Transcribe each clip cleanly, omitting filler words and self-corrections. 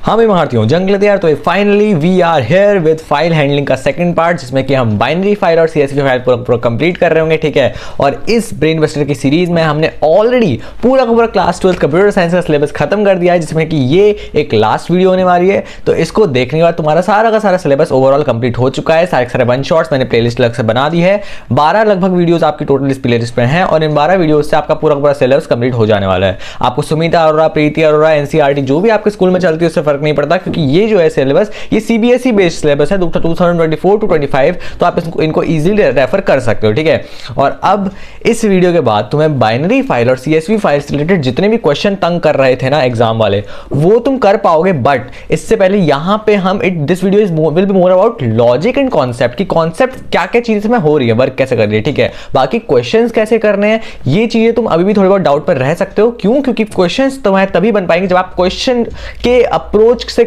हाँ मैं मारती हूँ जंग लेते यार। तो finally we are here with file handling का सेकंड पार्ट, जिसमें कि हम बाइनरी फाइल और सीएसवी फाइल पूरा कंप्लीट कर रहे होंगे, ठीक है। और इस ब्रेन बस्टर की सीरीज में हमने ऑलरेडी पूरा का पूरा क्लास 12 कंप्यूटर साइंस का सिलेबस खत्म कर दिया है, जिसमें कि ये एक लास्ट वीडियो होने वाली है। तो इसको देखने के बाद तुम्हारा सारा का सारा सिलेबस ओवरऑल कंप्लीट हो चुका है। सारे वन शॉट्स मैंने प्लेलिस्ट अलग से बना दी है। 12 लगभग वीडियोस आपकी टोटल इस प्लेलिस्ट में हैं, और इन 12 वीडियोस से आपका पूरा का पूरा सिलेबस कंप्लीट हो जाने वाला है। आपको सुमिता अरोरा, प्रीति अरोरा, एनसीईआरटी जो भी आपके स्कूल में चलती है उससे फर्क नहीं पड़ता, क्योंकि ये जो है सिलेबस ये सीबीएसई बेस्ड सिलेबस है 2024 टू 25। तो आप इनको इजीली रेफर कर सकते हो, ठीक है। और अब इस वीडियो के बाद तुम्हें बाइनरी फाइल और सीएसवी फाइल से रिलेटेड जितने भी क्वेश्चन तंग कर रहे थे ना एग्जाम वाले, वो तुम कर पाओगे। बट इससे पहले यहां पे हम this video will be more about logic and concept, की कॉन्सेप्ट क्या क्या चीजें में हो रही है, वर्क कैसे कर रही है, ठीक है। बाकी क्वेश्चंस कैसे करने हैं ये चीजें तुम अभी भी थोड़ी बहुत डाउट पर रह सकते हो। क्यों? क्योंकि क्वेश्चंस तुम्हारे तभी बन पाएंगे जब आप क्वेश्चन के अप्रोच से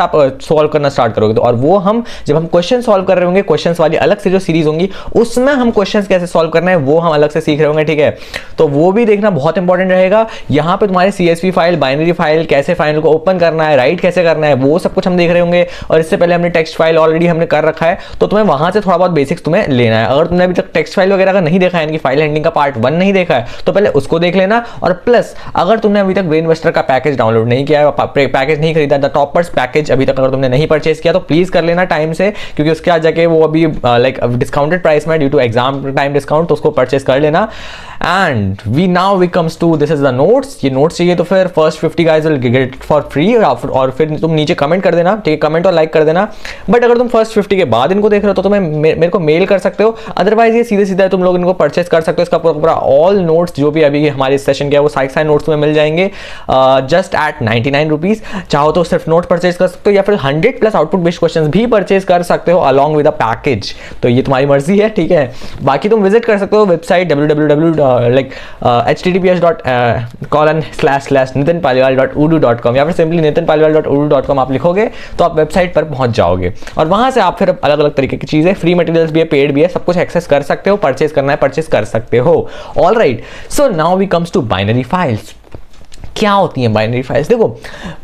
आप सॉल्व करना स्टार्ट करोगे। तो और वो हम जब हम क्वेश्चन सॉल्व कर रहे होंगे, क्वेश्चंस वाली अलग से जो सीरीज होंगी उसमें हम क्वेश्चंस कैसे सॉल्व करना है वो हम अलग से सीख रहे होंगे, ठीक है। तो वो भी देखना बहुत इंपॉर्टेंट रहेगा। यहां पे तुम्हारे सीएसवी फाइल, बाइनरी फाइल, कैसे फाइल को ओपन करना है, राइट कैसे करना है, वो सब कुछ हम देख रहे होंगे। और इससे पहले हमने टेक्स्ट फाइल ऑलरेडी हमने कर रखा है, तो तुम्हें वहां से थोड़ा बहुत बेसिक्स तुम्हें लेना है। अगर तुमने अभी तक टेक्स्ट फाइल वगैरह का नहीं देखा है, यानी कि फाइल हैंडलिंग का पार्ट 1 नहीं देखा है, तो पहले उसको देख लेना। और प्लस अगर तुमने अभी तक ब्रेन बस्टर का पैकेज डाउनलोड नहीं किया है, पैकेज नहीं खरीदा, द टॉपर्स पैकेज अभी तक अगर तुमने नहीं परचेज किया तो प्लीज कर लेना टाइम से, क्योंकि उसके आज जाके वो अभी लाइक डिस्काउंटेड प्राइस में due to exam time discount, तो उसको परचेज कर लेना। And we comes to this is the notes. ये नोट्स चाहिए तो फिर first 50 guys will get for free, और फिर तुम नीचे कमेंट कर देना, ठीक है, कमेंट और लाइक कर देना। बट अगर तुम फर्स्ट 50 के बाद इनको देख रहे हो तो तुम्हें मेरे को मेल कर सकते हो, अदरवाइज ये सीधे सीधे तुम लोग इनको परचेज कर सकते हो। इसका पूरा ऑल नोट्स जो भी अभी हमारे सेशन के है वो सारे नोट्स तुम्हें मिल जाएंगे जस्ट एट 99 रुपीज। चाहो तो सिर्फ नोट परचेज कर सकते हो, या फिर 100 प्लस आउटपुट बेस्ड क्वेश्चंस भी परचेज कर सकते हो अलॉन्ग विद अ पैकेज। तो ये तुम्हारी मर्जी है, ठीक है। बाकी तुम विजिट कर सकते हो वेबसाइट https://nitinpaliwal.udu.com या फिर सिंपली nitinpaliwal.udu.com आप लिखोगे तो आप वेबसाइट पर पहुंच जाओगे। और वहां से आप फिर अलग अलग तरीके की चीजें, फ्री मटेरियल्स भी है, पेड भी है, सब कुछ एक्सेस कर सकते हो। परचेज करना है परचेज कर सकते हो। All right, so now we comes to binary files. क्या होती है बाइनरी फाइल्स? देखो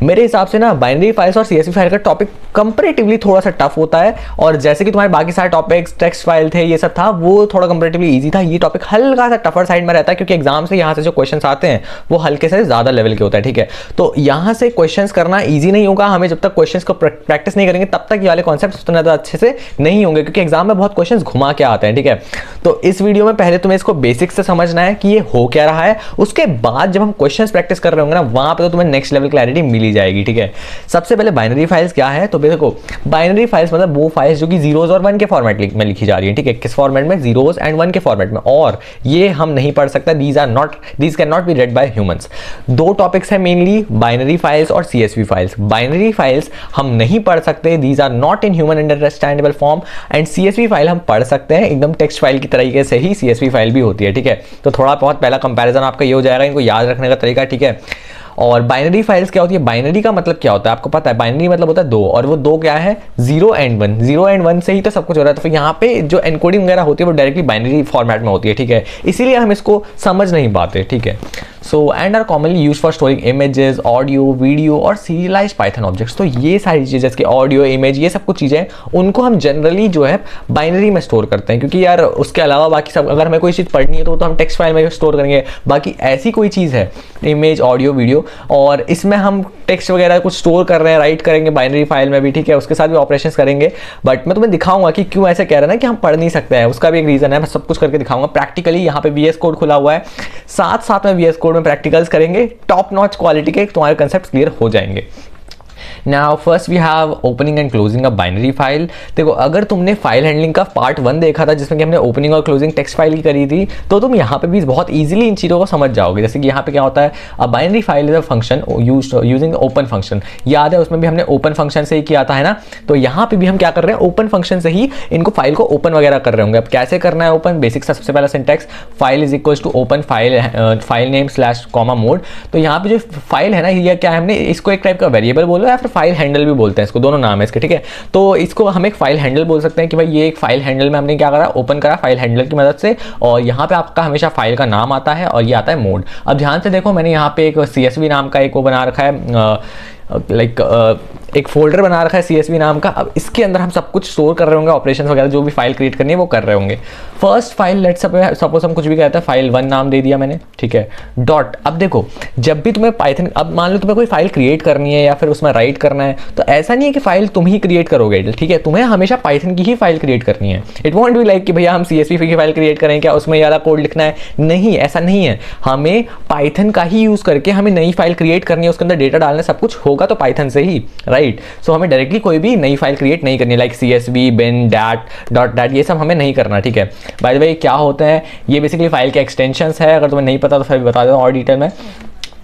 मेरे हिसाब से ना बाइनरी फाइल्स और सीएसवी फाइल का टॉपिक कंपैरेटिवली थोड़ा सा टफ होता है। और जैसे कि तुम्हारे बाकी सारे टॉपिक्स टेक्स्ट फाइल थे ये सब था, वो थोड़ा कंपैरेटिवली इजी था। ये टॉपिक हल्का सा टफर साइड में रहता है, क्योंकि एग्जाम से यहाँ से जो क्वेश्चंस आते हैं वो हल्के से ज्यादा लेवल के होता है, ठीक है। तो यहाँ से क्वेश्चंस करना ईजी नहीं होगा हमें, जब तक क्वेश्चंस को प्रैक्टिस नहीं करेंगे तब तक ये वाले कॉन्सेप्ट उतना ज़्यादा अच्छे से नहीं होंगे, क्योंकि एग्जाम में बहुत क्वेश्चंस घुमा के आते हैं, ठीक है। तो इस वीडियो में पहले तुम्हें इसको बेसिक्स से समझना है कि ये हो क्या रहा है। उसके बाद जब हम क्वेश्चंस प्रैक्टिस कर रहे होंगे ना, वहां पे तो तुम्हें नेक्स्ट लेवल क्लैरिटी मिल ही जाएगी, ठीक है। सबसे पहले बाइनरी फाइल्स क्या है? तो देखो बाइनरी फाइल्स मतलब वो फाइल्स जो कि जीरोज और 1 के फॉर्मेट में लिखी जा रही है, ठीक है। किस फॉर्मेट में? जीरोज एंड 1 के फॉर्मेट में। और ये हम नहीं पढ़ सकते, these can not be read by humans. दो टॉपिक्स है मेनली, बाइनरी फाइल्स और सीएसवी फाइल्स। बाइनरी फाइल्स हम नहीं पढ़ सकते, these are not in human understandable form. And CSV file हम पढ़ सकते हैं, एकदम टेक्स्ट फाइल की तरीके से ही सीएसवी फाइल भी होती है, ठीक है। तो थोड़ा बहुत पहला कंपैरिजन आपका ये हो जाएगा, इनको याद रखने का तरीका, ठीक है। और बाइनरी फाइल्स क्या होती है? बाइनरी का मतलब क्या होता है आपको पता है? बाइनरी मतलब होता है 2, और वो 2 क्या है? 0 एंड 1। 0 एंड 1 से ही तो सब कुछ हो रहा है। तो फिर यहाँ पे जो एनकोडिंग वगैरह होती है वो डायरेक्टली बाइनरी फॉर्मेट में होती है, ठीक है। इसीलिए हम इसको समझ नहीं पाते, ठीक है। So and are commonly use for storing images, audio, video और सीरियलाइज्ड पाइथन ऑब्जेक्ट्स। तो ये सारी चीजें जैसे ऑडियो, इमेज, ये सब कुछ चीजें उनको हम जनरली जो है बाइनरी में स्टोर करते हैं, क्योंकि यार उसके अलावा बाकी सब अगर हमें कोई चीज पढ़नी है तो हम टेक्स्ट फाइल में स्टोर करेंगे। बाकी ऐसी कोई चीज है इमेज, ऑडियो, वीडियो, और इसमें हम टेक्स्ट वगैरह कुछ स्टोर कर रहे हैं, राइट करेंगे बाइनरी फाइल में भी, ठीक है। उसके साथ भी ऑपरेशंस करेंगे। बट मैं तुम्हें दिखाऊंगा कि क्यों ऐसे कह रहे हैं ना कि हम पढ़ नहीं सकते हैं, उसका भी एक रीजन है। मैं सब कुछ करके दिखाऊंगा प्रैक्टिकली। यहाँ पे वीएस कोड खुला हुआ है, साथ साथ में वीएस कोड में प्रैक्टिकल्स करेंगे, टॉप नॉच क्वालिटी के तुम्हारे कंसेप्ट क्लियर हो जाएंगे। Now first we have opening and closing a binary file. देखो अगर तुमने फाइल हैंडलिंग का पार्ट 1 देखा था जिसमें कि हमने ओपनिंग और क्लोजिंग टेक्स्ट फाइल की करी थी, तो तुम यहाँ पे भी बहुत इजीली इन चीज़ों को समझ जाओगे। जैसे कि यहाँ पे क्या होता है, अ binary file is a function using open function. याद है उसमें भी हमने ओपन फंक्शन से ही किया था, है ना। तो यहाँ पे भी हम क्या कर रहे हैं, ओपन फंक्शन से ही इनको फाइल को ओपन वगैरह कर रहे होंगे। अब कैसे करना है ओपन? बेसिक सबसे पहला syntax, file is equals to open file name slash comma mode. तो यहाँ पे जो फाइल है ना, ये क्या है, हमने इसको एक टाइप का वेरिएबल बोला या फिर फाइल हैंडल भी बोलते हैं इसको, दोनों नाम है इसके, ठीक है। तो इसको हम एक फाइल हैंडल बोल सकते हैं कि भाई ये एक फाइल हैंडल में हमने क्या करा, ओपन करा फाइल हैंडल की मदद से। और यहाँ पे आपका हमेशा फाइल का नाम आता है और ये आता है मोड। अब ध्यान से देखो, मैंने यहाँ पे एक CSV नाम का एक वो बना रखा है लाइक एक फोल्डर बना रखा है CSV नाम का। अब इसके अंदर हम सब कुछ स्टोर कर रहे होंगे, ऑपरेशंस वगैरह जो भी फाइल क्रिएट करनी है वो कर रहे होंगे। फर्स्ट फाइल लेट्स सपोज हम कुछ भी कहते हैं, फाइल 1 नाम दे दिया मैंने, ठीक है, डॉट। अब देखो जब भी तुम्हें पाइथन, अब मान लो तुम्हें कोई फाइल क्रिएट करनी है या फिर उसमें राइट करना है, तो ऐसा नहीं है कि फाइल तुम ही क्रिएट करोगे, ठीक है, तुम्हें हमेशा पाइथन की ही फाइल क्रिएट करनी है। इट वॉन्ट बी लाइक कि भैया हम CSV की फाइल क्रिएट करें, क्या उसमें वाला कोड लिखना है, नहीं, ऐसा नहीं है। हमें पाइथन का ही यूज करके हमें नई फाइल क्रिएट करनी है, उसके अंदर डेटा डालना, सब कुछ होगा तो पाइथन से ही, राइट। सो हमें डायरेक्टली कोई भी नई फाइल क्रिएट नहीं करनी, like CSV bin dat dot that, ये सब हमें नहीं करना, ठीक है। बाय द वे क्या होता है, ये बेसिकली फाइल के एक्सटेंशंस है, अगर तुम्हें नहीं पता तो फिर बता दो और डिटेल में।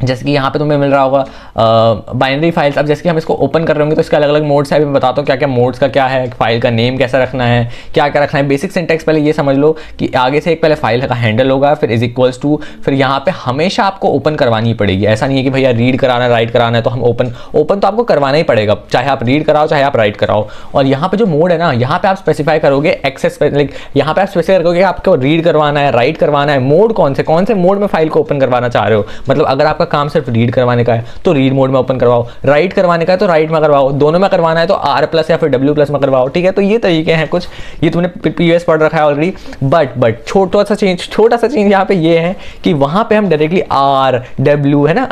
जैसे कि यहाँ पे तुम्हें मिल रहा होगा बाइनरी फाइल्स। अब जैसे कि हम इसको ओपन कर रहे होंगे तो इसके अलग अलग मोड्स है, अभी मैं बताता हूँ क्या क्या मोड्स का क्या है, फाइल का नेम कैसा रखना है, क्या क्या रखना है। बेसिक सिंटैक्स पहले ये समझ लो कि आगे से एक पहले फाइल का हैंडल होगा, फिर इज इक्वल्स टू, फिर यहाँ पे हमेशा आपको ओपन करवानी पड़ेगी। ऐसा नहीं है कि भैया रीड कराना है राइट कराना है तो हम ओपन तो आपको करवाना ही पड़ेगा, चाहे आप रीड कराओ चाहे आप राइट कराओ। और यहाँ पे जो मोड है ना, यहाँ पे आप स्पेसिफाई करोगे एक्सेस, लाइक यहाँ पे आप स्पेसिफाई करोगे आपको रीड करवाना है राइट करवाना है, मोड कौन से मोड में फाइल को ओपन करवाना चाह रहे हो। मतलब अगर आपका काम सिर्फ रीड करवाने का है तो रीड मोड में ओपन करवाओ, राइट करवाने का है तो राइट में करवाओ, दोनों में करवाना है तो R+ या फिर W+ में करवाओ, ठीक है। तो ये तरीके हैं कुछ, ये तुमने प्रीवियस पढ़ रखा है ऑलरेडी। बट छोटा सा चेंज यहाँ पे ये है कि वहां पे हम डायरेक्टली RW है ना,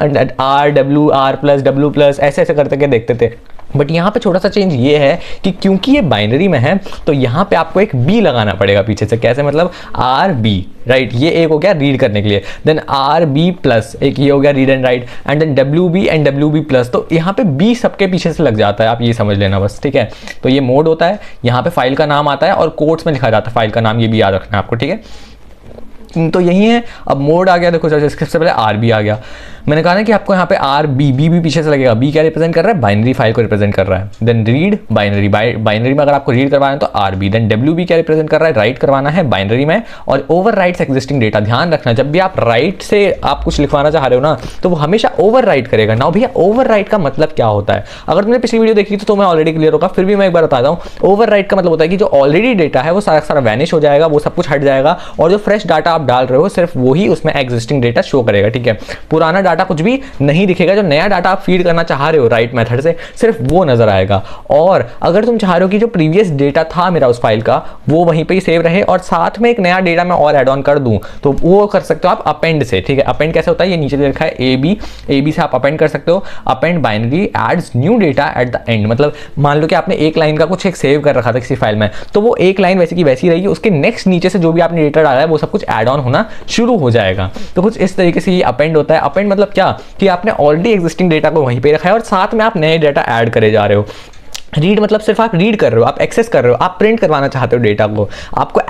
RW R+W+ ऐसे करते के देखते थे। बट यहाँ पे छोटा सा चेंज ये है कि क्योंकि ये बाइनरी में है तो यहाँ पे आपको एक B लगाना पड़ेगा पीछे से। कैसे, मतलब RB, राइट, ये एक हो गया रीड करने के लिए, देन RB+, एक ये हो गया read and write, and then WB and WB+। तो यहाँ पे B सबके पीछे से लग जाता है, आप ये समझ लेना बस, ठीक है। तो ये मोड होता है, यहाँ पे फाइल का नाम आता है और कोट्स में लिखा जाता है फाइल का नाम, ये भी याद रखना है आपको, ठीक है। तो यही है। अब मोड आ गया, देखो सबसे पहले RB आ गया। मैंने कहा ना कि आपको यहाँ पे RB भी पीछे से लगेगा। B क्या रिप्रेजेंट कर रहा है, बाइनरी फाइल को रिप्रेजेंट कर रहा है। देन रीड, बाइनरी में अगर आपको रीड करवाना है तो RB। देन WB क्या रिप्रेजेंट कर रहा है, राइट करवाना है बाइनरी में। और ओवर राइट्स एक्जिस्टिंग डेटा, ध्यान रखना जब भी आप राइट से आप कुछ लिखवाना चाह रहे हो ना तो वो हमेशा ओवर राइट करेगा ना। भैया ओवर राइट का मतलब क्या होता है, अगर तुमने पिछली वीडियो देखी तो मैं ऑलरेडी क्लियर होगा, फिर भी मैं एक बार बताता हूँ। ओवर राइट का मतलब होता है कि जो ऑलरेडी डेटा है वो सारा वैनिश हो जाएगा, वो सब कुछ हट जाएगा, और जो फ्रेश डाटा आप डाल रहे हो सिर्फ वही उसमें एग्जिस्टिंग डेटा शो करेगा, ठीक है। पुराना डाटा कुछ भी नहीं दिखेगा, जो नया डाटा आप फीड करना चाह रहे हो राइट मेथड से सिर्फ वो नजर आएगा। और अगर तुम चाह रहे हो कि जो प्रीवियस डेटा था मेरा उस फाइल का वो वहीं पे ही सेव रहे और साथ में एक नया डेटा मैं और ऐड ऑन कर दूं तो वो कर सकते हो आप अपेंड से, ठीक है। अपेंड कैसे होता है, ये नीचे लिखा है AB से आप अपेंड कर सकते हो। Append binary adds new data at the end, मतलब मान लो कि आपने एक लाइन का कुछ एक सेव कर रखा था किसी फाइल में, तो वो एक लाइन वैसी की वैसी रहेगी, उसके नेक्स्ट नीचे से जो भी आपने डेटा डाला है वो सब कुछ ऐड ऑन होना शुरू हो जाएगा। तो कुछ इस तरीके से ये अपेंड होता है। अपेंड मतलब क्या कि आपने ऑलरेडी एग्जिस्टिंग डेटा को वहीं पे रखा है और साथ में आप नए डेटा ऐड करे जा रहे हो। रीड मतलब सिर्फ आप रीड कर रहे हो, आप एक्सेस कर रहे हो, आप प्रिंट करवाना चाहते हो डेटा को। आपको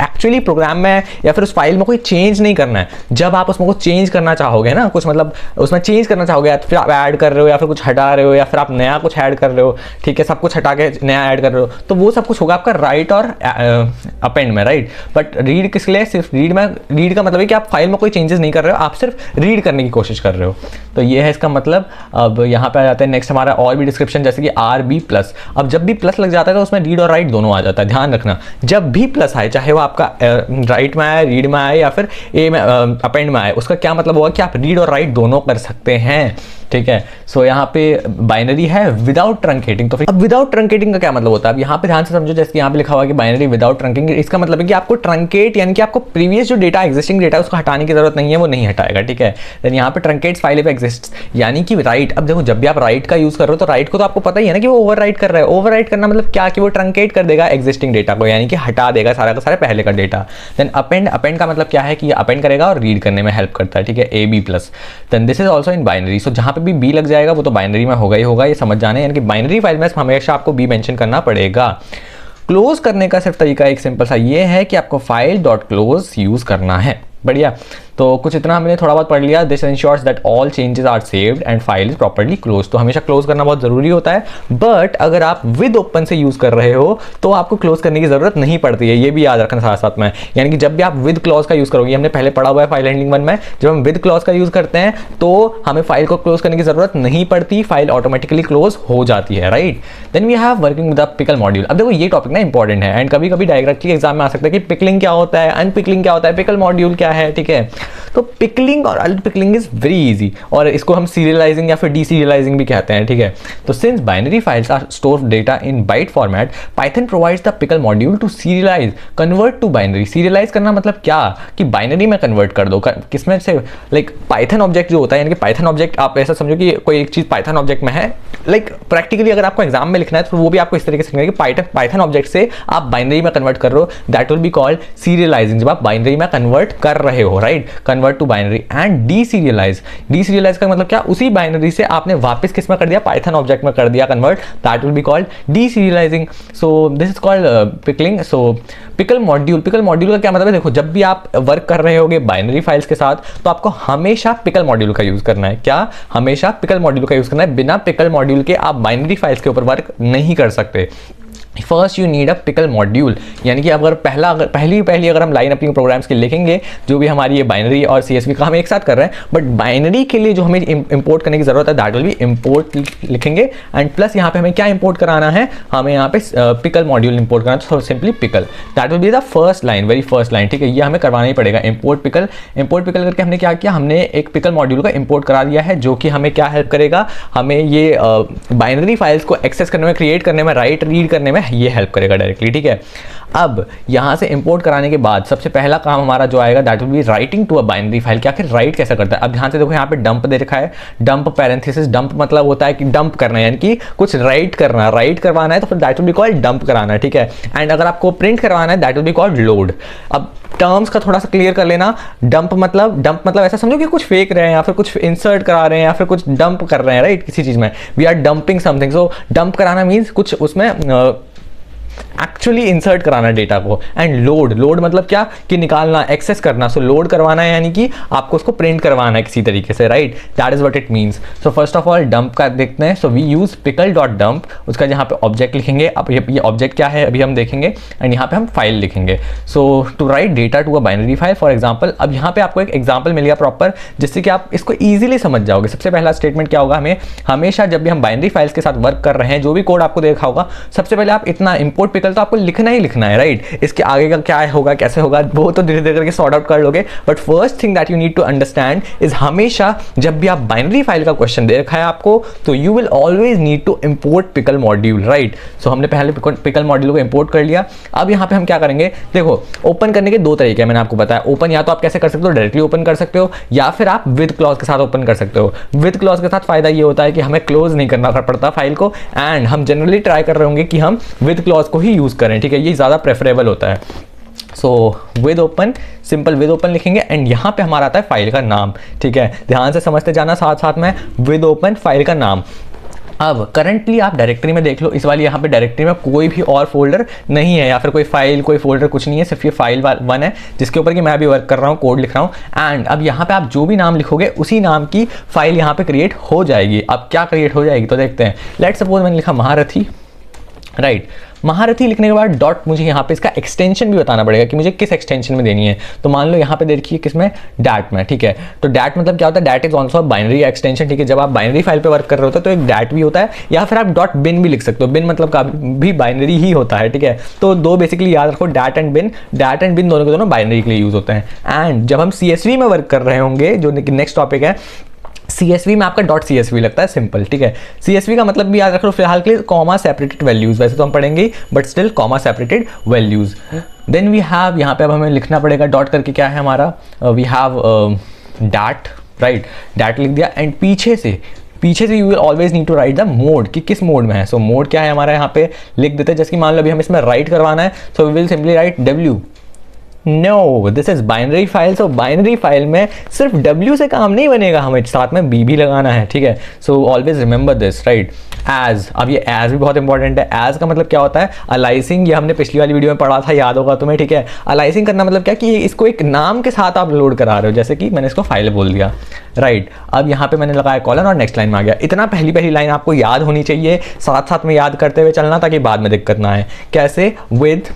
एक्चुअली प्रोग्राम में या फिर उस फाइल में कोई चेंज नहीं करना है। जब आप उसमें कुछ चेंज करना चाहोगे ना, कुछ मतलब उसमें चेंज करना चाहोगे, फिर आप ऐड कर रहे हो या फिर कुछ हटा रहे हो या फिर आप नया कुछ ऐड कर रहे हो, ठीक है, सब कुछ हटा के नया ऐड कर रहे हो, तो वो सब कुछ होगा आपका राइट और अपेंड में, राइट। बट रीड किस लिए, सिर्फ रीड में, रीड का मतलब है कि आप फाइल में कोई चेंजेस नहीं कर रहे हो, आप सिर्फ रीड करने की कोशिश कर रहे हो। तो ये है इसका मतलब। अब यहाँ पे आ जाते हैं नेक्स्ट हमारा और भी डिस्क्रिप्शन, जैसे कि RB+। अब जब भी प्लस लग जाता है तो उसमें रीड और राइट दोनों आ जाता है। ध्यान रखना जब भी प्लस आए, चाहे वो आपका राइट में आए, रीड में आए या फिर ए में अपेंड में आए, उसका क्या मतलब होगा कि आप रीड और राइट दोनों कर सकते हैं, ठीक है। सो यहाँ पे बाइनरी है विदाउट ट्रंकेटिंग। तो फिर अब विदाउट ट्रंकेटिंग का क्या मतलब होता है, अब यहाँ पे ध्यान से समझो। जैसे यहाँ पे लिखा हुआ है कि बाइनरी विदाउट ट्रंकिंग, इसका मतलब है कि आपको ट्रंकेट यानी कि आपको प्रीवियस जो डेटा एग्जिस्टिंग डेटा है उसको हटाने की जरूरत नहीं है, वो नहीं हटाएगा, ठीक है। देन यहाँ पे ट्रंकेट्स फाइल पे एग्जिस्ट यानी कि राइट। अब देखो जब भी आप राइट का यूज कर रहे हो तो राइट को तो आपको पता ही है ना कि वो ओवर राइट कर रहा है। ओवर राइट करना मतलब क्या कि वो ट्रंकेट कर देगा एग्जिस्टिंग डेटा को, यानी कि हटा देगा सारा का सारा पहले का डेटा। देन अपेंड, अपेंड का मतलब क्या है कि अपेंड करेगा और रीड करने में हेल्प करता है, ठीक है, AB+। Then this is also in binary. So जहाँ पे भी B लग जाएगा वो तो बाइनरी में होगा ही होगा, ये समझ जाना है। यानी कि बाइनरी फाइल में हमेशा आपको B मेंशन करना पड़ेगा। क्लोज करने का सिर्फ तरीका एक सिंपल सा ये है कि आपको file.close यूज करना है। बढ़िया, तो कुछ इतना हमने थोड़ा बहुत पढ़ लिया। This ensures that all changes are saved and file is properly close. तो हमेशा क्लोज करना बहुत जरूरी होता है, बट अगर आप विद ओपन से यूज कर रहे हो तो आपको क्लोज करने की जरूरत नहीं पड़ती है, ये भी याद रखना साथ साथ में। यानी कि जब भी आप विद क्लॉज का यूज करोगे, हमने पहले पढ़ा हुआ है फाइल हैंडलिंग 1 में, जब हम विद क्लॉज का यूज करते हैं तो हमें फाइल को क्लोज करने की जरूरत नहीं पड़ती, फाइल ऑटोमेटिकली क्लोज हो जाती है, right. Then we have working with the pickle module. अब देखो ये टॉपिक ना इंपॉर्टेंट है एंड कभी कभी डायरेक्टली एग्जाम में आ सकता है कि पिकलिंग क्या होता है, अनपिकलिंग क्या होता है, पिकल मॉड्यूल क्या है, ठीक है। तो पिकलिंग और अनपिकलिंग इज वेरी इजी, और इसको हम सीरियलाइजिंग या फिर डीसीरियलाइजिंग भी कहते हैं, ठीक है। तो since binary files are store data in byte format, Python provides the pickle module to serialize convert to binary. Serialize करना मतलब क्या कि बाइनरी में कन्वर्ट कर दो, किसमें से, लाइक पाइथन ऑब्जेक्ट जो होता है, यानी कि पाइथन ऑब्जेक्ट आप ऐसा समझो कि कोई एक चीज पाइथन ऑब्जेक्ट में है, लाइक प्रैक्टिकली अगर आपको एग्जाम में लिखना है तो वो भी आपको इस तरीके से लिखना है कि पाइथन ऑब्जेक्ट से आप बाइनरी में कन्वर्ट कर रहे हो, that will be called serialising, जब आप बाइनरी में कन्वर्ट कर रहे हो, right, convert to binary. And deserialise, deserialise का मतलब क्या, उसी बाइनरी से आपने वापस किस में कर दिया, पाइथन ऑब्जेक्ट में कर दिया convert, that will be called deserialising. So this is called pickling. So pickle module, pickle module का क्या मतलब है, देखो जब भी आप वर्क कर रहे होगे बाइनरी फाइल्स के साथ तो आपको हमेशा पिकल मॉड्यूल का यूज करना है। क्या, हमेशा पिकल मॉड्यूल का यूज करना है, बिना पिकल मॉड्यूल के आप बाइनरी फाइल्स के ऊपर वर्क नहीं कर सकते। First you need a pickle module, यानी कि अगर पहली अगर हम लाइन अपनी प्रोग्राम्स के लिखेंगे, जो भी हमारी ये बाइनरी और सीएसवी का हम एक साथ कर रहे हैं, बट बाइनरी के लिए जो हमें इंपोर्ट करने की जरूरत है दैट विल बी इंपोर्ट लिखेंगे, एंड प्लस यहाँ पे हमें क्या इंपोर्ट कराना है, हमें यहाँ पे पिकल मॉड्यूल इंपोर्ट कराना है, तो simply pickle, that will be the first line, very first line, ठीक है। ये हमें करवाना ही पड़ेगा, इंपोर्ट पिकल। इंपोर्ट पिकल करके हमने क्या किया, हमने एक पिकल मॉड्यूल का इंपोर्ट करा दिया है, जो कि हमें क्या हेल्प करेगा, हमें ये बाइनरी फाइल्स को एक्सेस करने में, क्रिएट करने में, राइट रीड करने में ये हेल्प करेगा डायरेक्टली, ठीक है। अब यहाँ से इंपोर्ट कराने के बाद सबसे पहला काम हमारा जो आएगा that will be writing to a binary file. क्या आखिर राइट कैसे करता है, अब ध्यान से देखो, यहाँ पे डंप दे रखा है, डंप पैरेंथेसिस, डंप मतलब होता है कि डंप करना है, यानी कि कुछ राइट करना, राइट करवाना है, तो फिर that will be called dump कराना है, ठीक है। एंड अगर आपको प्रिंट करवाना है that will be called load. अब टर्म्स का थोड़ा सा क्लियर कर लेना, डंप मतलब ऐसा समझो कि कुछ फेंक रहे हैं या फिर कुछ इंसर्ट करा रहे हैं या फिर कुछ डंप कर रहे हैं, राइट, किसी चीज में, we are dumping something. So dump कराना मीन्स कुछ उसमें एक्चुअली इंसर्ट कराना डेटा को। एंड लोड, लोड मतलब क्या कि निकालना, एक्सेस करना। सो लोड करवाना है यानी कि आपको उसको प्रिंट करवाना है किसी तरीके से, right, that is what it means. So first of all dump का देखते हैं। So we use pickle dot dump, उसका जहाँ पे ऑब्जेक्ट लिखेंगे, अब ये ऑब्जेक्ट क्या है अभी हम देखेंगे, एंड यहाँ पे हम फाइल लिखेंगे। So to write data to a binary file for example, अब यहाँ पे आपको एक एग्जाम्पल मिल गया प्रॉपर, जिससे कि आप इसको ईजिली समझ जाओगे। सबसे पहला स्टेटमेंट क्या होगा, हमें हमेशा जब भी हम बाइनरी फाइल्स के साथ वर्क कर रहे हैं, जो भी कोड आपको देखा होगा, सबसे पहले आप इतना इंपोर्ट पिकल तो आपको लिखना ही लिखना है, राइट। इसके आगे का क्या होगा, कैसे होगा, वो तो धीरे धीरे करके सॉर्ट आउट कर लोगे, but first thing that you need to understand is हमेशा जब भी आप बाइनरी फाइल का क्वेश्चन दे रखा है आपको, तो you will always need to import pickle module, right. So हमने पहले पिकल मॉड्यूल को इंपोर्ट कर लिया। अब यहाँ पे हम क्या करेंगे, देखो ओपन करने के दो तरीके मैंने आपको बताया। ओपन या तो आप कैसे कर सकते हो, डायरेक्टली ओपन कर सकते हो, या फिर आप विद क्लॉज के साथ ओपन कर सकते हो। विद क्लॉज के साथ फायदा ये होता है कि हमें क्लोज नहीं करना पड़ता फाइल को, एंड हम जनरली ट्राई कर रहे होंगे कि हम विद क्लॉज को ही यूज करें, ठीक है, ये ज़्यादा प्रेफरेबल होता है। So with open, simple with open लिखेंगे, एंड यहाँ पे हमारा आता है फाइल का नाम, ठीक है, ध्यान से समझते जाना साथ साथ में। विद ओपन फाइल का नाम। अब करंटली आप डायरेक्टरी में देख लो, इस वाली यहाँ पे डायरेक्टरी में कोई भी और फोल्डर नहीं है, या फिर कोई फाइल, कोई फोल्डर कुछ नहीं है, सिर्फ ये फाइल वन है जिसके ऊपर कि मैं अभी वर्क कर रहा हूँ, कोड लिख रहा हूँ। एंड अब यहाँ पे आप जो भी नाम लिखोगे उसी नाम की फाइल यहाँ पे क्रिएट हो जाएगी। अब क्या क्रिएट हो जाएगी तो देखते हैं। लेट्स सपोज मैंने लिखा महारथी, राइट। महारथी लिखने के बाद डॉट, मुझे यहाँ पे इसका एक्सटेंशन भी बताना पड़ेगा कि मुझे किस एक्सटेंशन में देनी है। तो मान लो यहाँ पे देखिए किसमें, डैट में, ठीक है। तो डैट मतलब क्या होता है, that is also binary extension, ठीक है। जब आप बाइनरी फाइल पे वर्क कर रहे होते हो तो एक डैट भी होता है, या फिर आप डॉट बिन भी लिख सकते हो। बिन मतलब का भी बाइनरी ही होता है, ठीक है। तो दो बेसिकली याद रखो, dat and bin. Dat and bin दोनों के दोनों बाइनरी के लिए यूज होते हैं। एंड जब हम CSV में वर्क कर रहे होंगे, जो नेक्स्ट टॉपिक है, CSV में आपका डॉट CSV लगता है, सिंपल, ठीक है। CSV का मतलब भी याद रख लो फिलहाल के लिए, कॉमा सेपरेटेड वैल्यूज, वैसे तो हम पढ़ेंगे but still comma separated values. Then we have, यहाँ पे अब हमें लिखना पड़ेगा डॉट करके, क्या है हमारा, we have dat, right, dat लिख दिया। एंड पीछे से you will always need to write the mode, कि किस मोड में है। सो मोड क्या है हमारा, यहाँ पे लिख देते हैं। जैसे कि मान लो अभी हम इसमें राइट करवाना है, so we will simply write W। No, this is binary file. So binary file में सिर्फ W से काम नहीं बनेगा, हमें साथ में B भी लगाना है, ठीक है। So always remember this, right. Age, अब ये एज भी बहुत इंपॉर्टेंट है। एज का मतलब क्या होता है, अलाइसिंग, ये हमने पिछली वाली वीडियो में पढ़ा था, याद होगा तुम्हें, ठीक है। अलाइसिंग करना मतलब क्या कि इसको एक नाम के साथ आप लोड करा रहे हो, जैसे कि मैंने इसको फाइल बोल दिया, राइट। अब यहाँ पे मैंने लगाया कॉलन और नेक्स्ट लाइन में आ गया। इतना पहली लाइन आपको याद होनी चाहिए, साथ साथ में याद करते हुए चलना, ताकि बाद में दिक्कत ना आए। कैसे, विद,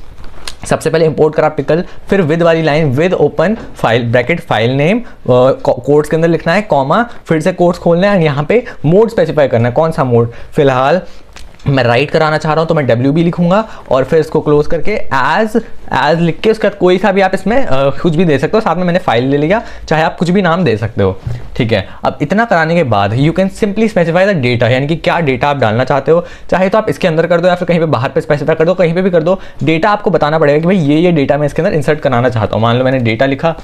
सबसे पहले इंपोर्ट करा पिकल, फिर विद वाली line, with open file bracket file name, quotes के अंदर लिखना है, कॉमा, फिर से कोट्स खोलना है, एंड यहाँ पे मोड स्पेसिफाई करना है, कौन सा मोड, फिलहाल मैं राइट कराना चाह रहा हूँ तो मैं WB लिखूंगा और फिर इसको क्लोज करके एज लिख के उसके बाद कोई सा भी आप इसमें कुछ भी दे सकते हो। साथ में मैंने फाइल ले लिया, चाहे आप कुछ भी नाम दे सकते हो, ठीक है। अब इतना कराने के बाद you can simply specify the data, यानी कि क्या डेटा आप डालना चाहते हो। चाहे तो आप इसके अंदर कर दो या फिर कहीं पे बाहर पे स्पेसिफाई कर दो, कहीं पे भी कर दो। डेटा आपको बताना पड़ेगा कि भाई ये डेटा मैं इसके अंदर इंसर्ट कराना चाहता हूँ। मान लो मैंने डेटा लिखा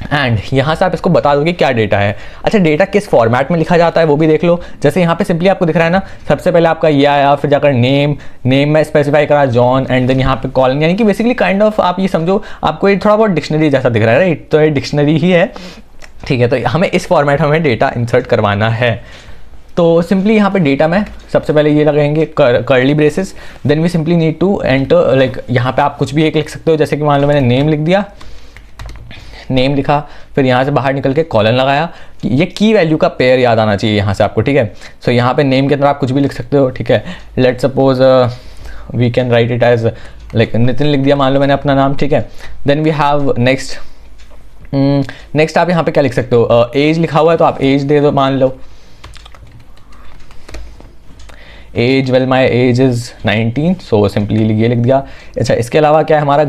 एंड यहाँ से आप इसको बता दोगे क्या डेटा है। अच्छा, डेटा किस फॉर्मेट में लिखा जाता है वो भी देख लो। जैसे यहाँ पे सिंपली आपको दिख रहा है ना, सबसे पहले आपका ये आया, फिर जाकर नेम में स्पेसिफाई करा जॉन, एंड देन यहाँ पे कॉलन, यानी कि बेसिकली काइंड ऑफ आप ये समझो आपको ये थोड़ा बहुत डिक्शनरी जैसा दिख रहा है, राइट। तो ये डिक्शनरी ही है, ठीक है। तो हमें इस फॉर्मेट में हमें डेटा इंसर्ट करवाना है। तो सिंपली यहाँ पे डेटा में सबसे पहले ये लगाएंगे curly braces, then we simply need to enter, like यहाँ पे आप कुछ भी एक लिख सकते हो। जैसे कि मान लो मैंने नेम लिख दिया, नेम लिखा, फिर यहाँ से बाहर निकल के कॉलन लगाया। ये की वैल्यू का पेयर याद आना चाहिए यहाँ से आपको, ठीक है। सो यहाँ पे नेम के अंदर आप कुछ भी लिख सकते हो, ठीक है। Let's suppose we can write it as like Nitin लिख दिया मान लो मैंने अपना नाम, ठीक है। देन वी हैव नेक्स्ट आप यहाँ पे क्या लिख सकते हो, एज लिखा हुआ है तो आप एज दे दो, मान लो age, well my age is 19, so simply ये लिख दिया। अच्छा, इसके अलावा क्या है हमारा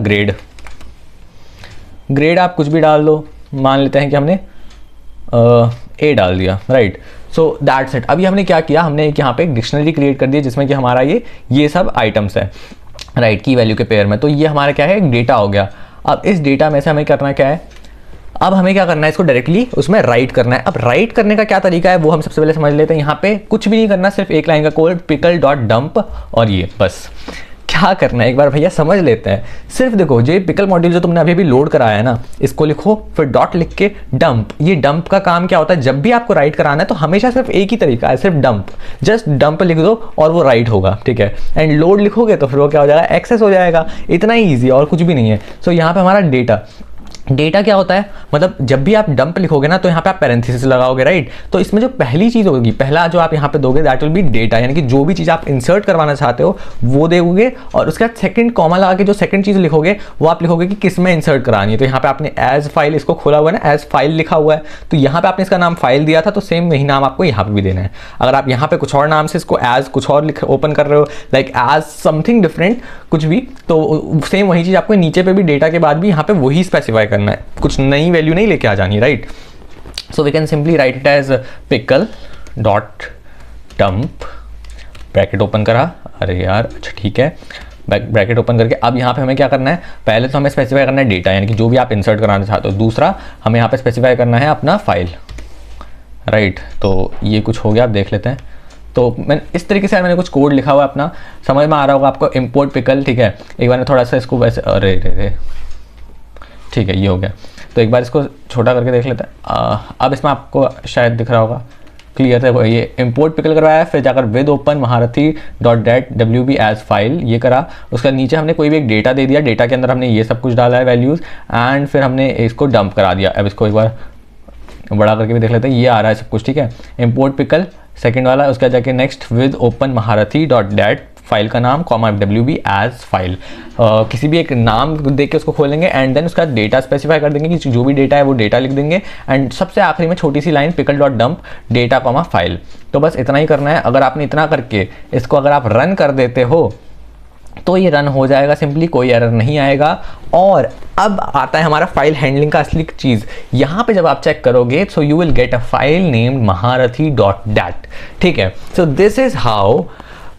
ग्रेड आप कुछ भी डाल दो, मान लेते हैं कि हमने ए डाल दिया, राइट। So that's it. अभी हमने क्या किया, हमने एक यहाँ पे एक डिक्शनरी क्रिएट कर दी जिसमें कि हमारा ये सब आइटम्स है, राइट, की वैल्यू के पेयर में। तो ये हमारा क्या है, एक डेटा हो गया। अब इस डेटा में से हमें करना क्या है, अब हमें क्या करना है, इसको डायरेक्टली उसमें राइट करना है। अब राइट करने का क्या तरीका है वो हम सबसे पहले समझ लेते हैं। यहाँ पे कुछ भी नहीं करना, सिर्फ एक लाइन का कोड pickle.dump, और ये बस क्या करना है एक बार भैया समझ लेते हैं। सिर्फ देखो, जो पिकल मॉड्यूल जो तुमने अभी लोड कराया है ना, इसको लिखो, फिर डॉट लिख के डंप। ये डंप का काम क्या होता है, जब भी आपको राइट कराना है तो हमेशा सिर्फ एक ही तरीका है, सिर्फ डंप, जस्ट डंप लिख दो और वो राइट होगा, ठीक है। एंड लोड लिखोगे तो फिर वो क्या हो जाएगा, एक्सेस हो जाएगा। इतना ही ईजी, और कुछ भी नहीं है। सो यहाँ पे हमारा डेटा क्या होता है, मतलब जब भी आप डंप लिखोगे ना तो यहाँ पे आप पैरेंथेसिस लगाओगे, राइट। तो इसमें जो पहली चीज़ होगी, पहला जो आप यहाँ पे दोगे दैट विल बी डेटा, यानी कि जो भी चीज़ आप इंसर्ट करवाना चाहते हो वो दोगे। और उसके बाद सेकंड कॉमा लगा के जो सेकंड चीज़ लिखोगे वो आप लिखोगे कि किस में इंसर्ट करानी है। तो यहाँ पे आपने एज फाइल इसको खोला हुआ है ना, एज फाइल लिखा हुआ है, तो यहाँ पे आपने इसका नाम फाइल दिया था, तो सेम वही नाम आपको यहाँ पे भी देना है। अगर आप यहाँ पे कुछ और नाम से इसको एज कुछ और ओपन कर रहे हो, लाइक एज समथिंग डिफरेंट कुछ भी, तो सेम वही चीज़ आपको नीचे पे भी डेटा के बाद भी यहाँ पे वही स्पेसिफाई करना है, कुछ नई वैल्यू नहीं लेके आ जानी, right. So we can simply write it as pickle.dump, bracket open करा, अरे यार अच्छा ठीक है, ब्रैकेट ओपन करके अब यहाँ पे हमें क्या करना है, पहले तो हमें स्पेसिफाई करना है डेटा, यानी कि जो भी आप इंसर्ट कराना चाहते हो। दूसरा हमें यहाँ पे स्पेसिफाई करना है अपना फाइल, राइट। तो ये कुछ हो गया, आप देख लेते हैं। तो मैं इस तरीके से मैंने कुछ कोड लिखा हुआ है अपना, समझ में आ रहा होगा आपको, इम्पोर्ट पिकल, ठीक है। एक बार थोड़ा सा इसको वैसे, अरे रे ठीक है, ये हो गया। तो एक बार इसको छोटा करके देख लेते हैं। अब इसमें आपको शायद दिख रहा होगा, क्लियर है। ये इम्पोर्ट पिकल करवाया, फिर जाकर विद ओपन महारथी.wb एज फाइल ये करा। उसका नीचे हमने कोई भी एक डेटा दे दिया, डेटा के अंदर हमने ये सब कुछ डाला है वैल्यूज़, एंड फिर हमने इसको डंप करा दिया। अब इसको एक बार बड़ा करके भी देख लेते हैं, ये आ रहा है सब कुछ, ठीक है। इम्पोर्ट पिकल सेकंड वाला, उसका जाके नेक्स्ट विद ओपन महारथी.dat फाइल का नाम कॉमा WB एज फाइल, किसी भी एक नाम दे के उसको खोलेंगे, एंड देन उसका डेटा स्पेसिफाई कर देंगे कि जो भी डेटा है वो डेटा लिख देंगे, एंड सबसे आखिरी में छोटी सी line pickle.dump data comma file. तो बस इतना ही करना है। अगर आपने इतना करके इसको अगर आप रन कर देते हो तो ये रन हो जाएगा सिंपली, कोई एरर नहीं आएगा। और अब आता है हमारा फाइल हैंडलिंग का असली चीज़। यहाँ पे जब आप चेक करोगे so you will get a file named महारथी.dat, ठीक है। So this is how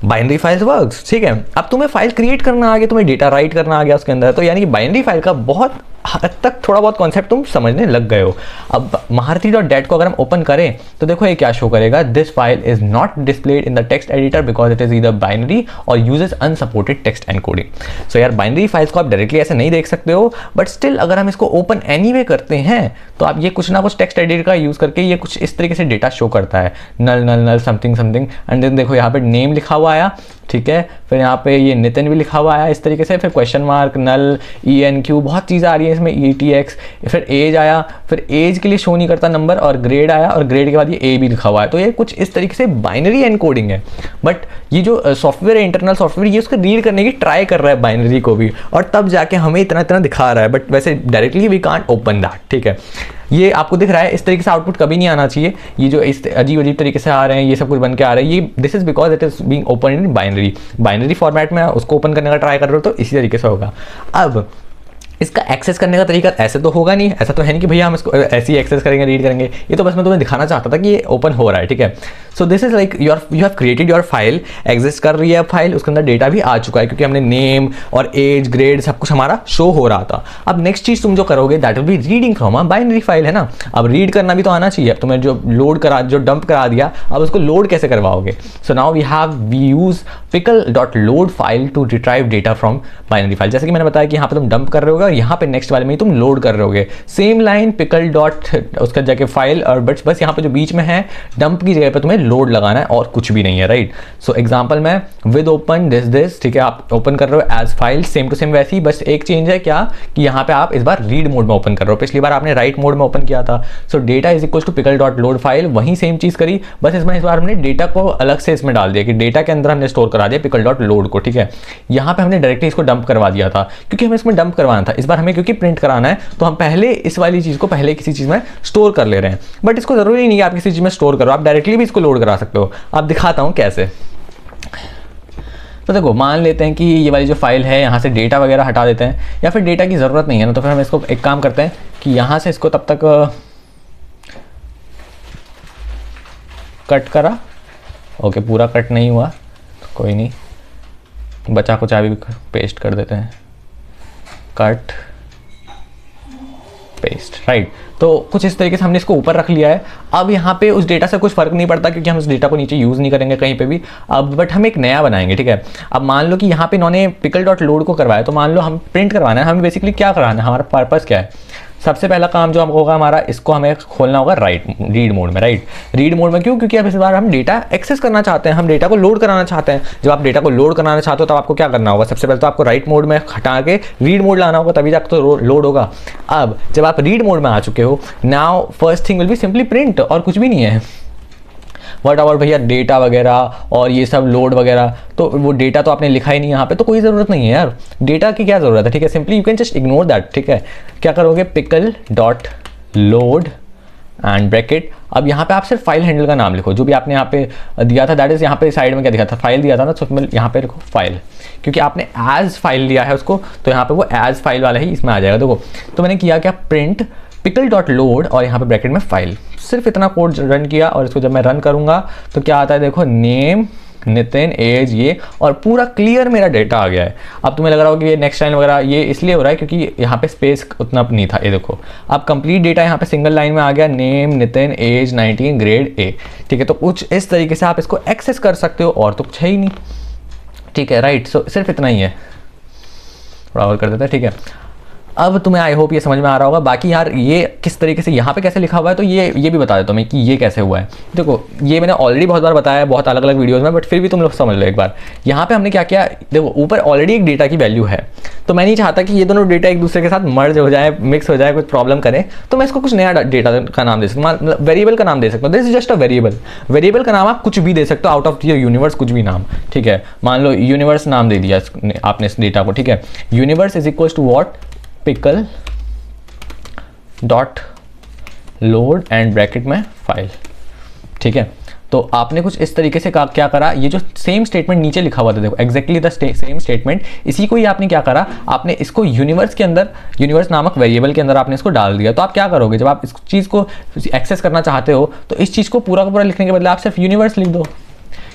binary files works, ठीक है। अब तुम्हें फाइल क्रिएट करना आ गया, तुम्हें डेटा राइट करना आ गया उसके अंदर, तो यानी कि बाइनरी फाइल का बहुत हद तक थोड़ा बहुत कॉन्सेप्ट तुम समझने लग गए हो। अब महारथी.dat को अगर हम ओपन करें तो देखो ये क्या शो करेगा, this file is not displayed in the text editor because it is either binary और यूजेस अनसपोर्टेड टेक्स्ट एनकोडिंग। सो यार बाइनरी फाइल्स को आप डायरेक्टली ऐसे नहीं देख सकते हो, बट स्टिल अगर हम इसको ओपन एनीवे करते हैं तो आप ये कुछ ना कुछ टेक्स्ट एडिटर का यूज करके ये कुछ इस तरीके से डेटा शो करता है, नल नल नल समथिंग समथिंग, एंड देन देखो यहाँ पे नेम लिखा हुआ आया, ठीक है। फिर यहाँ पे ये नितिन भी लिखा हुआ आया इस तरीके से, फिर क्वेश्चन मार्क, नल, ENQ, बहुत चीज़ें आ रही हैं इसमें, ETX, फिर एज आया, फिर एज के लिए शो नहीं करता नंबर, और ग्रेड आया, और ग्रेड के बाद ये A भी लिखा हुआ है। तो ये कुछ इस तरीके से बाइनरी एनकोडिंग है, बट ये जो सॉफ्टवेयर है, इंटरनल सॉफ्टवेयर, ये उसको रीड करने की ट्राई कर रहा है बाइनरी को भी, और तब जाके हमें इतना इतना दिखा रहा है, बट वैसे directly we can't open that, ठीक है। ये आपको दिख रहा है, इस तरीके से आउटपुट कभी नहीं आना चाहिए। ये जो इस अजीब अजीब तरीके से आ रहे हैं, ये सब कुछ बन के आ रहे हैं, ये this is because it is being open in binary format में उसको ओपन करने का ट्राई कर रहे हो तो इसी तरीके से होगा। अब इसका एक्सेस करने का तरीका ऐसे तो होगा नहीं, ऐसा तो है नहीं कि भैया हम इसको ऐसे ही एक्सेस करेंगे, रीड करेंगे। ये तो बस मैं तुम्हें दिखाना चाहता था कि ये ओपन हो रहा है, ठीक है। So this is like you have created your file, exist कर रही है फाइल, उसके अंदर डेटा भी आ चुका है क्योंकि हमने नेम और एज ग्रेड सब कुछ हमारा शो हो रहा था। अब नेक्स्ट चीज तुम जो करोगे that will be reading from a binary file, है ना। अब रीड करना भी तो आना चाहिए। अब तुम्हें जो डंप करा दिया, अब उसको लोड कैसे करवाओगे। So now we use pickle.load file to retrieve data from binary file. जैसे कि मैंने बताया कि यहाँ पे तुम डंप कर रहे होगे और यहाँ पे नेक्स्ट वाले में तुम लोड कर रहे होगे। सेम लाइन पिकल डॉट उसका जाके फाइल, और बस यहाँ पे जो बीच में है डंप की जगह पे तुम्हें लोड लगाना है और कुछ भी नहीं है, राइट। सो एग्जांपल में विद ओपन दिस, ठीक है, आप ओपन कर रहे हो as file, same to same वैसे ही, बस एक चेंज है क्या कि यहाँ पे आप इस बार रीड मोड में ओपन कर रहे हो, पिछली बार आपने राइट मोड में ओपन किया था। So data is equal to pickle.load file, वही सेम चीज करी, बस इसमें इस बार हमने डेटा को अलग से इसमें डाल दिया कि डेटा के अंदर हमने स्टोर करा दिया pickle.load को, ठीक है। यहाँ पे हमने डायरेक्टली इसको डंप करवा दिया था क्योंकि हमें इसमें डंप करवाना था। इस बार हमें क्योंकि प्रिंट कराना है तो हम पहले इस वाली चीज को पहले किसी चीज में स्टोर कर ले रहे हैं, बट इसको जरूरी नहीं है आप किसी चीज में स्टोर करो, आप डायरेक्टली भी इसको लोड करा सकते हो। आप दिखाता हूं कैसे। तो देखो, मान लेते हैं कि ये वाली जो फाइल है यहाँ से डेटा वगैरह हटा देते हैं, या फिर डेटा की ज़रूरत नहीं है ना, तो फिर हम इसको एक काम करते हैं कि यहाँ से इसको तब तक कट करा। ओके, पूरा कट नहीं हुआ, कोई नहीं, बचा कुछ भी पेस्ट कर देते हैं, कट पेस्ट, राइट। तो कुछ इस तरीके से हमने इसको ऊपर रख लिया है। अब यहाँ पे उस डेटा से कुछ फर्क नहीं पड़ता क्योंकि हम उस डेटा को नीचे यूज़ नहीं करेंगे कहीं पे भी। अब बट हम एक नया बनाएंगे, ठीक है। अब मान लो कि यहाँ पे इन्होंने pickle.load को करवाया, तो मान लो हम प्रिंट करवाना है, हमें बेसिकली क्या कराना है, हमारा पर्पस क्या है। सबसे पहला काम जो होगा हमारा, इसको हमें खोलना होगा रीड मोड में, राइट। रीड मोड में क्यों, क्योंकि अब इस बार हम डेटा एक्सेस करना चाहते हैं, हम डेटा को लोड कराना चाहते हैं। जब आप डेटा को लोड कराना चाहते हो तब आपको क्या करना होगा, सबसे पहले तो आपको राइट मोड में हटा के रीड मोड लाना होगा, तभी जाकर तो लोड होगा। अब जब आप रीड मोड में आ चुके हो, now first thing will be simply print, और कुछ भी नहीं है। वट अबाउट भैया डेटा वगैरह और ये सब लोड वगैरह, तो वो डेटा तो आपने लिखा ही नहीं यहाँ पे, तो कोई ज़रूरत नहीं है यार, डेटा की क्या ज़रूरत है, ठीक है। Simply you can just ignore that, ठीक है। क्या करोगे, pickle.load एंड ब्रैकेट। अब यहाँ पे आप सिर्फ फाइल हैंडल का नाम लिखो, जो भी आपने यहाँ पे दिया था, दैट इज यहाँ पे साइड में क्या दिया था, फाइल दिया था ना, तो यहाँ पे लिखो फाइल, क्योंकि आपने एज फाइल लिया है उसको, तो यहाँ पे वो एज फाइल वाला ही इसमें आ जाएगा। देखो, तो मैंने किया क्या, प्रिंट pickle.load और यहाँ पे ब्रैकेट में फाइल, सिर्फ इतना कोड रन किया। और इसको जब मैं रन करूँगा तो क्या आता है, देखो, नेम, नितिन, एज, ये, और पूरा क्लियर मेरा डेटा आ गया है। अब तुम्हें लग रहा होगा कि ये नेक्स्ट लाइन वगैरह ये इसलिए हो रहा है क्योंकि यहाँ पे स्पेस उतना नहीं था। ये देखो, अब कंप्लीट डेटा यहाँ पे सिंगल लाइन में आ गया, name, Nitin, age 19, grade A, ठीक है। तो कुछ इस तरीके से आप इसको एक्सेस कर सकते हो, और तो कुछ है ही नहीं, ठीक है, राइट। सो सिर्फ इतना ही है, थोड़ा और कर देते हैं, ठीक है। अब तुम्हें आई होप ये समझ में आ रहा होगा। बाकी यार ये किस तरीके से यहाँ पे कैसे लिखा हुआ है, तो ये भी बता देता हूँ मैं कि ये कैसे हुआ है। देखो, ये मैंने ऑलरेडी बहुत बार बताया है, बहुत अलग अलग वीडियोस में, बट फिर भी तुम लोग समझ लो एक बार। यहाँ पे हमने क्या किया, देखो ऊपर ऑलरेडी एक डेटा की वैल्यू है, तो मैं नहीं चाहता कि ये दोनों डेटा एक दूसरे के साथ मर्ज हो जाए, मिक्स हो जाए, कुछ प्रॉब्लम करे, तो मैं इसको कुछ नया डेटा का नाम दे सकता हूँ, वेरिएबल का नाम दे सकता हूँ। This is just a variable का नाम आप कुछ भी दे सकते हो, आउट ऑफ योर यूनिवर्स कुछ भी नाम, ठीक है। मान लो यूनिवर्स नाम दे दिया आपने इस डेटा को, ठीक है। Universe is equal to what, pickle dot load and bracket में फाइल, ठीक है। तो आपने कुछ इस तरीके से क्या करा, ये जो सेम स्टेटमेंट नीचे लिखा हुआ था, देखो एग्जैक्टली द सेम स्टेटमेंट, इसी को ही आपने क्या करा, आपने इसको यूनिवर्स के अंदर, यूनिवर्स नामक वेरिएबल के अंदर आपने इसको डाल दिया। तो आप क्या करोगे, जब आप इस चीज़ को एक्सेस करना चाहते हो तो इस चीज़ को पूरा का पूरा लिखने के बदले आप सिर्फ यूनिवर्स लिख दो,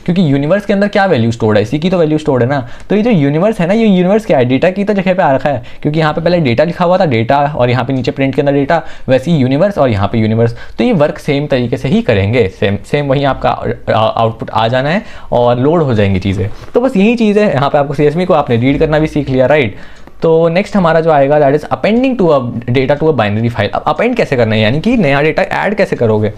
क्योंकि यूनिवर्स के अंदर क्या वैल्यू स्टोर्ड है, इसी की तो वैल्यू स्टोर्ड है ना। तो ये जो यूनिवर्स है ना, ये यूनिवर्स क्या है, डेटा की तो जगह पे आ रखा है, क्योंकि यहाँ पे पहले डेटा लिखा हुआ था, डेटा, और यहाँ पे नीचे प्रिंट के अंदर डेटा, वैसे ही यूनिवर्स और यहाँ पे यूनिवर्स। तो ये वर्क सेम तरीके से ही करेंगे, सेम वहीं आपका आउटपुट आ जाना है और लोड हो जाएंगी चीज़ें। तो बस यही चीज़ है, यहाँ पे आपको CSV को आपने रीड करना भी सीख लिया, राइट। तो नेक्स्ट हमारा जो आएगा that is appending to a data to a binary file. अब अपेंड कैसे करना है, यानी कि नया डेटा ऐड कैसे करोगे।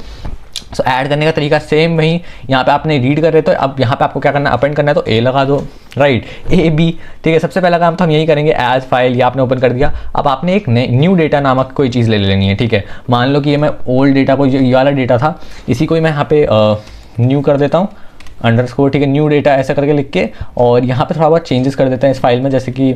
सो ऐड करने का तरीका सेम वही, यहाँ पे आपने रीड कर रहे तो अब यहाँ पे आपको क्या करना है, अपेंड करना है, तो ए लगा दो, राइट, AB, ठीक है। सबसे पहला काम तो हम यही करेंगे, एज फाइल, ये आपने ओपन कर दिया। अब आपने एक न्यू डेटा नामक कोई चीज़ ले लेनी है, ठीक है। मान लो कि ये मैं ओल्ड डेटा को, ये वाला डेटा था, इसी को ही मैं यहाँ पे न्यू कर देता हूँ, अंडरस्कोर, ठीक है, न्यू डेटा ऐसा करके लिख के, और यहाँ पे थोड़ा बहुत चेंजेस कर देते हैं इस फाइल में, जैसे कि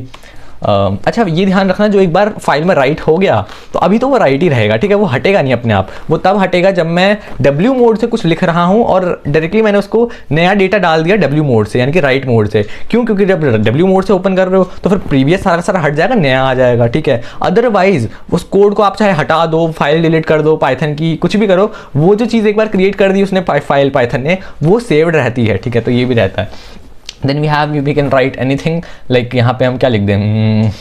अच्छा ये ध्यान रखना, जो एक बार फाइल में राइट हो गया तो अभी तो वो राइट ही रहेगा, ठीक है, वो हटेगा नहीं अपने आप। वो तब हटेगा जब मैं W मोड से कुछ लिख रहा हूँ और डायरेक्टली मैंने उसको नया डेटा डाल दिया W मोड से, यानी कि राइट मोड से। क्यों? क्योंकि जब W मोड से ओपन कर रहे हो तो फिर प्रीवियस सारा सारा हट जाएगा, नया आ जाएगा, ठीक है। अदरवाइज उस कोड को आप चाहे हटा दो, फाइल डिलीट कर दो, पाइथन की कुछ भी करो, वो जो चीज़ एक बार क्रिएट कर दी उसने फाइल पाइथन ने, वो सेव्ड रहती है, ठीक है। तो ये भी रहता है। Then we can write anything, like यहाँ पे हम क्या लिख दें,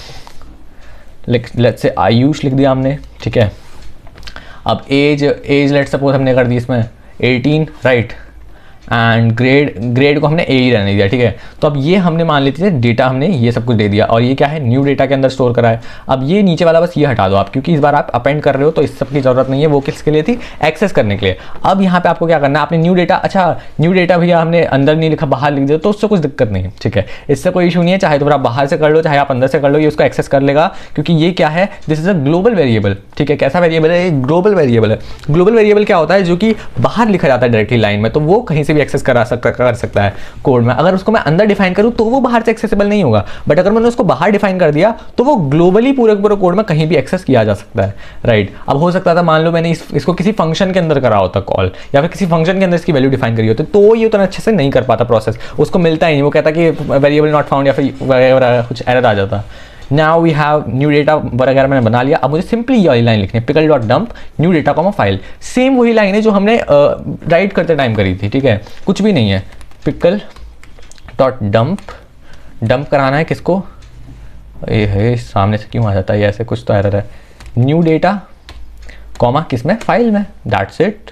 लाइक लेट्स से आयुष लिख दिया हमने, ठीक है। अब एज लेट सपोज हमने कर दी इसमें 18, राइट, एंड ग्रेड को हमने ए ही रहने दिया, ठीक है। तो अब ये हमने मान लेते थे डेटा हमने ये सब कुछ दे दिया, और ये क्या है, न्यू डेटा के अंदर स्टोर करा है। अब ये नीचे वाला बस ये हटा दो आप, क्योंकि इस बार आप अपेंड कर रहे हो तो इस सब की जरूरत नहीं है, वो किसके लिए थी, एक्सेस करने के लिए। अब यहाँ पे आपको क्या करना है, आपने न्यू डेटा, अच्छा न्यू डेटा भैया हमने अंदर नहीं लिखा, बाहर लिख दिया, तो उससे कुछ दिक्कत नहीं है, ठीक है। इससे कोई इशू नहीं है, चाहे तो आप बाहर से कर लो, चाहे आप अंदर से कर लो, ये उसको एक्सेस कर लेगा, क्योंकि ये क्या है, this is a global variable, ठीक है। कैसा वेरिएबल है, ग्लोबल वेरिएबल है। ग्लोबल वेरिएबल क्या होता है, जो कि बाहर लिखा जाता है डायरेक्टली लाइन में, तो वो कहीं से भी एक्सेस कर सकता है कोड में। अगर उसको मैं अंदर डिफाइन करूं तो वो बाहर से एक्सेसिबल नहीं होगा, बट अगर मैंने उसको बाहर डिफाइन कर दिया तो वो ग्लोबली पूरे कोड में कहीं भी एक्सेस किया जा सकता है, राइट। अब हो सकता था मान लो मैंने इसको किसी फंक्शन के अंदर करा होता कॉल, या फिर किसी फंक्शन के अंदर इसकी वैल्यू डिफाइन करी होती, तो ये उतना अच्छे से नहीं कर पाता प्रोसेस, उसको मिलता ही नहीं, वो कहता कि वेरिएबल नॉट फाउंड या फिर कुछ एरर आ जाता। Now we have new data वगैरह मैंने बना लिया। अब मुझे सिंपली ये वाली लाइन लिखनी है, pickle dot dump new data comma file. Same वही लाइन है जो हमने राइट करते टाइम करी थी, ठीक है, कुछ भी नहीं है। पिकल डॉट डंप कराना है किसको, ये है सामने से क्यों आ जाता है ऐसे, कुछ तो एरर है। न्यू डेटा कॉमा किसमें, फाइल में, दैट्स इट।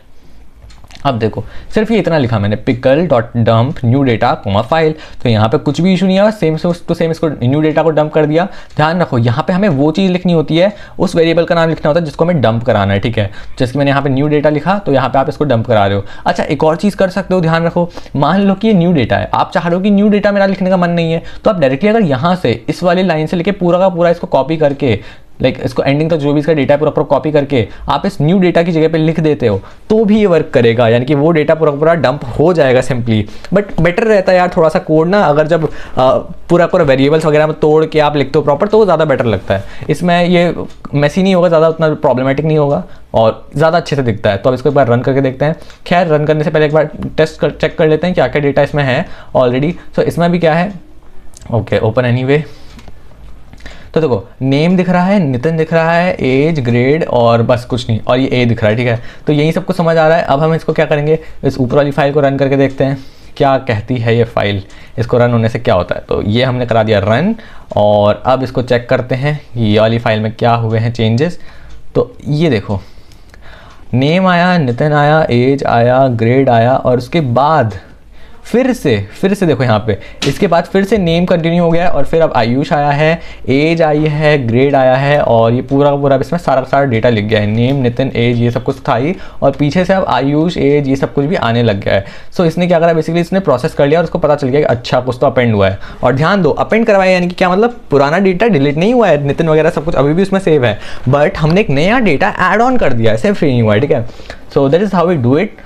अब देखो सिर्फ ये इतना लिखा मैंने, pickle dot dump new data comma file, तो यहाँ पे कुछ भी इशू नहीं है, सेम तो सेम इसको न्यू डेटा को डंप कर दिया। ध्यान रखो यहाँ पे हमें वो चीज़ लिखनी होती है, उस वेरिएबल का नाम लिखना होता है जिसको हमें डंप कराना है, ठीक है। जैसे कि मैंने यहाँ पे न्यू डेटा लिखा, तो यहाँ पे आप इसको डंप करा रहे हो। अच्छा एक और चीज़ कर सकते हो, ध्यान रखो, मान लो कि ये न्यू डेटा है, आप चाह रहे हो कि न्यू डेटा मेरा लिखने का मन नहीं है, तो आप डायरेक्टली अगर यहाँ से इस वाली लाइन से लेके पूरा का पूरा इसको कॉपी करके, लाइक इसको एंडिंग तक जो भी इसका डेटा है पूरा कॉपी करके आप इस न्यू डेटा की जगह पे लिख देते हो, तो भी ये वर्क करेगा, यानी कि वो डेटा पूरा डंप हो जाएगा सिंपली। बट बेटर रहता है यार थोड़ा सा कोड ना, अगर जब पूरा वेरिएबल्स वगैरह में तोड़ के आप लिखते हो प्रॉपर, तो वो ज़्यादा बेटर लगता है। इसमें ये मैसी नहीं होगा, ज़्यादा उतना प्रॉब्लमेटिक नहीं होगा और ज़्यादा अच्छे से दिखता है। तो अब इसको एक बार रन करके देखते हैं। खैर रन करने से पहले एक बार चेक कर लेते हैं क्या क्या डेटा इसमें है ऑलरेडी। सो इसमें भी क्या है, ओके ओपन एनीवे। तो देखो नेम दिख रहा है, नितिन दिख रहा है, एज, ग्रेड और बस कुछ नहीं, और ये ए दिख रहा है, ठीक है। तो यही सबको समझ आ रहा है। अब हम इसको क्या करेंगे, इस ऊपर वाली फाइल को रन करके देखते हैं क्या कहती है ये फाइल, इसको रन होने से क्या होता है। तो ये हमने करा दिया रन, और अब इसको चेक करते हैं ये वाली फाइल में क्या हुए हैं चेंजेस। तो ये देखो नेम आया, नितिन आया, एज आया, ग्रेड आया, और उसके बाद फिर से देखो यहाँ पे, इसके बाद फिर से नेम कंटिन्यू हो गया है, और फिर अब आयुष आया है, एज आई है, ग्रेड आया है, और ये पूरा का पूरा इसमें सारा सारा डेटा लिख गया है, नेम, नितिन, एज, ये सब कुछ था ही, और पीछे से अब आयुष, एज, ये सब कुछ भी आने लग गया है। सो इसने क्या करा, बेसिकली इसने प्रोसेस कर लिया और उसको पता चल गया कि अच्छा कुछ तो अपेंड हुआ है। और ध्यान दो अपेंड करवाया यानी कि क्या मतलब, पुराना डेटा डिलीट नहीं हुआ है, नितिन वगैरह सब कुछ अभी भी उसमें सेव है, बट हमने एक नया डेटा ऐड ऑन कर दिया है, सेव नहीं हुआ है, ठीक है। So that is how we do it.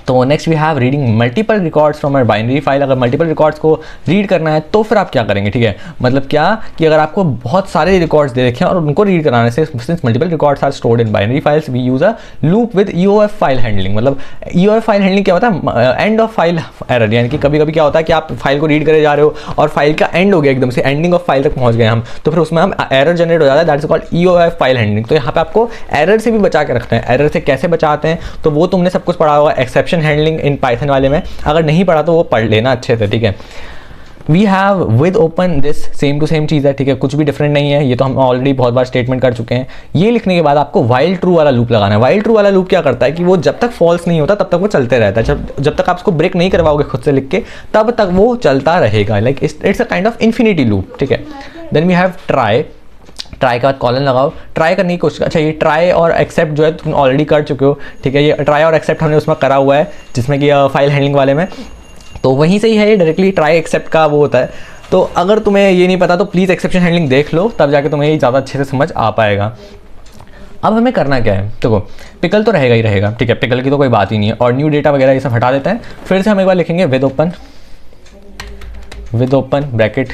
तो next we have reading multiple records from a binary file. अगर मल्टीपल रिकॉर्ड्स को रीड करना है तो फिर आप क्या करेंगे, ठीक है, मतलब क्या कि अगर आपको बहुत सारे रिकॉर्ड्स दे रखे हैं और उनको रीड कराने से, since multiple records are stored in binary files, we use a loop with EOF file handling. मतलब ईओएफ फाइल हैंडलिंग क्या होता है, एंड ऑफ फाइल एरर, यानी कि कभी कभी क्या होता है कि आप फाइल को रीड करे जा रहे हो और फाइल का एंड हो गया, एकदम से एंडिंग ऑफ फाइल तक पहुंच गए हम, तो फिर उसमें हम एरर जनरेट हो जाता है, that is called EOF file handling. तो यहाँ पे आपको एरर से भी बचा के रखना है। एरर से कैसे बचाते हैं, तो वो तुमने सब कुछ पढ़ा होगा एक्सेप्शन हैंडलिंग इन पाइथन वाले में, अगर नहीं पढ़ा तो वो पढ़ लेना अच्छे से, ठीक है। We have with open this same to same चीज़ है, ठीक है, कुछ भी डिफरेंट नहीं है, ये तो हम ऑलरेडी बहुत बार स्टेटमेंट कर चुके हैं। ये लिखने के बाद आपको वाइल ट्रू वाला लूप लगाना है। वाइल ट्रू वाला लूप क्या करता है कि वो जब तक फॉल्स नहीं होता तब तक वो चलते रहता है, जब तक आप उसको ब्रेक नहीं करवाओगे खुद से लिख के, तब तक वो चलता रहेगा, like it's a kind of infinity loop, ठीक है। देन वी हैव ट्राई के बाद कॉलन लगाओ, ट्राई करने की कोशिश। अच्छा ये ट्राई और एक्सेप्ट जो है तुम ऑलरेडी कर चुके हो, ठीक है, ये ट्राई और एक्सेप्ट हमने उसमें करा हुआ है जिसमें कि फाइल हैंडलिंग वाले में, तो वहीं से ही है ये डायरेक्टली ट्राई एक्सेप्ट का वो होता है। तो अगर तुम्हें ये नहीं पता तो प्लीज़ एक्सेप्शन हैंडलिंग देख लो, तब जाके तुम्हें ये ज़्यादा अच्छे से समझ आ पाएगा। अब हमें करना क्या है, देखो पिकल तो रहेगा ही रहेगा, ठीक है, पिकल की तो कोई बात ही नहीं है, और न्यू डेटा वगैरह ये सब हटा देते हैं। फिर से हम एक बार लिखेंगे विद ओपन ब्रैकेट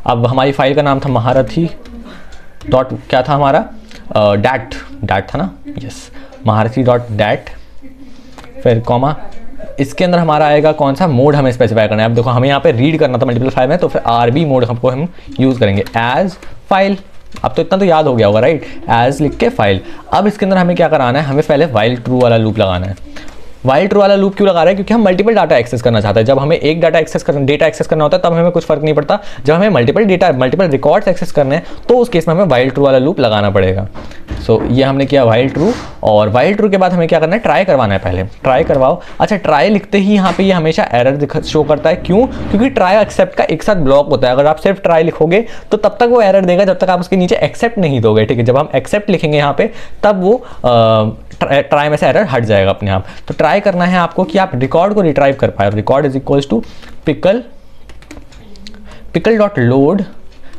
अब हमारी फाइल का नाम था महारथी डॉट, क्या था हमारा, डैट था ना, यस, महारथी डॉट डैट, फिर कॉमा, इसके अंदर हमारा आएगा कौन सा मोड हमें स्पेसिफाई करना है। अब देखो हमें यहाँ पे रीड करना था मल्टीपल फाइल में, तो फिर आरबी मोड हमको हम यूज़ करेंगे एज फाइल। अब तो इतना तो याद हो गया होगा, राइट, एज लिख के फाइल। अब इसके अंदर हमें क्या कराना है, हमें पहले वाइल ट्रू वाला लूप लगाना है। वाइल ट्रू वाला लूप क्यों लगा रहे हैं, क्योंकि हम मल्टीपल डाटा एक्सेस करना चाहते हैं। जब हमें एक डेटा एक्सेस करना होता है तब हमें कुछ फर्क नहीं पड़ता, जब हमें मल्टीपल रिकॉर्ड्स एक्सेस करने हैं तो उस केस में हमें वाइल ट्रू वाला लूप लगाना पड़ेगा। सो ये हमने किया वाइल ट्रू, और वाइल ट्रू के बाद हमें क्या करना है, ट्राई करवाना है। पहले ट्राई करवाओ। अच्छा, ट्राई लिखते ही यहाँ पे ये हमेशा एरर शो करता है, क्यों, क्योंकि ट्राई एक्सेप्ट का एक साथ ब्लॉक होता है। अगर आप सिर्फ ट्राई लिखोगे तो तब तक वो एरर देगा जब तक आप उसके नीचे एक्सेप्ट नहीं दोगे, ठीक है। जब हम एक्सेप्ट लिखेंगे यहाँ पे तब वो ट्राई में से एरर हट जाएगा अपने आप। तो ट्राई करना है आपको कि आप रिकॉर्ड को रिट्राइव कर पाए। Record is equals to pickle dot load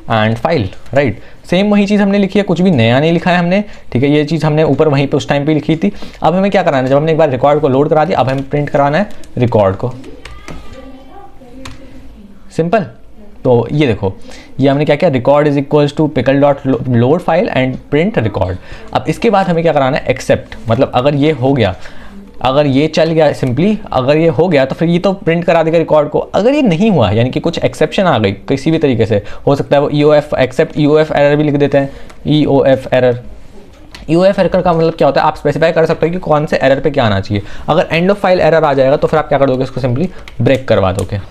and file, right. Same वही चीज़ हमने लिखी है, कुछ भी नया नहीं लिखा है हमने, ठीक है। ये चीज़ हमने ऊपर वहीं पे उस टाइम पे लिखी थी। अब हमें क्या कराना है, जब हमने एक बार रिकॉर्ड को लोड करा दिया, अब हमें प्रिंट कराना है रिकॉर्ड को, सिंपल। तो ये देखो, ये हमने क्या किया, record is equals to pickle dot load file and print record. अब इसके बाद हमें क्या कराना है, एक्सेप्ट, मतलब अगर ये हो गया, अगर ये चल गया सिंपली, अगर ये हो गया तो फिर ये तो प्रिंट करा देगा रिकॉर्ड को। अगर ये नहीं हुआ, यानी कि कुछ एक्सेप्शन आ गई किसी भी तरीके से, हो सकता है वो EOF एक्सेप्ट EOF एरर भी लिख देते हैं, EOF एरर। EOF एरर का मतलब क्या होता है, आप स्पेसिफाई कर सकते हो कि कौन से एरर पे क्या आना चाहिए। अगर एंड ऑफ फाइल एरर आ जाएगा तो फिर आप क्या कर दोगे, इसको सिंपली ब्रेक करवा दोगे,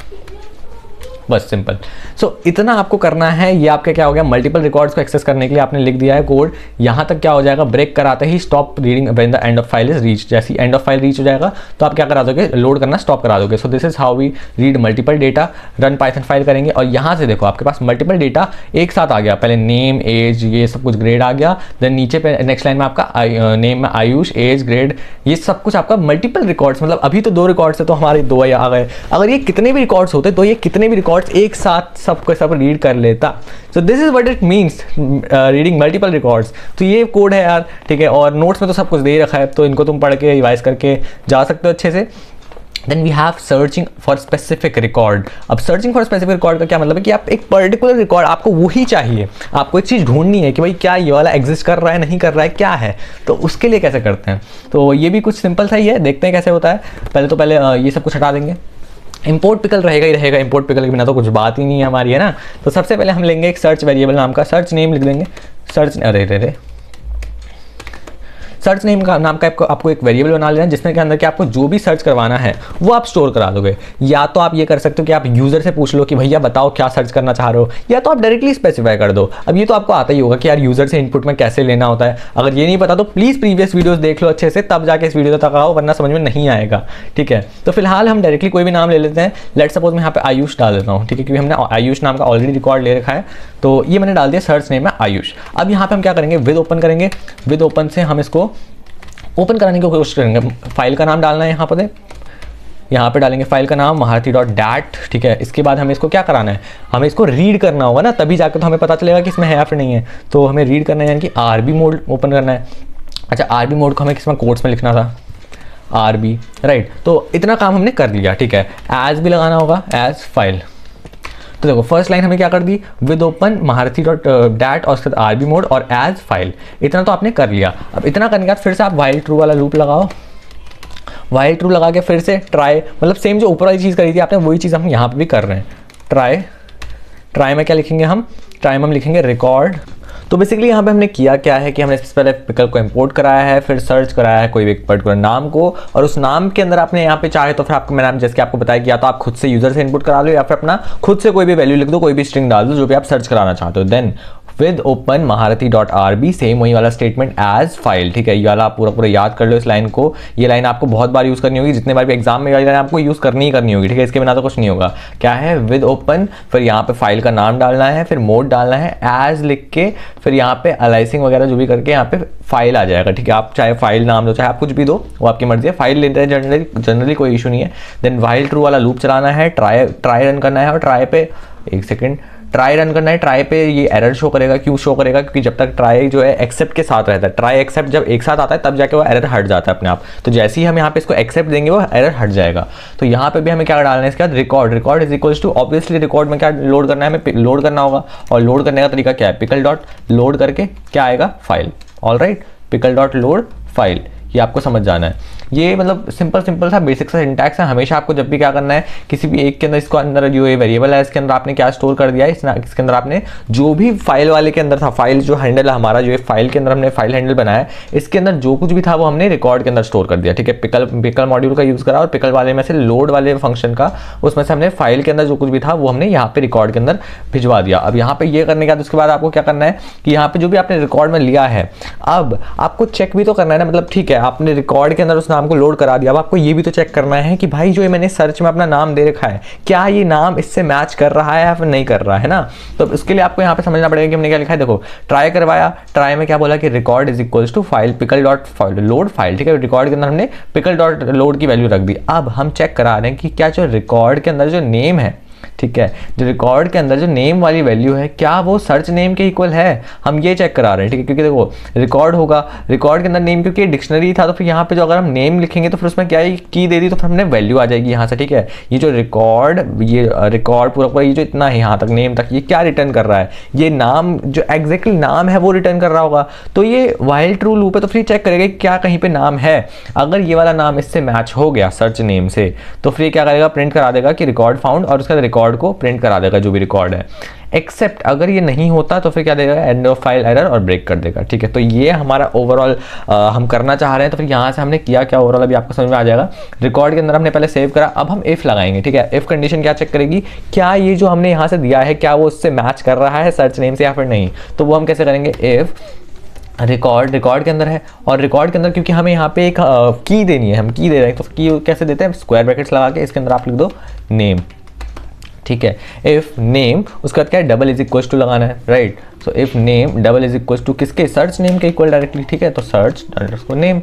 बस सिंपल। सो इतना आपको करना है। ये आपका क्या हो गया, मल्टीपल रिकॉर्ड्स को एक्सेस करने के लिए आपने लिख दिया है कोड। यहाँ तक क्या हो जाएगा, ब्रेक कराते ही stop reading when the end of file is reach. जैसे एंड ऑफ फाइल रीच हो जाएगा तो आप क्या करा दोगे, लोड करना स्टॉप करा दोगे। So this is how we read multiple data. Run Python file करेंगे और यहाँ से देखो आपके पास मल्टीपल डेटा एक साथ आ गया। पहले नेम, एज, ये सब कुछ ग्रेड आ गया। देन नीचे पे नेक्स्ट लाइन में आपका नेम में आयुष, एज, ग्रेड, ये सब कुछ आपका मल्टीपल रिकॉर्ड्स। मतलब अभी तो 2 रिकॉर्ड्स है तो हमारे 2 आ गए। अगर ये कितने भी रिकॉर्ड्स होते तो ये कितने भी रिकॉर्ड्स एक साथ सबको सब रीड कर लेता। सो this is what it means reading multiple records. तो ये कोड है यार, ठीक है। और नोट्स में तो सब कुछ दे रखा है, तो इनको तुम पढ़ के रिवाइज करके जा सकते हो अच्छे से। Then we have searching for specific record. अब सर्चिंग फॉर स्पेसिफिक रिकॉर्ड का क्या मतलब है कि आप एक पर्टिकुलर रिकॉर्ड, आपको वही चाहिए, आपको एक चीज़ ढूंढनी है कि भाई क्या ये वाला एग्जिस्ट कर रहा है, नहीं कर रहा है, क्या है। तो उसके लिए कैसे करते हैं, तो ये भी कुछ सिंपल सा ही है, देखते हैं कैसे होता है। पहले ये सब कुछ हटा देंगे। इंपोर्ट पिकल रहेगा ही रहेगा, इंपोर्ट पिकल के बिना तो कुछ बात ही नहीं है हमारी, है ना। तो सबसे पहले हम लेंगे एक सर्च वेरिएबल नाम का, सर्च नेम लिख देंगे। सर्च नेम का नाम का आपको एक वेरिएबल बना लेना है, जिसमें के अंदर कि आपको जो भी सर्च करवाना है वो आप स्टोर करा दोगे। या तो आप ये कर सकते हो कि आप यूजर से पूछ लो कि भैया बताओ क्या सर्च करना चाह रहे हो, या तो आप डायरेक्टली स्पेसिफाई कर दो। अब ये तो आपको आता ही होगा कि यार यूजर से इनपुट में कैसे लेना होता है। अगर ये नहीं पता तो प्लीज प्रीवियस वीडियोस देख लो अच्छे से, तब जाके इस वीडियो तक आओ, वरना समझ में नहीं आएगा, ठीक है। तो फिलहाल हम डायरेक्टली कोई भी नाम ले लेते हैं। लेट्स सपोज मैं यहाँ पे आयुष डाल देता हूँ, ठीक है, क्योंकि हमने आयुष नाम का ऑलरेडी रिकॉर्ड ले रखा है। तो ये मैंने डाल दिया, सर्च नेम है आयुष। अब यहाँ पे हम क्या करेंगे, विद ओपन करेंगे। विद ओपन से हम इसको ओपन कराने की कोशिश करेंगे। फाइल का नाम डालना है यहाँ पे डालेंगे फाइल का नाम महारथी डॉट डैट, ठीक है। इसके बाद हमें इसको क्या कराना है, हमें इसको रीड करना होगा ना, तभी जाकर तो हमें पता चलेगा कि इसमें है या फिर नहीं है। तो हमें रीड करना है, यानी कि आरबी मोड ओपन करना है। अच्छा, आरबी मोड को हमें किसमें कोड्स में लिखना था, आरबी, राइट। तो इतना काम हमने कर लिया, ठीक है। एज भी लगाना होगा, एज फाइल। तो देखो फर्स्ट लाइन हमें क्या कर दी, विद ओपन महारथी डॉट डैट और उसके बाद आरबी मोड और एज फाइल। इतना तो आपने कर लिया। अब इतना करने के बाद फिर से आप वाइल ट्रू वाला लूप लगाओ। वाइल ट्रू लगा के फिर से ट्राई, मतलब सेम जो ऊपर वाली चीज़ करी थी आपने, वही चीज़ हम यहाँ पे भी कर रहे हैं। ट्राई में क्या लिखेंगे हम, ट्राई में हम लिखेंगे रिकॉर्ड। तो बेसिकली यहाँ पे हमने किया क्या है कि हमने सबसे पहले पिकल को इंपोर्ट कराया है, फिर सर्च कराया है कोई एक पर्टिकुलर नाम को, और उस नाम के अंदर आपने यहाँ पे चाहे तो फिर आपको मैंने जैसे कि आपको बताया कि या तो आप खुद से यूजर से इनपुट करा लो, या फिर अपना खुद से कोई भी वैल्यू लिख दो, कोई भी स्ट्रिंग डाल दो जो भी आप सर्च कराना चाहते हो। देन विद ओपन महारथी डॉट आरबी, सेम वही वाला स्टेटमेंट एज फाइल, ठीक है। ये वाला आप पूरा याद कर लो इस लाइन को। ये लाइन आपको बहुत बार यूज़ करनी होगी, जितने बार भी एग्जाम में लाइन आपको यूज़ करनी ही करनी होगी, ठीक है। इसके बिना तो कुछ नहीं होगा। क्या है, विद ओपन, फिर यहाँ पे फाइल का नाम डालना है, फिर मोड डालना है, एज लिख के फिर यहाँ पे अलाइसिंग वगैरह जो भी करके यहाँ पे फाइल आ जाएगा, ठीक है। आप चाहे फाइल नाम दो, चाहे आप कुछ भी दो, वो आपकी मर्जी है। फाइल लेते हैं जनरली कोई इशू नहीं है। देन वाइल ट्रू वाला लूप चलाना है, ट्राई रन करना है, और ट्राई पे एक सेकेंड, ट्राई रन करना है, ट्राई पे ये एरर शो करेगा। क्यों शो करेगा? क्योंकि जब तक ट्राई जो है एक्सेप्ट के साथ रहता है, ट्राई एक्सेप्ट जब एक साथ आता है तब जाके वो एरर हट जाता है अपने आप। तो जैसे ही हम यहाँ पे इसको एक्सेप्ट देंगे वो एरर हट जाएगा। तो यहाँ पे भी हमें क्या डालना है इसके बाद record. Record is equals to obviously record में क्या लोड करना है, हमें लोड करना होगा। और लोड करने का तरीका क्या है? पिकल डॉट लोड करके क्या आएगा? File. Alright, pickle dot load file, ये आपको समझ जाना है। ये मतलब सिंपल सा बेसिक सा सिंटैक्स है। हमेशा आपको जब भी क्या करना है, किसी भी एक के अंदर, इसको अंदर जो ये वेरिएबल है इसके अंदर आपने क्या स्टोर कर दिया है, इसके अंदर आपने जो भी फाइल वाले के अंदर था, फाइल जो हैंडल है हमारा, जो फाइल के अंदर हमने फाइल हैंडल बनाया है, इसके अंदर जो कुछ भी था वो हमने रिकॉर्ड के अंदर स्टोर कर दिया। ठीक है, पिकल मॉड्यूल का यूज करा और पिकल वाले में से लोड वाले फंक्शन का, उसमें से हमने फाइल के अंदर जो कुछ भी था वो हमने यहाँ पे रिकॉर्ड के अंदर भिजवा दिया। अब यहाँ पे ये करने के बाद उसके बाद आपको क्या करना है कि यहाँ पे जो भी आपने रिकॉर्ड में लिया है, अब आपको चेक भी तो करना है ना। मतलब ठीक है, आपने रिकॉर्ड के अंदर उस नाम को लोड करा दिया, अब आपको ये भी तो चेक करना है कि भाई जो मैंने सर्च में अपना नाम दे रखा है, क्या ये नाम इससे मैच कर रहा है या फिर नहीं कर रहा है ना। तो इसके लिए आपको यहाँ पे समझना पड़ेगा कि हमने क्या लिखा है। देखो, ट्राई करवाया, ट्राई में क्या बोला कि record is equals to file pickle dot load file. ठीक है, रिकॉर्ड के अंदर हमने पिकल डॉट लोड की वैल्यू रख दी। अब हम चेक करा रहे हैं कि क्या जो रिकॉर्ड के अंदर जो नेम है, ठीक है, जो रिकॉर्ड के अंदर जो नेम वाली वैल्यू है, क्या वो सर्च नेम के इक्वल है, हम ये चेक करा रहे हैं। ठीक है, क्योंकि देखो रिकॉर्ड होगा, रिकॉर्ड के अंदर नेम, क्योंकि डिक्शनरी था तो फिर यहाँ पे जो अगर हम नेम लिखेंगे तो फिर उसमें क्या है, की दे दी तो फिर हमने वैल्यू आ जाएगी यहाँ से। ठीक है, ये जो रिकॉर्ड पूरा ये जो इतना है यहाँ तक नेम तक, ये क्या रिटर्न कर रहा है, ये नाम जो एग्जैक्टली नाम है वो रिटर्न कर रहा होगा। तो ये वाइल ट्रू लूप है, तो फिर चेक करेगा क्या कहीं पे नाम है। अगर ये वाला नाम इससे मैच हो गया सर्च नेम से, तो फिर क्या करेगा, प्रिंट करा देगा कि रिकॉर्ड फाउंड, और उसका रिकॉर्ड को प्रिंट करा देगा जो भी रिकॉर्ड है। एक्सेप्ट अगर ये नहीं होता तो फिर क्या देगा, एंड ऑफ फाइल एरर, और ब्रेक कर देगा। ठीक है, तो ये हमारा ओवरऑल हम करना चाह रहे हैं। तो फिर यहाँ से हमने किया क्या ओवरऑल अभी आपको समझ में आ जाएगा। रिकॉर्ड के अंदर हमने पहले सेव करा, अब हम इफ लगाएंगे। ठीक है, इफ कंडीशन क्या चेक करेगी, क्या ये जो हमने यहाँ से दिया है क्या वो उससे मैच कर रहा है सर्च नेम से या फिर नहीं। तो वो हम कैसे करेंगे, इफ रिकॉर्ड के अंदर है, और रिकॉर्ड के अंदर क्योंकि हमें यहाँ पे एक की देनी है, हम की दे रहे हैं, तो की कैसे देते हैं, स्क्वायर ब्रैकेट्स लगा के इसके अंदर आप लिख दो नेम। ठीक है, इफ नेम, उसके बाद क्या है, डबल इज इक्वल टू लगाना है, right. So if name double is equal to किसके, सर्च नेम के इक्वल डायरेक्टली। ठीक है, तो सर्च अंडरस्कोर नेम,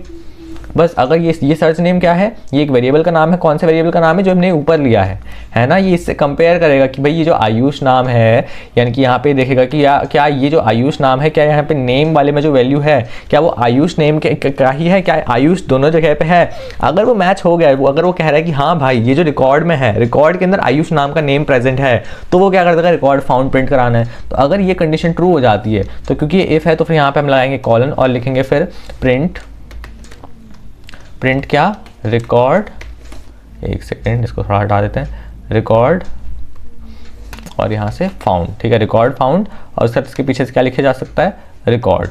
बस। अगर ये सर्च नेम क्या है, ये एक वेरिएबल का नाम है। कौन से वेरिएबल का नाम है, जो हमने ऊपर लिया है ना। ये इससे कंपेयर करेगा कि भाई ये जो आयुष नाम है, यानी कि यहाँ पे देखेगा कि क्या ये जो आयुष नाम है, क्या यहाँ पे नेम वाले में जो वैल्यू है क्या वो आयुष नेम के क्या ही है, क्या आयुष दोनों जगह पे है। अगर वो मैच हो गया, अगर वो कह रहा है कि हाँ भाई ये जो रिकॉर्ड में है, रिकॉर्ड के अंदर आयुष नाम का नेम प्रेजेंट है, तो वो क्या कर देगा, रिकॉर्ड फाउंड प्रिंट कराना है। तो अगर ये कंडीशन ट्रू हो जाती है, तो क्योंकि ये इफ है तो फिर यहाँ पे हम लगाएंगे कॉलन और लिखेंगे फिर प्रिंट क्या, रिकॉर्ड, एक सेकेंड इसको थोड़ा हटा देते हैं, रिकॉर्ड और यहाँ से फाउंड। ठीक है, रिकॉर्ड फाउंड, और उसके बाद इसके पीछे से क्या लिखे जा सकता है, रिकॉर्ड।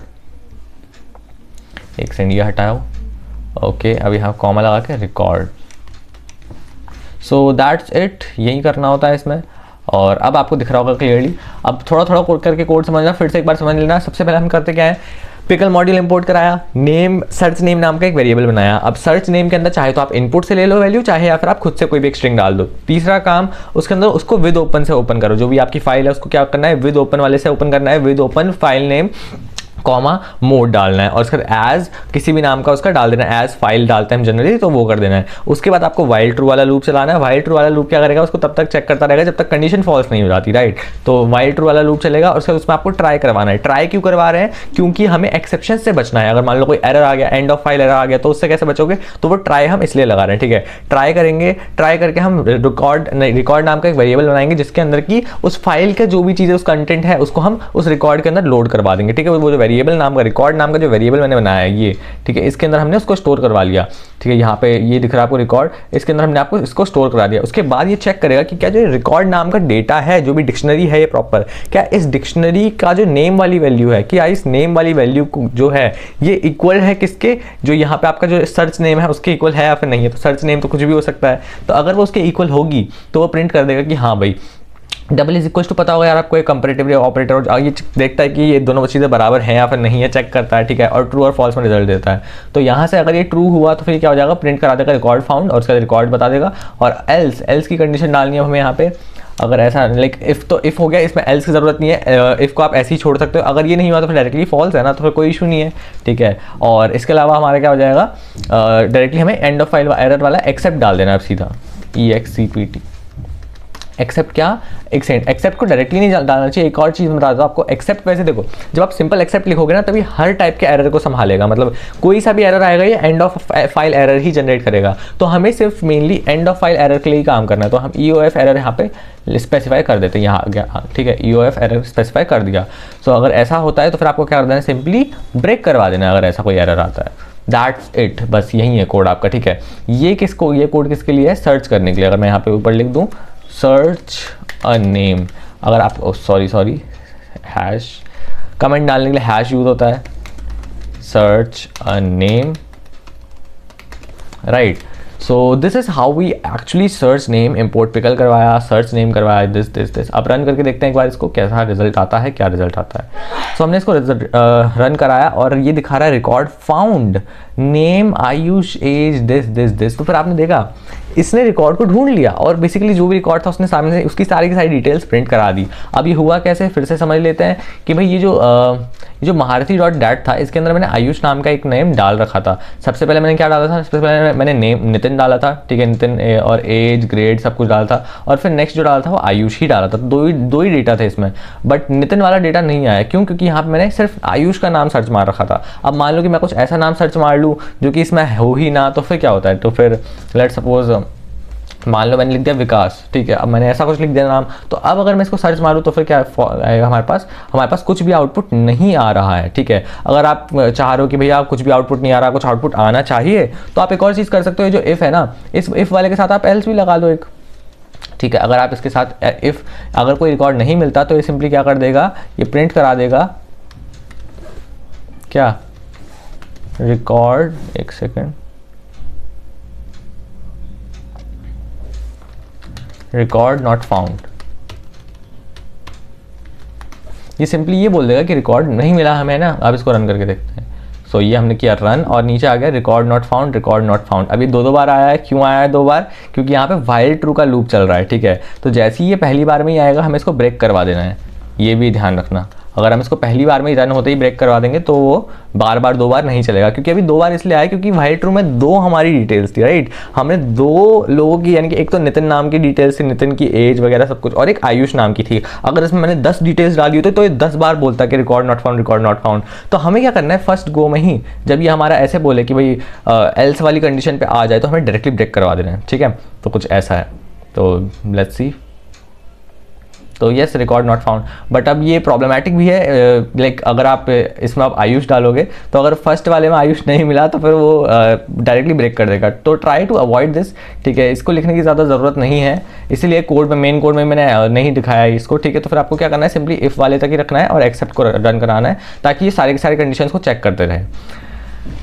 एक सेकेंड ये हटाओ, ओके। अब यहाँ कॉमा लगा के रिकॉर्ड। सो दैट्स इट, यही करना होता है इसमें। और अब आपको दिख रहा होगा क्लियरली। अब थोड़ा करके कोड समझना, फिर से एक बार समझ लेना। सबसे पहले हम करते क्या है, पिकल मॉड्यूल इंपोर्ट कराया, नेम सर्च नेम नाम का एक वेरिएबल बनाया। अब सर्च नेम के अंदर चाहे तो आप इनपुट से ले लो वैल्यू, चाहे या फिर आप खुद से कोई भी एक स्ट्रिंग डाल दो। तीसरा काम, उसके अंदर उसको विद ओपन से ओपन करो। जो भी आपकी फाइल है उसको क्या करना है, विद ओपन वाले से ओपन करना है। With open file name comma mode डालना है, और उसके बाद एज किसी भी नाम का उसका डाल देना है। एज फाइल डालते हैं हम जनरली, तो वो कर देना है। उसके बाद आपको वाइल ट्रू वाला लूप चलाना है। वाइल ट्रू वाला लूप क्या करेगा, उसको तब तक चेक करता रहेगा जब तक कंडीशन फॉल्स नहीं हो जाती, राइट। तो वाइल ट्रू वाला लूप चलेगा, और उसके बाद उसमें आपको ट्राई करवाना है। ट्राई क्यों करवा रहे हैं, क्योंकि हमें एक्सेप्शन से बचना है। अगर मान लो कोई एरर आ गया, एंड ऑफ फाइल एरर आ गया, तो उससे कैसे बचोगे, तो वो ट्राई हम इसलिए लगा रहे हैं। ठीक है, ट्राई करेंगे, ट्राई करके हम रिकॉर्ड नाम का एक वेरिएबल बनाएंगे, जिसके अंदर की उस फाइल का जो भी चीज़ है, उस कंटेंट है, उसको हम उस रिकॉर्ड के अंदर लोड करवा देंगे। ठीक है, वो जो वेरिएबल नाम का, रिकॉर्ड नाम का जो वेरिएबल मैंने बनाया है ये, ठीक है, इसके अंदर हमने उसको स्टोर करवा लिया। ठीक है, यहाँ पे ये दिख रहा है आपको रिकॉर्ड, इसके अंदर हमने आपको इसको स्टोर करा दिया। उसके बाद ये चेक करेगा कि क्या जो रिकॉर्ड नाम का डेटा है, जो भी डिक्शनरी है ये प्रॉपर, क्या इस डिक्शनरी का जो नेम वाली वैल्यू है, क्या इस नेम वाली वैल्यू जो है ये इक्वल है किसके, जो यहाँ पे आपका जो सर्च नेम है उसके इक्वल है या फिर नहीं है। तो सर्च नेम तो कुछ भी हो सकता है, तो अगर वो उसके इक्वल होगी तो वो प्रिंट कर देगा कि हाँ भाई डबल इज इक्वल टू, पता होगा यार आपको, एक कंपैरेटिव ऑपरेटर, और ये देखता है कि ये दोनों चीज़ें बराबर हैं या फिर नहीं है, चेक करता है। ठीक है, और ट्रू और फॉल्स में रिजल्ट देता है। तो यहाँ से अगर ये ट्रू हुआ तो फिर क्या हो जाएगा, प्रिंट करा देगा रिकॉर्ड फाउंड, और उसका रिकॉर्ड बता देगा। और एल्स की कंडीशन डालनी है हमें यहाँ पे। अगर ऐसा लाइक इफ हो गया, इसमें एल्स की जरूरत नहीं है, इफ को आप ऐसे ही छोड़ सकते हो। अगर ये नहीं हुआ तो फिर डायरेक्टली फॉल्स है ना, तो फिर कोई इशू नहीं है। ठीक है, और इसके अलावा हमारा क्या हो जाएगा, डायरेक्टली हमें एंड ऑफ फाइल एरर वाला एक्सेप्ट डाल देना है सीधा, EXCPT। एक्सेप्ट क्या, एक्सेप्ट को डायरेक्टली नहीं डालना चाहिए। एक और चीज़ बता दो आपको, एक्सेप्ट वैसे देखो जब आप सिंपल एक्सेप्ट लिखोगे ना तभी हर टाइप के एरर को संभालेगा, मतलब कोई सा भी एरर आएगा ये and of file error he generate करेगा। तो हमें सिर्फ mainly and of file error के लिए ही काम करना है, तो हम EOF एरर यहाँ पे स्पेसिफाई कर देते हैं, यहाँ आ गया, ठीक है, EOF एरर स्पेसिफाई कर दिया। सो अगर ऐसा होता है तो फिर आपको क्या कर देना है, सिंपली ब्रेक करवा देना है अगर ऐसा कोई एरर आता है। दैट्स इट, बस यही है कोड आपका, ठीक है। ये कोड किसके लिए है, सर्च करने के लिए। अगर मैं यहाँ पे ऊपर लिख दूँ सर्च अ नेम, अगर आप सॉरी हैश, कमेंट डालने के लिए हैश यूज होता है, search a name, right. So this is how we actually search name, import pickle करवाया, सर्च नेम करवाया, दिस। अब रन करके देखते हैं एक बार इसको कैसा रिजल्ट आता है, क्या रिजल्ट आता है। सो हमने इसको रन कराया और ये दिखा रहा है record found, name Ayush, age this. तो फिर आपने देखा इसने रिकॉर्ड को ढूंढ लिया और बेसिकली जो भी रिकॉर्ड था उसने सामने से उसकी सारी की सारी डिटेल्स प्रिंट करा दी। अब ये हुआ कैसे, फिर से समझ लेते हैं कि भाई ये जो महारथी.dat था इसके अंदर मैंने आयुष नाम का एक नेम डाल रखा था। सबसे पहले मैंने क्या डाला था, सबसे पहले मैंने नेम नितिन डाला था, ठीक है, नितिन और एज ग्रेड सब कुछ डाला था, और फिर नेक्स्ट जो डाला था वो आयुष ही डाला था। तो दो ही डेटा थे इसमें, बट नितिन वाला डेटा नहीं आया। क्यों, क्योंकि यहाँ पे मैंने सिर्फ आयुष का नाम सर्च मार रखा था। अब मान लो कि मैं कुछ ऐसा नाम सर्च मार लूँ जो कि इसमें हो ही ना, तो फिर क्या होता है, तो फिर लेट्स सपोज मान लो मैंने लिख दिया विकास, ठीक है, अब मैंने ऐसा कुछ लिख दिया नाम, तो अब अगर मैं इसको सर्च मारूँ तो फिर क्या आएगा हमारे पास कुछ भी आउटपुट नहीं आ रहा है, ठीक है। अगर आप चाह रहे हो कि भैया कुछ भी आउटपुट नहीं आ रहा, कुछ आउटपुट आना चाहिए, तो आप एक और चीज़ कर सकते हो, जो इफ़ है ना, इस इफ़ वाले के साथ आप एल्स भी लगा दो एक, ठीक है। अगर आप इसके साथ इफ़ अगर कोई रिकॉर्ड नहीं मिलता तो ये सिंपली क्या कर देगा, ये प्रिंट करा देगा क्या, रिकॉर्ड, एक सेकेंड, रिकॉर्ड नॉट फाउंड। ये सिंपली ये बोल देगा कि रिकॉर्ड नहीं मिला हमें ना। अब इसको रन करके देखते हैं। सो ये हमने किया रन और नीचे आ गया record not found, record not found. अभी दो बार आया है। क्यों आया है 2 बार, क्योंकि यहाँ पे व्हाइल ट्रू का लूप चल रहा है, ठीक है। तो जैसे ही ये पहली बार में ही आएगा हमें इसको ब्रेक करवा देना है, ये भी ध्यान रखना। अगर हम इसको पहली बार में ही रन होते ही ब्रेक करवा देंगे तो वो बार 2 बार नहीं चलेगा। क्योंकि अभी 2 बार इसलिए आया क्योंकि व्हाइल ट्रू में 2 हमारी डिटेल्स थी, राइट। हमने 2 लोगों की, यानी कि एक तो नितिन नाम की डिटेल्स थी, नितिन की एज वगैरह सब कुछ, और एक आयुष नाम की थी। अगर इसमें मैंने 10 डिटेल्स डाली होती तो ये 10 बार बोलता कि record not found, record not found. तो हमें क्या करना है, फर्स्ट गो में ही जब ये हमारा ऐसे बोले कि भाई एल्स वाली कंडीशन पे आ जाए तो हमें डायरेक्टली ब्रेक करवा देना है, ठीक है। तो कुछ ऐसा है, तो लेट्स सी। तो yes, record not found, but अब ये प्रॉब्लमेटिक भी है। लाइक अगर आप इसमें आप आयुष डालोगे तो अगर फर्स्ट वाले में आयुष नहीं मिला तो फिर वो डायरेक्टली ब्रेक कर देगा। तो ट्राई टू अवॉइड दिस, ठीक है। इसको लिखने की ज़्यादा ज़रूरत नहीं है, इसीलिए कोड में, मेन कोड में मैंने नहीं दिखाया है इसको, ठीक है। तो फिर आपको क्या करना है, सिंपली इफ़ वाले तक ही रखना है और एक्सेप्ट को रन कराना है ताकि ये सारे के सारे कंडीशंस को चेक करते रहे।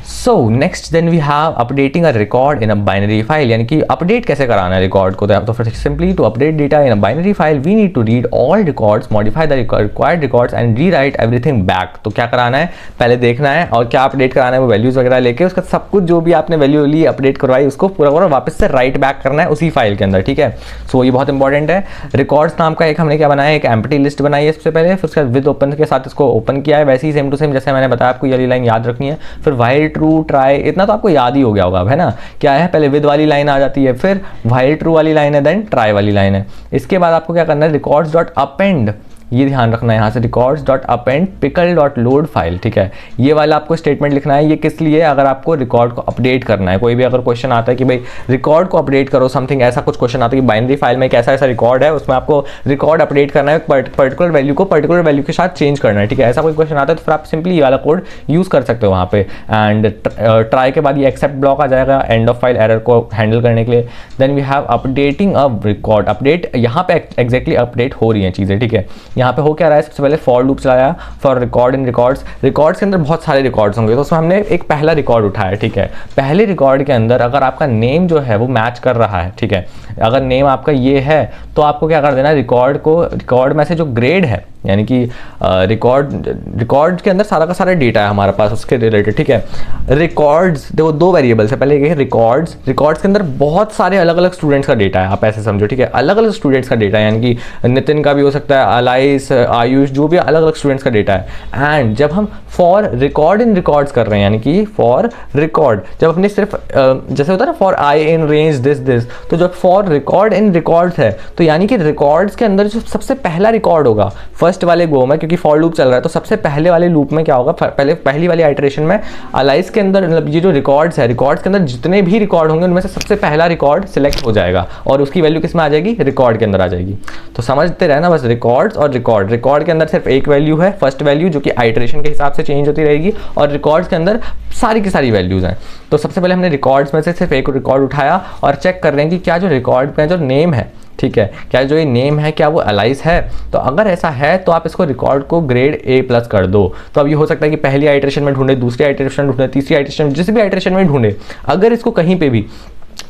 So next then we have updating a record in a binary file, यानी कि अपडेट कैसे कराना है रिकॉर्ड को। तो फिर simply to update data in a binary file we need to read all records, modify the required records and rewrite everything back. तो क्या कराना है, पहले देखना है और क्या अपडेट कराना है, वो वैल्यूज वगैरह लेके उसका सब कुछ जो भी आपने वैल्यू ली अपडेट करवाई उसको पूरा वापस से राइट बैक करना है उसी फाइल के अंदर, ठीक है। सो ये बहुत इंपॉर्टेंट है। रिकॉर्ड्स नाम का एक हमने क्या बनाया, एक एम्प्टी लिस्ट बनाई है सबसे पहले, फिर उसके बाद विद ओपन के साथ इसको ओपन किया है, वैसे ही सेम टू सेम जैसे मैंने बताया, आपको ये वाली लाइन याद रखनी है। फिर व्हाइल ट्रू, ट्राई, इतना तो आपको याद ही हो गया होगा, है ना। क्या है, पहले विद वाली लाइन आ जाती है, फिर व्हाइल ट्रू वाली लाइन है, देन ट्राई वाली लाइन है। इसके बाद आपको क्या करना है, रिकॉर्ड्स डॉट अपेंड, ये ध्यान रखना है यहाँ से, records dot append pickle dot load file, ठीक है। ये वाला आपको स्टेटमेंट लिखना है। ये किस लिए, अगर आपको रिकॉर्ड को अपडेट करना है। कोई भी अगर क्वेश्चन आता है कि भाई रिकॉर्ड को अपडेट करो, समथिंग ऐसा कुछ क्वेश्चन आता है कि बाइनरी फाइल में एक ऐसा रिकॉर्ड है, उसमें आपको रिकॉर्ड अपडेट करना है, पर्टिकुलर वैल्यू को पर्टिकुलर वैल्यू के साथ चेंज करना है, ठीक है। ऐसा कोई क्वेश्चन आता है तो फिर आप सिंपली ये वाला कोड यूज कर सकते हो वहाँ पे। एंड ट्राई के बाद ये एक्सेप्ट ब्लॉक आ जाएगा एंड ऑफ फाइल एरर को हैंडल करने के लिए। Then we have updating a record, update यहाँ पे एग्जैक्टली अपडेट हो रही हैं चीज़ें, ठीक है। यहाँ पे हो क्या रहा है, पहले फॉर लूप चलाया for record in records. Records के अंदर बहुत सारे रिकॉर्ड्स होंगे, तो उसमें हमने एक पहला रिकॉर्ड उठाया, ठीक है। पहले रिकॉर्ड के अंदर अगर आपका नेम जो है वो मैच कर रहा है, ठीक है, अगर नेम आपका ये है तो आपको क्या कर देना है, रिकॉर्ड में से जो ग्रेड है यानी कि रिकॉर्ड के अंदर सारा का सारा डेटा है हमारे पास उसके रिलेटेड, ठीक है। रिकॉर्ड्स देखो दो वेरिएबल्स है, पहले ये है रिकॉर्ड्स के अंदर बहुत सारे अलग अलग स्टूडेंट्स का डेटा है, आप ऐसे समझो, ठीक है। अलग अलग स्टूडेंट्स का डेटा है, यानी कि नितिन का भी हो सकता है, अलाइस, आयुष, जो भी अलग अलग स्टूडेंट्स का डेटा है। एंड जब हम फॉर रिकॉर्ड इन रिकॉर्ड्स कर रहे हैं, यानी कि फॉर रिकॉर्ड जब अपने सिर्फ जैसे होता है ना for I in range this, तो जब फॉर रिकॉर्ड इन रिकॉर्ड्स है तो यानी कि रिकॉर्ड्स के अंदर जो सबसे पहला रिकॉर्ड होगा फर्स्ट वाले गो में, क्योंकि फॉर लूप चल रहा है, तो सबसे पहले वाले लूप में क्या होगा, पहली वाली आइटरेशन में अलाइस के अंदर मतलब ये जो रिकॉर्ड्स है, रिकॉर्ड्स के अंदर जितने भी रिकॉर्ड होंगे उनमें से सबसे पहला रिकॉर्ड सिलेक्ट हो जाएगा और उसकी वैल्यू किस में आ जाएगी, रिकॉर्ड के अंदर आ जाएगी। तो समझते रहना बस, रिकॉर्ड्स और रिकॉर्ड के अंदर सिर्फ एक वैल्यू है, फर्स्ट वैल्यू, जो कि आइटरेशन के हिसाब से चेंज होती रहेगी, और रिकॉर्ड्स के अंदर सारी की सारी वैल्यूज हैं। तो सबसे पहले हमने रिकॉर्ड्स में से सिर्फ एक रिकॉर्ड उठाया और चेक कर रहे हैं कि क्या जो रिकॉर्ड में जो नेम है, ठीक है, क्या जो ये नेम है क्या वो अलाइस है। तो अगर ऐसा है तो आप इसको रिकॉर्ड को ग्रेड A+ कर दो। तो अब ये हो सकता है कि पहली आइटरेशन में ढूंढे, दूसरी आइटरेशन ढूंढे, तीसरी आइटरेशन, जिस भी आइटरेशन में ढूंढे, अगर इसको कहीं पे भी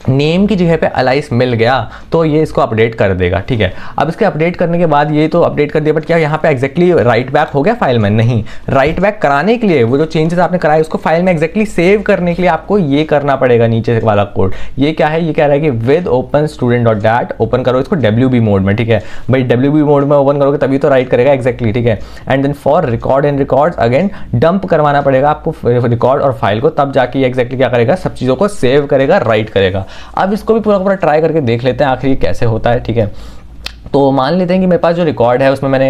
नेम की जगह पे अलाइस मिल गया तो ये इसको अपडेट कर देगा, ठीक है। अब इसके अपडेट करने के बाद ये तो अपडेट कर दिया, बट क्या यहाँ पे एग्जैक्टली राइट बैक हो गया फाइल में? नहीं, राइट बैक कराने के लिए वो जो चेंजेस आपने कराए उसको फाइल में एग्जैक्टली सेव करने के लिए आपको ये करना पड़ेगा, नीचे वाला कोड। ये क्या है, ये कह रहा है कि with open student dot that, open करो इसको WB मोड में, ठीक है भाई, WB मोड में ओपन करोगे तभी तो राइट करेगा एग्जैक्टली, ठीक है। And then for record and records again dump करवाना पड़ेगा आपको रिकॉर्ड और फाइल को, तब जाके एग्जैक्टली क्या करेगा, सब चीज़ों को सेव करेगा, राइट करेगा। अब इसको भी पूरा ट्राई करके देख लेते हैं आखिर ये कैसे होता है, ठीक है। तो मान लेते हैं कि मेरे पास जो रिकॉर्ड है उसमें मैंने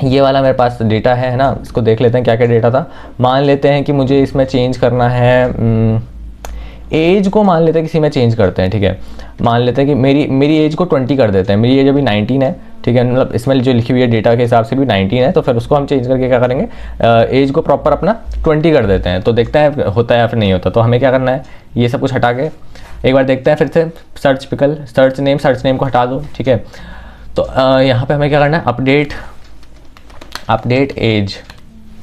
ये वाला मेरे पास डेटा है ना, इसको देख लेते हैं क्या क्या डेटा था। मान लेते हैं कि मुझे इसमें चेंज करना है एज को, मान लेते हैं किसी में चेंज करते हैं, ठीक है। मान लेते हैं कि मेरी एज को 20 कर देते हैं, मेरी एज अभी 19 है, ठीक है, मतलब इसमें जो लिखी हुई है डेटा के हिसाब से भी 19 है, तो फिर उसको हम चेंज करके क्या करेंगे, एज को प्रॉपर अपना 20 कर देते हैं। तो देखते हैं होता है या फिर नहीं होता। तो हमें क्या करना है, ये सब कुछ हटा के एक बार देखते हैं फिर से, सर्च नेम को हटा दो, ठीक है। तो यहाँ पे हमें क्या करना है, अपडेट एज,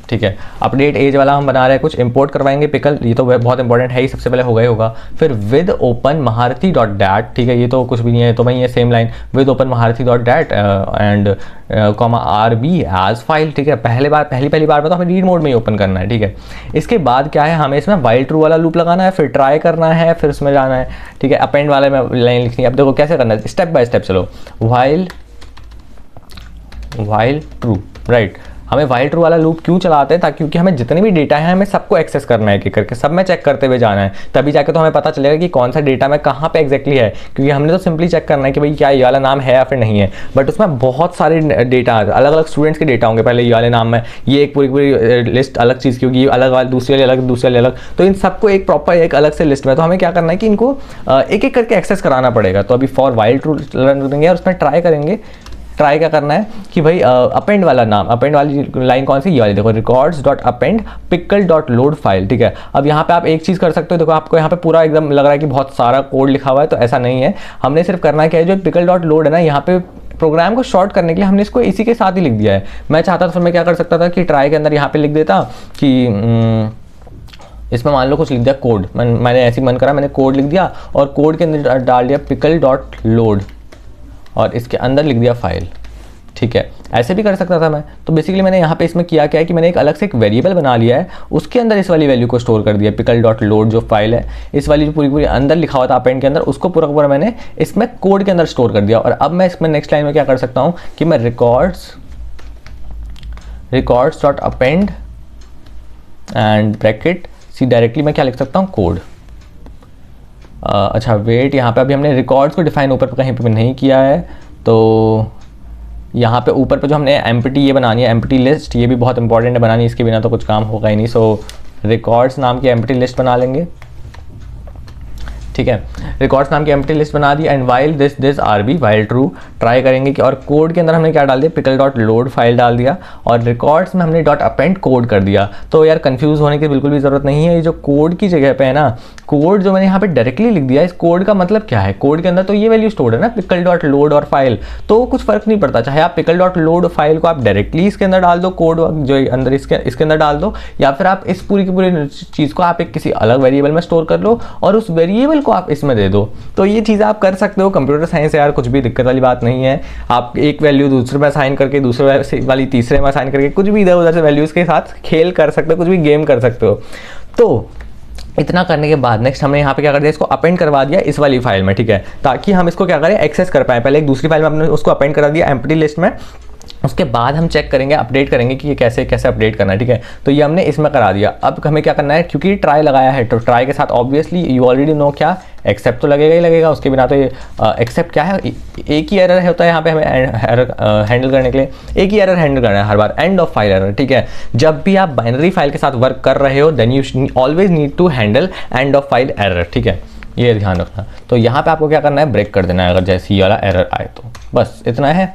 ठीक है। अपडेट एज वाला हम बना रहे हैं, कुछ इंपोर्ट करवाएंगे पिकल, ये तो बहुत इंपॉर्टेंट है ही, सबसे पहले होगा। फिर विद ओपन महारथी डॉट डैट, ठीक है, ये तो कुछ भी नहीं है, तो भाई ये सेम लाइन विद ओपन महारथी dot dat and comma RB as file, ठीक है। पहली बार में तो हमें रीड मोड में ही ओपन करना है, ठीक है। इसके बाद क्या है, हमें इसमें वाइल ट्रू वाला लूप लगाना है, फिर ट्राई करना है, फिर उसमें जाना है, ठीक है। अपेंड वाले में लाइन लिखनी है। अब देखो कैसे करना है, स्टेप बाय स्टेप चलो। While true, right. हमें वाइल ट्रू वाला लूप क्यों चलाते हैं, ताकि क्योंकि हमें जितने भी डेटा है हमें सबको एक्सेस करना है, एक करके सब में चेक करते हुए जाना है, तभी जाके तो हमें पता चलेगा कि कौन सा डेटा में कहाँ पे एग्जैक्टली है। क्योंकि हमने तो सिंपली चेक करना है कि भाई क्या ये वाला नाम है या फिर नहीं है, बट उसमें बहुत सारे डेटा, अलग अलग स्टूडेंट्स के डेटा होंगे। पहले ये वाले नाम में ये एक पूरी लिस्ट अलग चीज़ की होगी, अलग वाले दूसरे वाले अलग, तो इन सबको एक प्रॉपर एक अलग से लिस्ट में, तो हमें क्या करना है कि इनको एक एक करके एक्सेस कराना पड़ेगा। तो अभी फॉर वाइल ट्रू रन करेंगे और उसमें ट्राई करेंगे, ट्राई क्या करना है कि भाई अपेंड वाला नाम, अपेंड वाली लाइन कौन सी, ये वाली देखो, records dot append pickle dot load file, ठीक है। अब यहाँ पे आप एक चीज़ कर सकते हो, देखो आपको यहाँ पे पूरा एकदम लग रहा है कि बहुत सारा कोड लिखा हुआ है, तो ऐसा नहीं है। हमने सिर्फ करना क्या है, जो पिकल डॉट लोड है ना, यहाँ पे प्रोग्राम को शॉर्ट करने के लिए हमने इसको इसी के साथ ही लिख दिया है। मैं चाहता तो मैं क्या कर सकता था कि ट्राई के अंदर यहाँ पे लिख देता कि इसमें मान लो कुछ लिख दिया कोड, मैंने ऐसे ही मन करा, मैंने कोड लिख दिया और कोड के अंदर डाल दिया पिकल डॉट लोड और इसके अंदर लिख दिया फाइल, ठीक है। ऐसे भी कर सकता था मैं। तो बेसिकली मैंने यहाँ पे इसमें किया क्या है कि मैंने एक अलग से एक वेरिएबल बना लिया है, उसके अंदर इस वाली वैल्यू को स्टोर कर दिया, पिकल डॉट लोड जो फाइल है, इस वाली जो पूरी अंदर लिखा हुआ था अपेंड के अंदर, उसको पूरा मैंने इसमें कोड के अंदर स्टोर कर दिया। और अब मैं इसमें नेक्स्ट लाइन में क्या कर सकता हूँ कि मैं records dot append and bracket C, directly मैं क्या लिख सकता हूँ, कोड। अच्छा वेट, यहाँ पे अभी हमने रिकॉर्ड्स को डिफाइन ऊपर पर कहीं पे नहीं किया है, तो यहाँ पे ऊपर पे जो हमने एम्प्टी ये बनानी है, एम्प्टी लिस्ट, ये भी बहुत इंपॉर्टेंट है बनानी, इसके बिना तो कुछ काम होगा ही नहीं। सो रिकॉर्ड्स नाम की एम्प्टी लिस्ट बना लेंगे, ठीक है। रिकॉर्ड्स नाम की एम्प्टी लिस्ट बना दी and while this RB while true try करेंगे कि, और कोड के अंदर हमने क्या डाल दिया, पिकल डॉट लोड फाइल डाल दिया और रिकॉर्ड्स में हमने डॉट अपेंड कोड कर दिया। तो यार कंफ्यूज होने की बिल्कुल भी ज़रूरत नहीं है, ये जो कोड की जगह पे है ना, कोड जो मैंने यहाँ पे डायरेक्टली लिख दिया, इस कोड का मतलब क्या है, कोड के अंदर तो ये वैल्यू स्टोर्ड है ना, पिकल डॉट लोड और फाइल, तो कुछ फर्क नहीं पड़ता, चाहे आप पिकल डॉट लोड फाइल को आप डायरेक्टली इसके अंदर डाल दो, कोड जो अंदर इसके अंदर डाल दो, या फिर आप इस पूरी की पूरी चीज़ को आप एक किसी अलग वेरिएबल में स्टोर कर लो और उस वेरिएबल को आप इसमें दे दो। तो ये चीज़ आप कर सकते हो, कंप्यूटर साइंस है यार, कुछ भी दिक्कत वाली बात नहीं है। आप एक वैल्यू दूसरे में असाइन करके, दूसरे वाली तीसरे में असाइन करके, कुछ भी इधर उधर से वैल्यूज़ के साथ खेल कर सकते हो, कुछ भी गेम कर सकते हो। तो इतना करने के बाद नेक्स्ट हमने यहाँ पे क्या कर दिया, इसको अपेंड करवा दिया इस वाली फाइल में, ठीक है, ताकि हम इसको क्या करें, एक्सेस कर पाए। पहले एक दूसरी फाइल में हमने उसको अपेंड करा दिया एम्प्टी लिस्ट में, उसके बाद हम चेक करेंगे, अपडेट करेंगे कि ये कैसे कैसे अपडेट करना है, ठीक है। तो ये हमने इसमें करा दिया। अब हमें क्या करना है, क्योंकि ट्राई लगाया है तो ट्राई के साथ ऑब्वियसली यू ऑलरेडी नो क्या एक्सेप्ट तो लगेगा ही लगेगा, उसके बिना तो ये एक्सेप्ट क्या है, एक ही एरर होता है यहाँ पे हमें एरर हैंडल करने के लिए, एक ही एरर हैंडल करना है हर बार, एंड ऑफ फाइल एरर, ठीक है। जब भी आप बाइनरी फाइल के साथ वर्क कर रहे हो then you always need to handle end of file error, ठीक है, ये ध्यान रखना। तो यहाँ पे आपको क्या करना है, ब्रेक कर देना है अगर जैसे ये वाला एरर आए तो, बस इतना है।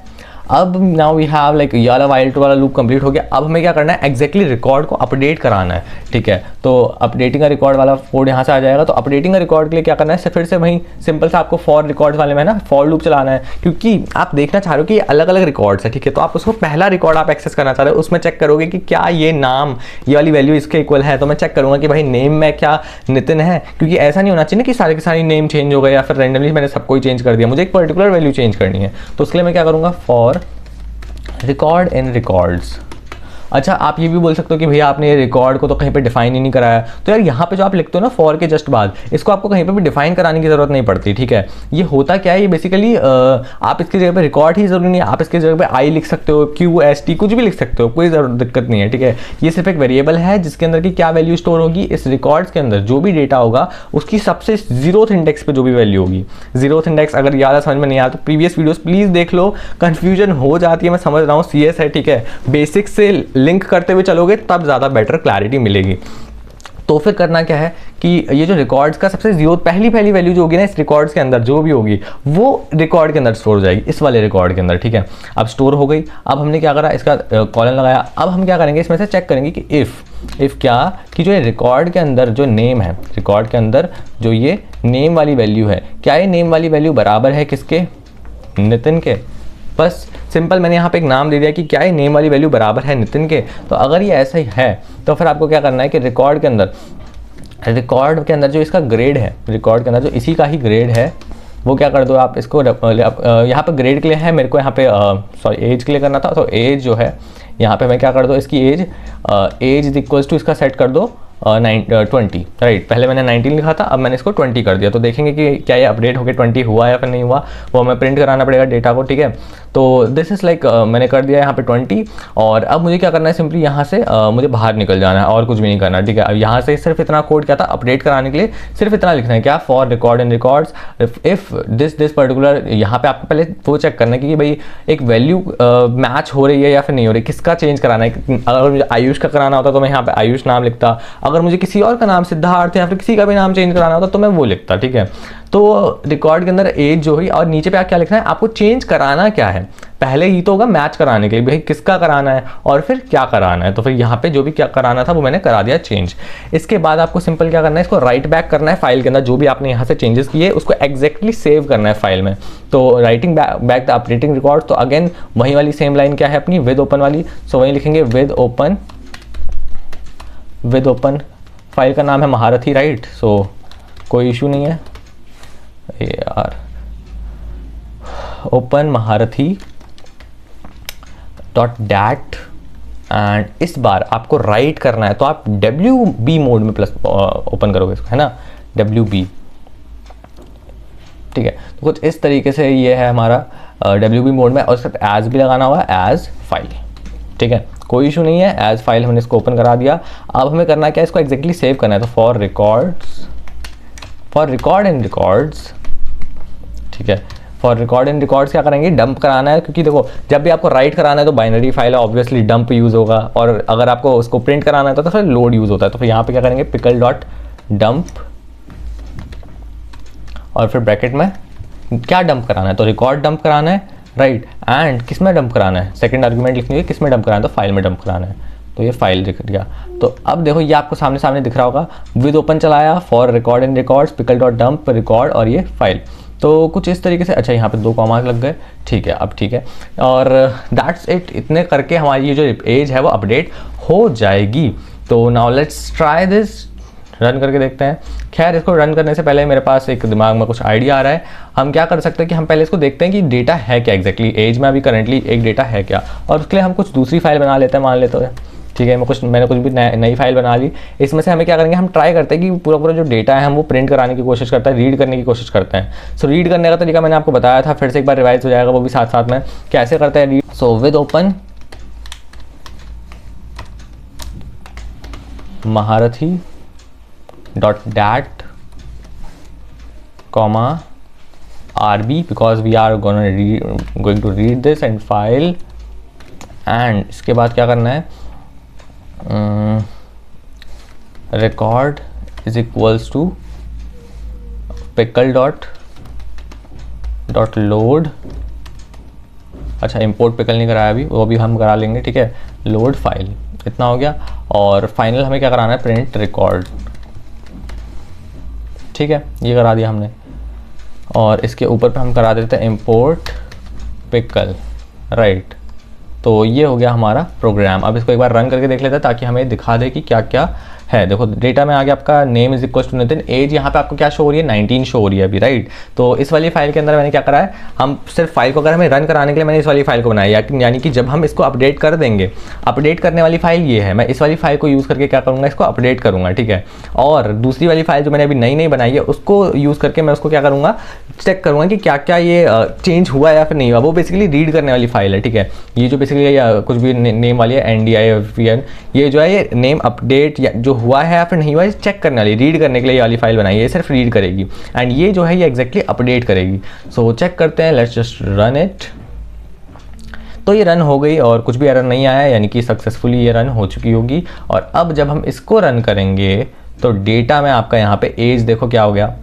अब नाउ वी हैव लाइक ये वाला वाइल टू वाला लूप कंप्लीट हो गया। अब हमें क्या करना है, एग्जैक्टली रिकॉर्ड को अपडेट कराना है, ठीक है। तो अपडेटिंग रिकॉर्ड वाला कोड यहाँ से आ जाएगा। तो अपडेटिंग रिकॉर्ड के लिए क्या करना है, फिर से वही सिंपल सा आपको फॉर रिकॉर्ड वाले में ना फॉर लूप चलाना है, क्योंकि आप देखना चाह रहे हो कि ये अलग अलग रिकॉर्ड्स है, ठीक है। तो आप उसको पहला रिकॉर्ड आप एक्सेस करना चाह रहे हो, उसमें चेक करोगे कि क्या ये नाम, ये वाली वैल्यू इसके इक्वल है। तो मैं चेक करूँगा कि भाई नेम में क्या नितिन है, क्योंकि ऐसा नहीं होना चाहिए कि सारे के सारे नेम चेंज हो गए या फिर रैंडमली मैंने सबको ही चेंज कर दिया। मुझे एक पर्टिकुलर वैल्यू चेंज करनी है, तो उसके लिए मैं क्या करूँगा, फॉर रिकॉर्ड इन रिकॉर्ड्स। अच्छा, आप ये भी बोल सकते हो कि भैया आपने ये रिकॉर्ड को तो कहीं पे डिफाइन ही नहीं कराया। तो यार यहाँ पे जो आप लिखते हो ना फॉर के जस्ट बाद, इसको आपको कहीं पे भी डिफाइन कराने की जरूरत नहीं पड़ती, ठीक है। ये होता क्या है, ये बेसिकली आप इसकी जगह पे रिकॉर्ड ही जरूरी नहीं है, आप इसकी जगह पे आई लिख सकते हो, क्यू एस टी कुछ भी लिख सकते हो, कोई दिक्कत नहीं है, ठीक है। ये सिर्फ एक वेरिएबल है जिसके अंदर की क्या वैल्यू स्टोर होगी, इस रिकॉर्ड्स के अंदर जो भी डेटा होगा उसकी सबसे जीरोथ इंडेक्स पे जो भी वैल्यू होगी। जीरोथ इंडेक्स अगर ज़्यादा समझ में नहीं आया तो प्रीवियस वीडियोस प्लीज़ देख लो, कन्फ्यूजन हो जाती है, मैं समझ रहा हूँ, CS है, ठीक है। बेसिक से लिंक करते हुए चलोगे तब ज़्यादा बेटर क्लैरिटी मिलेगी। तो फिर करना क्या है कि ये जो रिकॉर्ड्स का सबसे जीरो पहली वैल्यू जो होगी ना इस रिकॉर्ड्स के अंदर जो भी होगी वो रिकॉर्ड के अंदर स्टोर हो जाएगी, इस वाले रिकॉर्ड के अंदर, ठीक है। अब स्टोर हो गई। अब हमने क्या करा, इसका कॉलन लगाया। अब हम क्या करेंगे, इसमें से चेक करेंगे कि इफ़ क्या कि जो ये रिकॉर्ड के अंदर जो नेम है, रिकॉर्ड के अंदर जो ये नेम वाली वैल्यू है, क्या ये नेम वाली वैल्यू बराबर है किसके, नितिन के। बस सिंपल मैंने यहाँ पे एक नाम दे दिया कि क्या ये नेम वाली वैल्यू बराबर है नितिन के। तो अगर ये ऐसा ही है तो फिर आपको क्या करना है कि रिकॉर्ड के अंदर जो इसका ग्रेड है, रिकॉर्ड के अंदर जो इसी का ही ग्रेड है वो क्या कर दो आप इसको, यहाँ पे ग्रेड के लिए है, मेरे को यहाँ पे सॉरी एज के लिए करना था। तो एज जो है यहाँ पे मैं क्या कर दो, इसकी एज इक्वल्स टू इसका सेट कर दो 20, राइट। पहले मैंने 19 लिखा था, अब मैंने इसको 20 कर दिया। तो देखेंगे कि क्या ये अपडेट होकर 20 हुआ या फिर नहीं हुआ, वो हमें प्रिंट कराना पड़ेगा डेटा को, ठीक है। तो दिस इज़ लाइक मैंने कर दिया यहाँ पे 20। और अब मुझे क्या करना है, सिंपली यहाँ से मुझे बाहर निकल जाना है और कुछ भी नहीं करना, ठीक है। अब यहाँ से सिर्फ इतना कोड क्या था, अपडेट कराने के लिए सिर्फ इतना लिखना है, क्या, for record in records if this particular. यहाँ पे आपको पहले वो चेक करना है कि भाई एक वैल्यू मैच हो रही है या फिर नहीं हो रही, किसका चेंज कराना है। अगर मुझे आयुष का कराना होता तो मैं यहाँ पे आयुष नाम लिखता, अगर मुझे किसी और का नाम सिद्धार्थ या फिर किसी का भी नाम चेंज कराना होता तो मैं वो लिखता, ठीक है। तो रिकॉर्ड के अंदर एज जो हुई और नीचे पे आप क्या लिखना है, आपको चेंज कराना क्या है। पहले ही तो होगा मैच कराने के लिए, भाई किसका कराना है और फिर क्या कराना है। तो फिर यहाँ पे जो भी क्या कराना था वो मैंने करा दिया चेंज। इसके बाद आपको सिंपल क्या करना है, इसको राइट बैक करना है फाइल के अंदर, जो भी आपने यहाँ से चेंजेस किए उसको एग्जैक्टली सेव करना है फाइल में। तो writing back the updating record, तो अगेन वही वाली सेम लाइन क्या है अपनी, विद ओपन वाली। सो वही लिखेंगे विद ओपन, फाइल का नाम है महारथी, राइट। सो कोई इशू नहीं है यार, ओपन महारथी .dat एंड इस बार आपको राइट करना है तो आप WB मोड में प्लस ओपन करोगे इसको, है ना, WB, ठीक है। तो कुछ इस तरीके से ये है हमारा WB मोड में, और सिर्फ एज भी लगाना हुआ, एज फाइल, ठीक है, कोई इशू नहीं है। एज फाइल हमने इसको ओपन करा दिया। अब हमें करना क्या है, इसको एग्जैक्टली सेव करना है। तो फॉर रिकॉर्ड इन रिकॉर्ड्स, ठीक है, फॉर रिकॉर्ड इन रिकॉर्ड्स क्या करेंगे, डंप कराना है, क्योंकि देखो जब भी आपको राइट कराना है तो बाइनरी फाइल है, ऑब्वियसली डंप यूज़ होगा, और अगर आपको उसको प्रिंट कराना है तो फिर लोड यूज़ होता है। तो फिर यहाँ पे क्या करेंगे, पिकल डॉट डंप, और फिर ब्रैकेट में क्या डंप कराना है, तो रिकॉर्ड डंप कराना है, राइट। एंड किस में डंप कराना है, सेकंड आर्गुमेंट लिखनी है, किस में डंप कराना है, तो फाइल में डंप कराना है। तो ये फाइल दिख गया। तो अब देखो ये आपको सामने दिख रहा होगा, विद ओपन चलाया, for record in records, pickle dot dump record, और ये फाइल। तो कुछ इस तरीके से, अच्छा यहाँ पे 2 कॉमास लग गए, ठीक है, अब ठीक है। और दैट्स इट, इतने करके हमारी ये जो एज है वो अपडेट हो जाएगी। तो now let's try this, run करके देखते हैं। खैर इसको रन करने से पहले मेरे पास एक दिमाग में कुछ आइडिया आ रहा है। हम क्या कर सकते हैं कि हम पहले इसको देखते हैं कि डेटा है क्या एग्जैक्टली, एज में अभी करंटली एक डेटा है क्या, और उसके लिए हम कुछ दूसरी फाइल बना लेते हैं, मान लेते हैं। ठीक है, मैंने कुछ भी नई फाइल बना ली। इसमें से हमें क्या करेंगे, हम ट्राई करते हैं कि पूरा जो डेटा है हम वो प्रिंट कराने की कोशिश करते हैं, रीड करने की कोशिश करते हैं। सो रीड करने का तरीका मैंने आपको बताया था, फिर से एक बार रिवाइज हो जाएगा वो भी साथ साथ में, कैसे करते हैं रीड। सो विद ओपन महारथी dot that comma RB because we are going to read this and file, and इसके बाद क्या करना है, record is equals to pickle dot load। अच्छा import pickle नहीं कराया अभी, वो भी हम करा लेंगे, ठीक है। load file, इतना हो गया। और फाइनल हमें क्या कराना है, print record, ठीक है, ये करा दिया हमने। और इसके ऊपर पे हम करा देते हैं import pickle, राइट। तो ये हो गया हमारा प्रोग्राम। अब इसको एक बार रन करके देख लेते हैं ताकि हमें दिखा दे कि क्या क्या है। देखो डेटा में आ गया आपका name is equal to Nitin, age यहाँ पे आपको क्या शो हो रही है, 19 शो हो रही है अभी, राइट। तो इस वाली फाइल के अंदर मैंने क्या करा है, हम सिर्फ फाइल को अगर हमें रन कराने के लिए मैंने इस वाली फाइल को बनाया, यानी कि जब हम इसको अपडेट कर देंगे, अपडेट करने वाली फाइल ये है, मैं इस वाली फाइल को यूज़ करके क्या करूँगा, इसको अपडेट करूँगा, ठीक है। और दूसरी वाली फाइल जो मैंने अभी नई बनाई है उसको यूज़ करके मैं उसको क्या करूँगा, चेक करूँगा कि क्या क्या ये चेंज हुआ या फिर नहीं हुआ। वो बेसिकली रीड करने वाली फाइल है, ठीक है। ये जो बेसिकली कुछ भी नेम वाली है NDIFN, ये जो है ये नेम अपडेट जो हुआ है या फिर नहीं हुआ है चेक करने वाली, रीड करने के लिए ये वाली फाइल बनाई है, ये सिर्फ रीड करेगी, एंड ये जो है ये एग्जैक्टली अपडेट करेगी। सो चेक करते हैं, लेट्स जस्ट रन इट। तो ये रन हो गई और कुछ भी एरर नहीं आया, यानी कि सक्सेसफुली ये रन हो चुकी होगी। और अब जब हम इसको रन करेंगे तो डेटा में आपका यहाँ पे एज देखो क्या हो गया,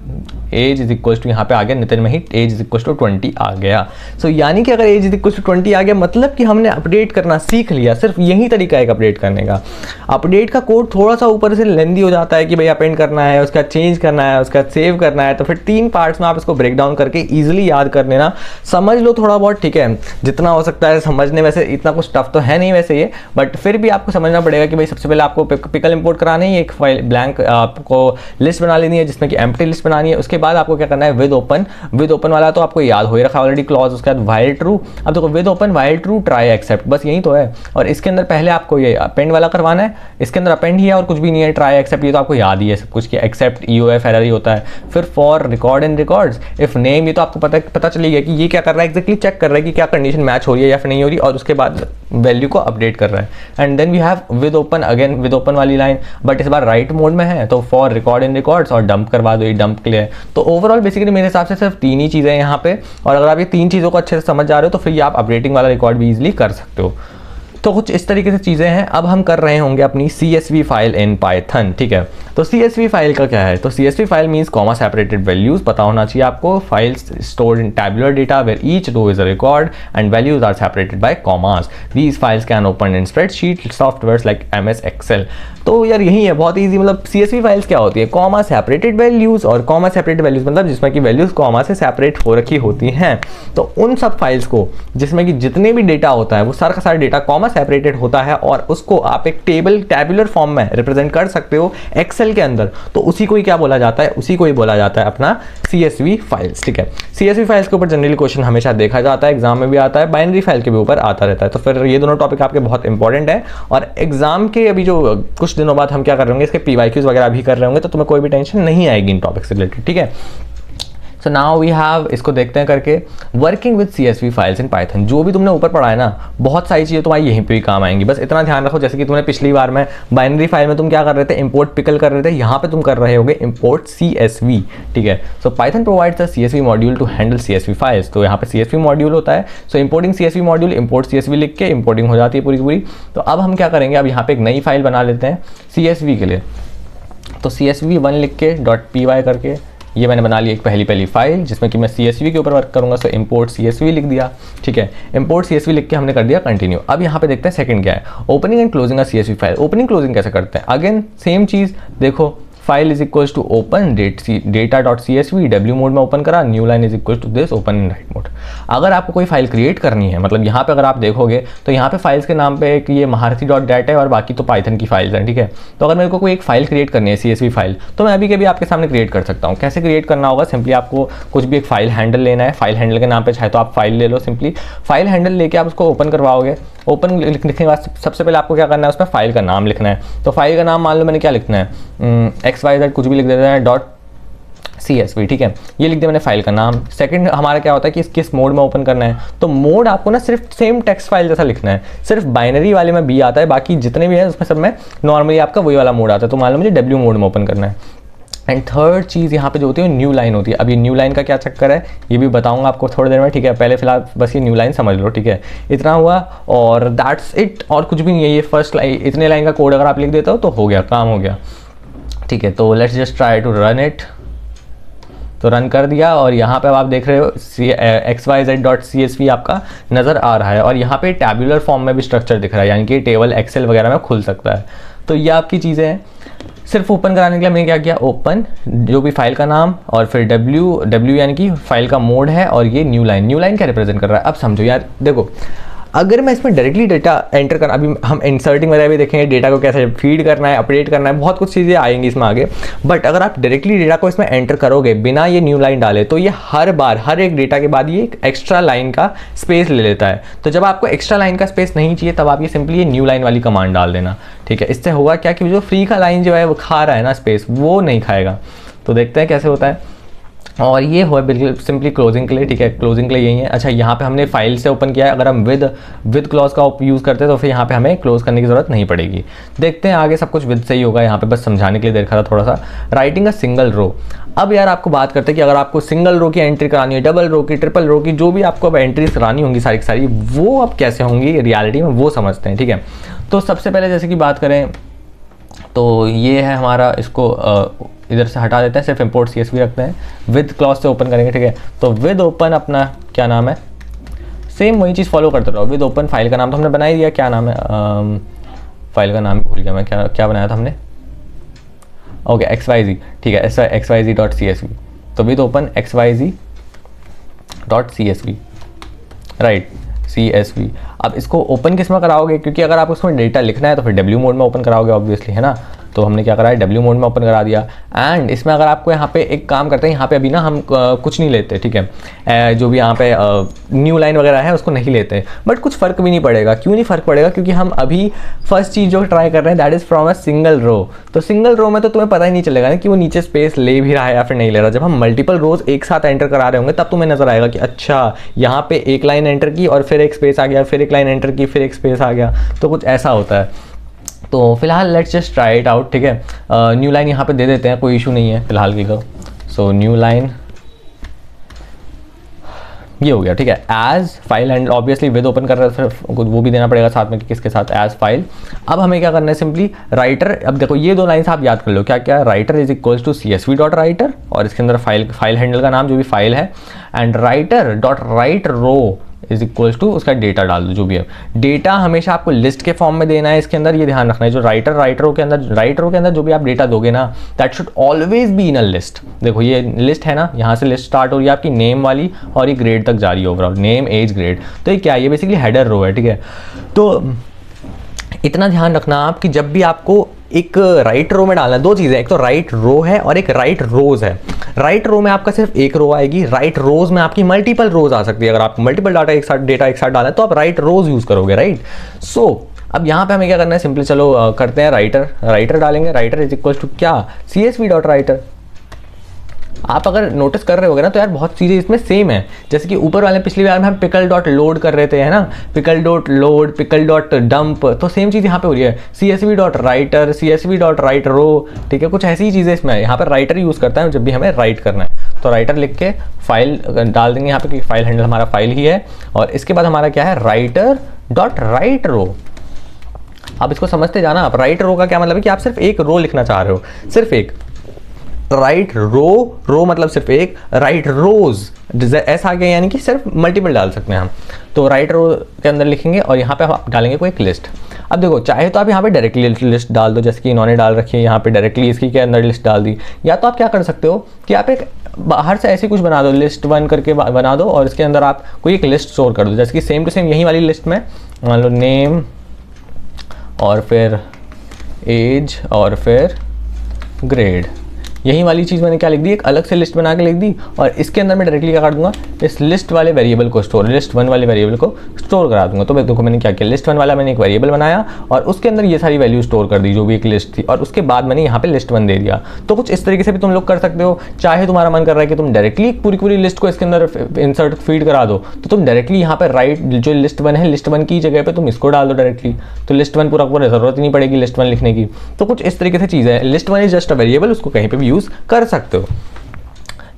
एज इज इक्वल टू यहाँ पे आ गया नितिन में ही एज इज इक्वल टू 20 आ गया। सो यानी कि अगर एज इज इक्वल टू 20 आ गया मतलब कि हमने अपडेट करना सीख लिया। सिर्फ यही तरीका है अपडेट करने का। अपडेट का कोड थोड़ा सा ऊपर से लेंदी हो जाता है कि भाई अपेंड करना है, उसका चेंज करना है, उसका सेव करना है, तो फिर 3 पार्ट्स में आप इसको ब्रेक डाउन करके ईजिली याद कर लेना, समझ लो थोड़ा बहुत, ठीक है, जितना हो सकता है समझने। वैसे इतना कुछ टफ तो है नहीं वैसे ये, बट फिर भी आपको समझना पड़ेगा कि भाई सबसे पहले आपको पिकल इंपोर्ट करानी है, एक फाइल ब्लैंक आपको लिस्ट बना लेनी है जिसमें कि एम्प्टी लिस्ट बनानी है। उसके बाद आपको क्या करना है, विद ओपन वाला तो आपको याद हो ही रखा ऑलरेडी क्लॉज। उसके बाद वाइल ट्रू, अब देखो with open while true try except, बस यही तो है। और इसके अंदर पहले आपको ये अपेंड वाला करवाना है, इसके अंदर अपेंड ही है और कुछ भी नहीं है, ट्राई एक्सेप्ट ये तो आपको याद ही है सब कुछ कि एक्सेप्ट EOF एरर ही होता है। फिर for record in records if name, ये तो आपको पता चली गया कि ये क्या कर रहा है, एग्जैक्टली चेक कर रहा है कि क्या कंडीशन मैच हो रही है या फिर नहीं हो रही, और उसके बाद वैल्यू को अपडेट कर रहा है। And then we have with open, again with open वाली लाइन, बट इस बार राइट मोड में है, तो फॉर रिकॉर्ड इन रिकॉर्ड्स और डंप करवा दो, ये डंप के लिए। तो ओवरऑल बेसिकली मेरे हिसाब से सिर्फ 3 ही चीज़ें हैं यहाँ पे, और अगर आप ये 3 चीज़ों को अच्छे से समझ जा रहे हो तो फिर ये आप अपडेटिंग वाला रिकॉर्ड भी इजीली कर सकते हो। तो कुछ इस तरीके से चीज़ें हैं। अब हम कर रहे होंगे अपनी CSV फाइल इन पाइथन, ठीक है। तो CSV फाइल का क्या है, तो CSV file means comma separated values, पता होना चाहिए आपको। Files stored in tabular data where each row is a record and values are separated by commas. These files can open in spreadsheet softwares like MS Excel। तो यार यही है, बहुत easy. मतलब CSV फाइल्स क्या होती है, कॉमा सेपरेटेड वैल्यूज, और कॉमा सेपरेटेड वैल्यूज मतलब जिसमें कि वैल्यूज कॉमा से सेपरेट हो रखी होती हैं। तो उन सब फाइल्स को जिसमें कि जितने भी डेटा होता है वो सारा का सारा डेटा कॉमा सेपरेटेड होता है, और उसको आप एक टैबुलर फॉर्म में रिप्रेजेंट कर सकते हो एक्सेल के अंदर, तो उसी को ही क्या बोला जाता है, उसी को ही बोला जाता है अपना CSV फाइल्स, ठीक है। CSV फाइल्स के ऊपर जनरली क्वेश्चन हमेशा देखा जाता है, एग्जाम में भी आता है, बाइनरी फाइल के भी ऊपर आता रहता है। तो फिर ये दोनों टॉपिक आपके बहुत इंपॉर्टेंट है, और एग्जाम के अभी जो कुछ दिनों बाद हम क्या कर रहे होंगे, इसके PYQs वगैरह भी कर रहे होंगे, तो तुम्हें कोई भी टेंशन नहीं आएगी इन टॉपिक से रिलेटेड, ठीक है। सो नाउ वी हैव, इसको देखते हैं करके, working with CSV files in Python. जो भी तुमने ऊपर पढ़ा है ना, बहुत सारी चीज़ें तुम्हारी यहीं पे भी काम आएंगी। बस इतना ध्यान रखो, जैसे कि तुमने पिछली बार में बाइनरी फाइल में तुम क्या कर रहे थे, इंपोर्ट पिकल कर रहे थे, यहाँ पे तुम कर रहे होगे इंपोर्ट CSV, ठीक है। So Python provides the CSV module to handle CSV files. तो यहाँ पे CSV मॉड्यूल होता है। So importing CSV module, import CSV लिख के इंपोर्टिंग हो जाती है पूरी पूरी। तो अब हम क्या करेंगे, अब यहाँ पे एक नई फाइल बना लेते हैं CSV के लिए। तो CSV1 लिख के .py करके ये मैंने बना ली एक पहली फाइल जिसमें कि मैं CSV के ऊपर वर्क करूंगा। सो इंपोर्ट CSV लिख दिया, ठीक है। इंपोर्ट CSV लिख के हमने कर दिया कंटिन्यू। अब यहाँ पे देखते हैं सेकंड क्या है, ओपनिंग एंड क्लोजिंग का CSV फाइल। ओपनिंग क्लोजिंग कैसे करते हैं, अगेन सेम चीज़। देखो file is equals to open data dot CSV, W mode में ओपन करा, new line is equals to this, open in write mode. अगर आपको कोई फाइल क्रिएट करनी है, मतलब यहाँ पे अगर आप देखोगे तो यहाँ पे फाइल्स के नाम पे एक ये महारथी डॉट डैट है और बाकी तो पाइथन की फाइल्स हैं, ठीक है। तो अगर मेरे को कोई एक फाइल क्रिएट करनी है CSV फाइल, तो मैं अभी के भी आपके सामने क्रिएट कर सकता हूँ। कैसे क्रिएट करना होगा, सिंपली आपको कुछ भी एक फाइल हैंडल लेना है, फाइल हैंडल के नाम पे चाहे तो आप फाइल ले लो, सिंपली फाइल हैंडल लेके आप उसको ओपन करवाओगे। ओपन लिखने के बाद सबसे पहले आपको क्या करना है, उसमें फाइल का नाम लिखना है। तो फाइल का नाम मान लो मैंने क्या लिखना है, XYZ कुछ भी लिख देना है .CSV, ठीक है, ये लिख दिया मैंने फाइल का नाम। सेकंड हमारा क्या होता है कि किस मोड में ओपन करना है, तो मोड आपको ना सिर्फ सेम टेक्स्ट फाइल जैसा लिखना है, सिर्फ बाइनरी वाले में B आता है, बाकी जितने भी हैं उसमें सब में नॉर्मली आपका वही वाला मोड आता है। तो मान लो मुझे W मोड में ओपन करना है। एंड थर्ड चीज़ यहाँ पे जो होती है न्यू लाइन होती है। अब ये न्यू लाइन का क्या चक्कर है ये भी बताऊंगा आपको थोड़ी देर में, ठीक है। पहले फिलहाल बस ये न्यू लाइन समझ लो, ठीक है, इतना हुआ और दैट्स इट, और कुछ भी नहीं है। ये फर्स्ट लाइन, इतने लाइन का कोड अगर आप लिख देते हो तो हो गया, काम हो गया, ठीक है। तो let's just try to run it. तो रन कर दिया और यहाँ पे आप देख रहे हो XYZ.CSV आपका नज़र आ रहा है और यहाँ पे टैब्यूलर फॉर्म में भी स्ट्रक्चर दिख रहा है, यानी कि टेबल एक्सेल वगैरह में खुल सकता है। तो ये आपकी चीज़ें हैं। सिर्फ ओपन कराने के लिए मैंने क्या किया, ओपन जो भी फाइल का नाम और फिर W यानी कि फाइल का मोड है, और ये न्यू लाइन क्या रिप्रेजेंट कर रहा है। अब समझो यार, देखो अगर मैं इसमें डायरेक्टली डेटा एंटर करना, अभी हम इंसर्टिंग वगैरह भी देखेंगे, डेटा को कैसे फीड करना है, अपडेट करना है, बहुत कुछ चीज़ें आएंगी इसमें आगे। बट अगर आप डायरेक्टली डेटा को इसमें एंटर करोगे बिना ये न्यू लाइन डाले, तो ये हर बार हर एक डेटा के बाद ये एक एक्स्ट्रा लाइन का स्पेस ले लेता है। तो जब आपको एक्स्ट्रा लाइन का स्पेस नहीं चाहिए तब आप ये सिंपली ये न्यू लाइन वाली कमांड डाल देना, ठीक है। इससे होगा क्या कि जो फ्री का लाइन जो है वो खा रहा है ना स्पेस, वो नहीं खाएगा। तो देखते हैं कैसे होता है। और ये हो बिल्कुल सिंपली क्लोजिंग के लिए, ठीक है, क्लोजिंग के लिए यही है। अच्छा, यहाँ पे हमने फाइल से ओपन किया है, अगर हम विद क्लॉज का यूज़ करते हैं तो फिर यहाँ पे हमें क्लोज करने की ज़रूरत नहीं पड़ेगी। देखते हैं आगे सब कुछ विद से ही होगा, यहाँ पे बस समझाने के लिए देखा था थोड़ा सा। Writing a single row. अब यार आपको बात करते हैं कि अगर आपको सिंगल रो की एंट्री करानी है, डबल रो की, ट्रिपल रो की, जो भी आपको अब एंट्रीज करानी होंगी सारी की सारी, वो अब कैसे होंगी रियलिटी में वो समझते हैं, ठीक है। तो सबसे पहले जैसे कि बात करें तो ये है हमारा, इसको इधर से हटा देते हैं, सिर्फ इंपोर्ट CSV रखते हैं, विद क्लॉज से ओपन करेंगे, ठीक है। तो विद ओपन अपना क्या नाम है, सेम वही चीज़ फॉलो करते रहो। विद ओपन फाइल का नाम तो हमने बना ही दिया, क्या नाम है, फाइल का नाम भूल गया मैं, क्या बनाया था हमने, ओके XYZ, ठीक है, XYZ.CSV। तो with open XYZ.CSV, right, CSV। अब इसको ओपन किस में कराओगे, क्योंकि अगर आप उसमें डेटा लिखना है तो फिर W मोड में ओपन कराओगे ऑब्वियसली, है ना। तो हमने क्या करा है, W मोड में ओपन करा दिया। एंड इसमें अगर आपको यहाँ पे एक काम करते हैं, यहाँ पे अभी ना हम कुछ नहीं लेते, ठीक है, जो भी यहाँ पे न्यू लाइन वगैरह है उसको नहीं लेते, बट कुछ फ़र्क भी नहीं पड़ेगा। क्यों नहीं फ़र्क पड़ेगा, क्योंकि हम अभी फर्स्ट चीज़ जो ट्राई कर रहे हैं that is from a single row. तो सिंगल रो में तो तुम्हें पता ही नहीं चलेगा ना कि वो नीचे स्पेस ले भी रहा है या फिर नहीं ले रहा। जब हम मल्टीपल रोज एक साथ एंटर करा रहे होंगे तब तुम्हें नजर आएगा कि अच्छा यहाँ पे एक लाइन एंटर की और फिर एक स्पेस आ गया, फिर एक लाइन एंटर की, फिर एक स्पेस आ गया, तो कुछ ऐसा होता है। तो फिलहाल let's just try it out, ठीक है। न्यू लाइन यहाँ पे दे देते हैं, कोई इशू नहीं है फिलहाल की को। सो न्यू लाइन ये हो गया, ठीक है, as file and obviously with open कर रहे हैं, फिर वो भी देना पड़ेगा साथ में कि किसके साथ, एज फाइल। अब हमें क्या करना है, सिंपली राइटर। अब देखो ये दो लाइन्स आप याद कर लो, क्या क्या, writer is equals to CSV.writer और इसके अंदर फाइल हैंडल का नाम जो भी फाइल है, and writer.write_row is equals to उसका डेटा डाल दो जो भी है। डेटा हमेशा आपको लिस्ट के फॉर्म में देना है इसके अंदर, ये ध्यान रखना है। जो राइट रो के अंदर जो भी आप डेटा दोगे ना, that should always be in a list. देखो ये लिस्ट है ना, यहाँ से लिस्ट स्टार्ट हो रही है आपकी नेम वाली और ये ग्रेड तक जा रही है, ओवरऑल नेम एज ग्रेड। तो ये क्या है, ये बेसिकली हेडर रो है, ठीक है। तो इतना ध्यान रखना आप कि जब भी आपको एक राइट रो में डालना है, दो चीज़ें, एक तो राइट रो है और एक राइट रोज है। राइट रो में आपका सिर्फ एक रो आएगी, राइट रोज में आपकी मल्टीपल रोज आ सकती है। अगर आप मल्टीपल डेटा एक साथ डालना है तो आप राइट रोज यूज करोगे, राइट। सो अब यहाँ पे हमें क्या करना है, सिंपली चलो करते हैं राइटर डालेंगे। राइटर इज इक्वल टू क्या, CSV.writer। आप अगर नोटिस कर रहे होगे ना तो यार बहुत चीज़ें इसमें सेम है। जैसे कि ऊपर वाले पिछली बार में हम pickle.load कर रहे थे, है ना, pickle.load, pickle.dump, तो सेम चीज़ यहाँ पे हो रही है, CSV.writer, CSV.write_row, ठीक है। कुछ ऐसी चीज़ें इसमें है, यहाँ पर राइटर यूज़ करता है जब भी हमें राइट करना है। तो राइटर लिख के फाइल डाल देंगे यहाँ पे, क्योंकि फाइल हैंडल हमारा फाइल ही है। और इसके बाद हमारा क्या है, writer.write_row। आप इसको समझते जाना। आप राइट रो का क्या मतलब है कि आप सिर्फ एक रो लिखना चाह रहे हो, सिर्फ एक। राइट रो मतलब सिर्फ एक, राइट रोज ऐसा आ गया, यानी कि सिर्फ मल्टीपल डाल सकते हैं हम। तो राइट रो के अंदर लिखेंगे और यहाँ पे आप डालेंगे कोई एक लिस्ट। अब देखो चाहे तो आप यहाँ पे डायरेक्टली लिस्ट डाल दो, जैसे कि इन्होंने डाल रखी है यहाँ पे डायरेक्टली इसकी के अंदर लिस्ट डाल दी। या तो आप क्या कर सकते हो कि आप एक बाहर से ऐसी कुछ बना दो, लिस्ट 1 करके बना दो और इसके अंदर आप कोई एक लिस्ट स्टोर कर दो, जैसे कि सेम टू सेम यही वाली लिस्ट में मान लो नेम और फिर एज और फिर ग्रेड, यही वाली चीज़ मैंने क्या लिख दी, एक अलग से लिस्ट बना के लिख दी और इसके अंदर मैं डायरेक्टली क्या कर दूंगा, इस लिस्ट वाले वेरिएबल को स्टोर, लिस्ट 1 वाले वेरिएबल को स्टोर करा दूंगा। तो देखो मैंने क्या किया, लिस्ट 1 वाला मैंने एक वेरिएबल बनाया और उसके अंदर ये सारी वैल्यू स्टोर कर दी जो भी एक लिस्ट थी, और उसके बाद मैंने यहाँ पे लिस्ट 1 दे दिया। तो कुछ इस तरीके से भी तुम लोग कर सकते हो। चाहे तुम्हारा मन कर रहा है कि तुम डायरेक्टली पूरी पूरी लिस्ट को इसके अंदर इंसर्ट फीड करा दो, तो तुम डायरेक्टली यहाँ पे राइट जो लिस्ट 1 है, लिस्ट 1 की जगह पे तुम इसको डाल दो डायरेक्टली, तो लिस्ट 1 पूरा जरूरत ही नहीं पड़ेगी लिस्ट 1 लिखने की। तो कुछ इस तरीके से चीज़ है, list 1 is just a variable, उसको कहीं पे भी यूज़ कर सकते हो।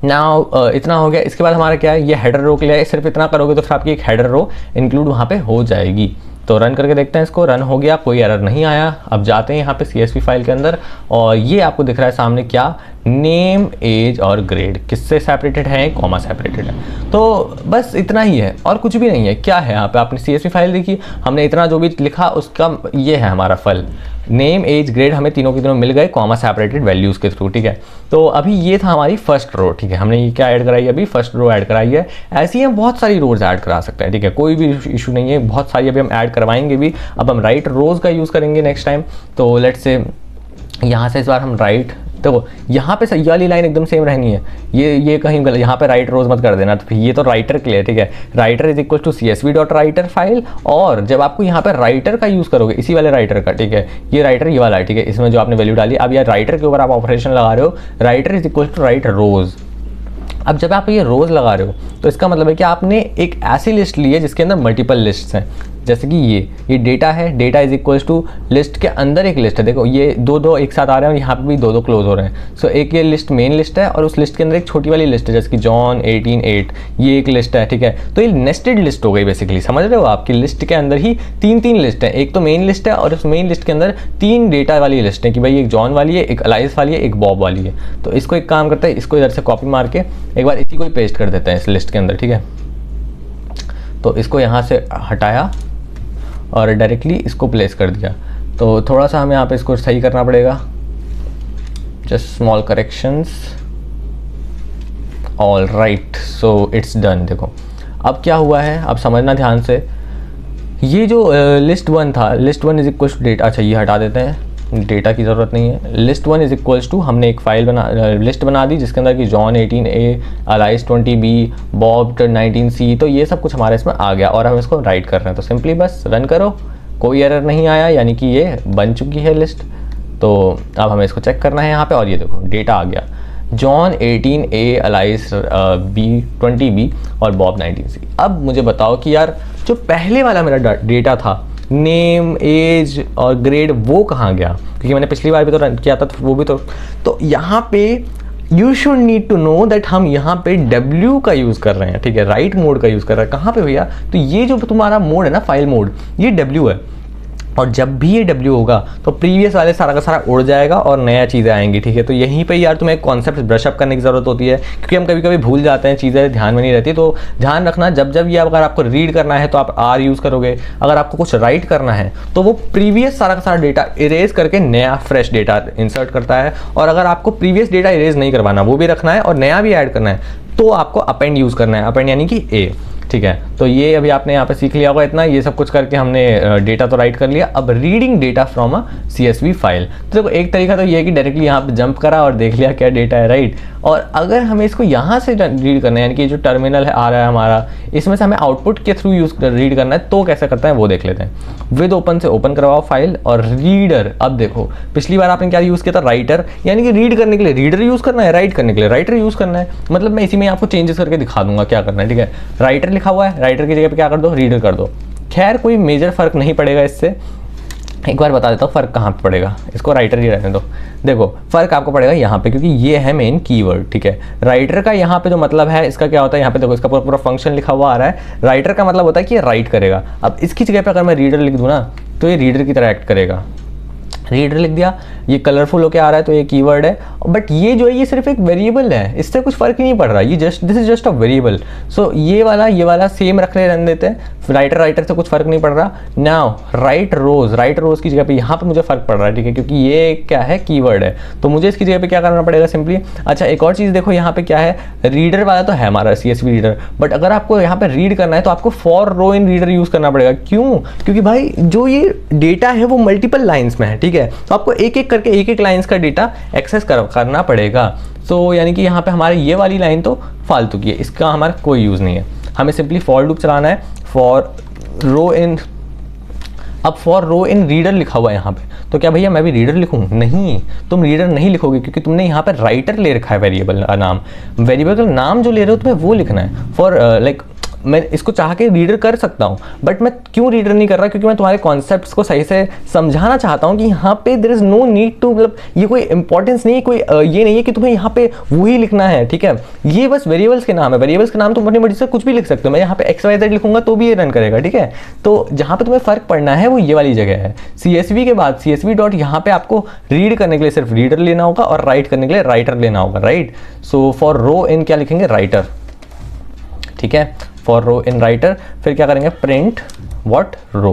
नाउ इतना हो गया। इसके बाद हमारा क्या है, ये हेडर रो के लिए सिर्फ इतना करोगे तो फिर आपकी एक हेडर रो इंक्लूड वहाँ पे हो जाएगी। तो रन करके देखते हैं इसको, रन हो गया, कोई एरर नहीं आया। अब जाते हैं यहाँ पे CSV फाइल के अंदर और ये आपको दिख रहा है सामने क्या, नेम एज और ग्रेड किससे सेपरेटेड है, कॉमा सेपरेटेड है। तो बस इतना ही है और कुछ भी नहीं है। क्या है यहाँ पे, आपने CSV फाइल देखी, हमने इतना जो भी लिखा उसका ये है हमारा फल, नेम एज ग्रेड हमें तीनों के तीनों मिल गए कॉमा सेपरेटेड वैल्यूज़ के थ्रू। ठीक है, तो अभी ये था हमारी फर्स्ट रो। ठीक है, हमने ये क्या ऐड कराई है, अभी फर्स्ट रो ऐड कराई है। ऐसी हम बहुत सारी रोज ऐड करा सकते हैं। ठीक है, कोई भी इशू नहीं है, बहुत सारी अभी हम ऐड करवाएंगे भी। अब हम राइट रोज का यूज़ करेंगे नेक्स्ट टाइम। तो लेट्स से यहाँ से इस बार हम राइट, देखो यहाँ पे ये वाली लाइन एकदम सेम रहनी है, ये कहीं गलत, यहाँ पे राइट रोज मत कर देना। तो फिर ये तो राइटर के लिए, ठीक है, writer is equal to CSV.writer file. और जब आपको यहाँ पे राइटर का यूज़ करोगे, इसी वाले राइटर का, ठीक है, ये राइटर ये वाला है, ठीक है, इसमें जो आपने वैल्यू डाली, अब यार राइटर के ऊपर आप ऑपरेशन लगा रहे हो, writer is equal to write rows. अब जब आप ये रोज लगा रहे हो तो इसका मतलब है कि आपने एक ऐसी लिस्ट ली है जिसके अंदर मल्टीपल लिस्ट्स हैं, जैसे कि ये डेटा है, data is equals to list के अंदर एक लिस्ट है। देखो ये दो एक साथ आ रहे हैं और यहाँ पे भी दो क्लोज हो रहे हैं। सो एक ये लिस्ट मेन लिस्ट है और उस लिस्ट के अंदर एक छोटी वाली लिस्ट है जैसे कि जॉन 18:8, ये एक लिस्ट है। ठीक है, तो ये नेस्टेड लिस्ट हो गई बेसिकली, समझ रहे हो, आपकी लिस्ट के अंदर ही तीन लिस्ट है। एक तो मेन लिस्ट है और उस मेन लिस्ट के अंदर 3 डेटा वाली लिस्ट है कि भाई एक जॉन वाली है, एक अलाइस वाली है, एक बॉब वाली है। तो इसको एक काम करते हैं, इसको इधर से कॉपी मार के एक बार इसी को ही पेस्ट कर देते हैं इस लिस्ट के अंदर। ठीक है, तो इसको यहाँ से हटाया और डायरेक्टली इसको प्लेस कर दिया। तो थोड़ा सा हमें यहाँ पे इसको सही करना पड़ेगा, just small corrections. All right, so it's done. देखो अब क्या हुआ है, अब समझना ध्यान से। ये जो लिस्ट 1 था, list 1 is equal to data, अच्छा ये हटा देते हैं, डेटा की ज़रूरत नहीं है। लिस्ट 1 इज इक्वल्स टू, हमने एक फाइल लिस्ट बना दी जिसके अंदर कि John 18A, Alice 20B, Bob 19C, तो ये सब कुछ हमारे इसमें आ गया और हम इसको राइट कर रहे हैं। तो सिंपली बस रन करो, कोई एरर नहीं आया, यानी कि ये बन चुकी है लिस्ट। तो अब हमें इसको चेक करना है यहाँ पे और ये देखो डेटा आ गया, जॉन 18A, अलाइस 20B और बॉब 19C। अब मुझे बताओ कि यार जो पहले वाला मेरा डेटा था, नेम एज और ग्रेड, वो कहाँ गया, क्योंकि मैंने पिछली बार भी तो रन किया था, तो वो भी तो यहाँ पे you should need to know that हम यहाँ पे W का यूज़ कर रहे हैं। ठीक है, राइट मोड का यूज़ कर रहे हैं। कहाँ पे भैया, तो ये जो तुम्हारा मोड है ना, फाइल मोड, ये W है। और जब भी ये W होगा तो प्रीवियस वाले सारा का सारा उड़ जाएगा और नया चीज़ें आएंगी। ठीक है, तो यहीं पे यार तुम्हें कॉन्सेप्ट ब्रशअप करने की ज़रूरत होती है, क्योंकि हम कभी कभी भूल जाते हैं, चीज़ें ध्यान में नहीं रहती। तो ध्यान रखना, जब जब ये अगर आपको रीड करना है तो आप R यूज़ करोगे, अगर आपको कुछ राइट करना है तो वो प्रीवियस सारा का सारा डेटा इरेज करके नया फ्रेश डेटा इंसर्ट करता है। और अगर आपको प्रीवियस डेटा इरेज नहीं करवाना, वो भी रखना है और नया भी ऐड करना है, तो आपको अपेंड यूज़ करना है, अपेंड यानी कि A। ठीक है, तो ये अभी आपने यहाँ पे सीख लिया होगा इतना। ये सब कुछ करके हमने डेटा तो राइट कर लिया। अब reading data from a CSV file, तो देखो एक तरीका तो ये है कि डायरेक्टली यहाँ पे जंप करा और देख लिया क्या डेटा है, राइट। और अगर हमें इसको यहाँ से रीड करना है, यानी कि जो टर्मिनल है आ रहा है हमारा, इसमें से हमें आउटपुट के थ्रू रीड करना है, तो कैसे करता है वो देख लेते हैं। विद ओपन से ओपन करवाओ फाइल और रीडर। अब देखो पिछली बार आपने क्या यूज़ किया था, राइटर, यानी कि रीड करने के लिए रीडर यूज़ करना है, राइट करने के लिए राइटर यूज़ करना है। मतलब मैं इसी में आपको चेंजेस करके दिखा दूंगा क्या करना है। ठीक है, राइटर लिखा हुआ है, राइटर की जगह पे क्या कर दो, रीडर कर दो। खैर कोई मेजर फर्क नहीं पड़ेगा इससे, एक बार बता देता हूँ फ़र्क कहाँ पे पड़ेगा। इसको राइटर ही रहने दो। देखो फ़र्क आपको पड़ेगा यहाँ पे, क्योंकि ये है मेन कीवर्ड। ठीक है, राइटर का यहाँ पे जो मतलब है, इसका क्या होता है, यहाँ पे देखो इसका पूरा पूरा फंक्शन लिखा हुआ आ रहा है। राइटर का मतलब होता है कि ये राइट करेगा। अब इसकी जगह पे अगर मैं रीडर लिख दूँ ना, तो ये रीडर की तरह एक्ट करेगा। रीडर लिख दिया, ये कलरफुल होके आ रहा है तो ये कीवर्ड है। बट ये जो है ये सिर्फ एक वेरिएबल है, इससे कुछ फ़र्क ही नहीं पड़ रहा, ये just this is just a variable. So ये वाला सेम रख ले, रहने देते हैं, राइटर से कुछ फ़र्क नहीं पड़ रहा। नाउ राइट रोज़ की जगह पे यहाँ पे मुझे फ़र्क पड़ रहा है, ठीक है, क्योंकि ये क्या है, कीवर्ड है, तो मुझे इसकी जगह पे क्या करना पड़ेगा, सिंपली। अच्छा एक और चीज़ देखो, यहाँ पे क्या है, रीडर वाला तो है हमारा CSV रीडर, बट अगर आपको यहाँ पे रीड करना है तो आपको for row in reader use करना पड़ेगा। क्यों? क्योंकि भाई जो ये डेटा है वो मल्टीपल लाइन्स में है, ठीक है, तो आपको एक एक करके एक लाइन्स का डेटा एक्सेस करना पड़ेगा। तो यानी कि यहाँ पे हमारे ये वाली लाइन तो फालतू की है, इसका हमारा कोई यूज़ नहीं है, हमें सिंपली फॉर लूप चलाना है। फॉर रो इन, अब फॉर रो इन रीडर लिखा हुआ है यहाँ पे, तो क्या भैया मैं भी रीडर लिखूँ? नहीं, तुम रीडर नहीं लिखोगे, क्योंकि तुमने यहाँ पर राइटर ले रखा है वेरिएबल नाम, वेरिएबल का नाम जो ले रहे हो तुम्हें वो लिखना है। फॉर लाइक मैं इसको चाह के रीडर कर सकता हूँ, बट मैं क्यों रीडर नहीं कर रहा, क्योंकि मैं तुम्हारे कॉन्सेप्ट्स को सही से समझाना चाहता हूँ कि यहाँ पे there is no need to, मतलब ये कोई इंपॉर्टेंस नहीं है, कोई ये नहीं है कि तुम्हें यहाँ पे वही लिखना है, ठीक है, ये बस वेरिएबल्स के नाम है, वेरिएबल्स के नाम तुम अपनी मर्जी से कुछ भी लिख सकते हो, मैं यहाँ पे XYZ लिखूंगा तो भी ये रन करेगा, ठीक है। तो जहाँ पे तुम्हें फर्क पड़ना है वो ये वाली जगह है। CSV के बाद CSV डॉट, यहाँ पे आपको रीड करने के लिए सिर्फ रीडर लेना होगा और राइट करने के लिए राइटर लेना होगा, right. So for row in क्या लिखेंगे, राइटर, ठीक है, फॉर रो इन राइटर, फिर क्या करेंगे, प्रिंट व्हाट रो,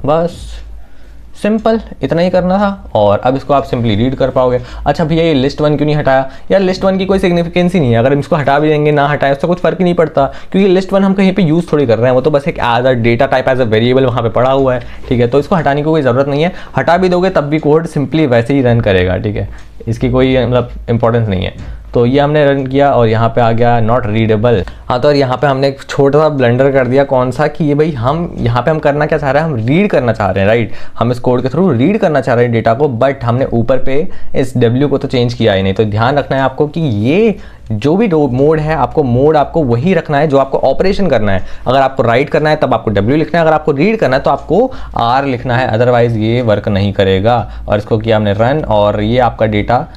बस सिंपल इतना ही करना था, और अब इसको आप सिंपली रीड कर पाओगे। अच्छा भैया ये लिस्ट 1 क्यों नहीं हटाया? यार लिस्ट 1 की कोई सिग्निफिकेंस ही नहीं है, अगर हम इसको हटा भी देंगे ना हटाए उससे कुछ फर्क ही नहीं पड़ता, क्योंकि लिस्ट 1 हम कहीं पे यूज़ थोड़ी कर रहे हैं, वो तो बस एक as a data type, as a variable वहाँ पे पड़ा हुआ है, ठीक है, तो इसको हटाने की कोई ज़रूरत नहीं है, हटा भी दोगे तब भी कोड सिंपली वैसे ही रन करेगा, ठीक है, इसकी कोई मतलब इंपॉर्टेंस नहीं है। तो ये हमने रन किया और यहाँ पे आ गया नॉट रीडेबल। हाँ, तो और यहाँ पे हमने एक छोटा सा ब्लंडर कर दिया, कौन सा, कि ये भाई हम यहाँ पे हम करना क्या चाह रहे हैं, हम रीड करना चाह रहे हैं, राइट, हम इस कोड के थ्रू रीड करना चाह रहे हैं डेटा को, बट हमने ऊपर पे इस W को तो चेंज किया ही नहीं। तो ध्यान रखना है आपको कि ये जो भी मोड है, आपको वही रखना है जो आपको ऑपरेशन करना है। अगर आपको राइट करना है तब आपको W लिखना है, अगर आपको रीड करना है तो आपको R लिखना है, अदरवाइज ये वर्क नहीं करेगा। और इसको किया हमने रन, और ये आपका डेटा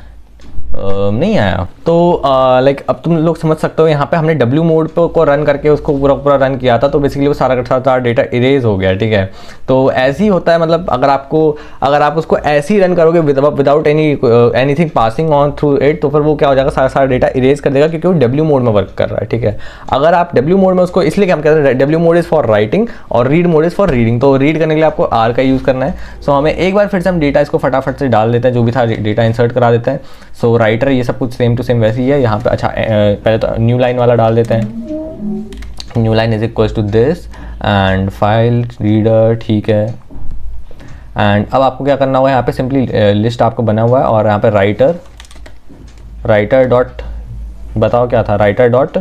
नहीं आया। तो लाइक अब तुम लोग समझ सकते हो, यहाँ पे हमने W मोड को रन करके उसको पूरा रन किया था, तो बेसिकली वो सारा का सारा डेटा इरेज हो गया, ठीक है। तो ऐसे ही होता है, मतलब अगर आप उसको ऐसे ही रन करोगे without anything passing on through it, तो फिर वो क्या हो जाएगा, सारा डेटा इरेज कर देगा, क्योंकि वो W मोड में वर्क कर रहा है, ठीक है। अगर आप W मोड में उसको, इसलिए क्या हम कहते हैं W mode is for writing और read mode is for reading, तो रीड करने के लिए आपको R का यूज़ करना है। सो हमें एक बार फिर से हम डेटा इसको फटाफट से डाल देते हैं, जो भी था डेटा इंसर्ट करा देते हैं। सो राइटर ये सब कुछ सेम टू सेम वैसे ही है यहाँ पे। अच्छा पहले तो न्यू लाइन वाला डाल देते हैं, new line is equals to this and file reader, ठीक है। एंड अब आपको क्या करना होगा, यहाँ पे सिंपली लिस्ट आपको बना हुआ है, और यहाँ पे राइटर डॉट, बताओ क्या था, राइटर डॉट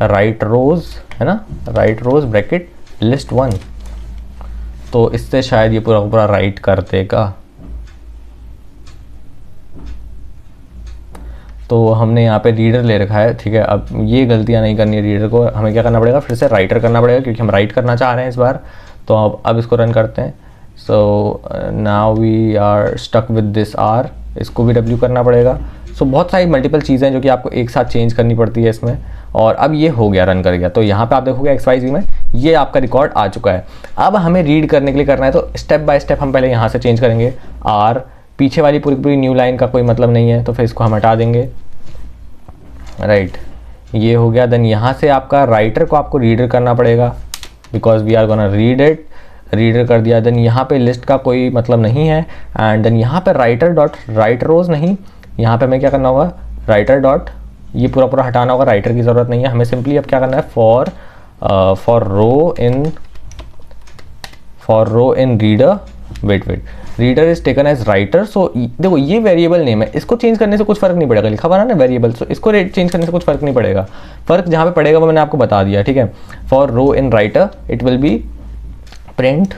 राइट रोज है ना, राइट रोज ब्रैकेट लिस्ट 1, तो इससे शायद ये पूरा राइट कर देगा। तो हमने यहाँ पे रीडर ले रखा है, ठीक है। अब ये गलतियाँ नहीं करनी है, रीडर को हमें क्या करना पड़ेगा, फिर से राइटर करना पड़ेगा, क्योंकि हम राइट करना चाह रहे हैं इस बार। तो अब इसको रन करते हैं। So now we are stuck with this R, इसको भी W करना पड़ेगा। सो बहुत सारी मल्टीपल चीज़ें हैं जो कि आपको एक साथ चेंज करनी पड़ती है इसमें। और अब ये हो गया, रन कर गया। तो यहाँ पे आप देखोगे XYZ में ये आपका रिकॉर्ड आ चुका है। अब हमें रीड करने के लिए करना है, तो स्टेप बाय स्टेप हम पहले यहाँ से चेंज करेंगे R, पीछे वाली पूरी न्यू लाइन का कोई मतलब नहीं है, तो फिर इसको हम हटा देंगे, राइट। ये हो गया। देन यहाँ से आपका राइटर को आपको रीडर करना पड़ेगा, because we are gonna read it, reader कर दिया। देन यहाँ पे लिस्ट का कोई मतलब नहीं है, एंड देन यहाँ पे राइटर डॉट राइट रोज नहीं, यहाँ पे हमें क्या करना होगा, राइटर डॉट, ये पूरा हटाना होगा, राइटर की ज़रूरत नहीं है हमें। सिंपली अब क्या करना है, for row in reader, wait reader is taken as writer. So देखो ये वेरिएबल नेम है, इसको चेंज करने से कुछ फर्क नहीं पड़ेगा, लिखा हुआ ना वेरिएबल, सो इसको चेंज करने से कुछ फर्क नहीं पड़ेगा। फर्क जहाँ पे पड़ेगा वो मैंने आपको बता दिया, ठीक है। For row in writer it will be print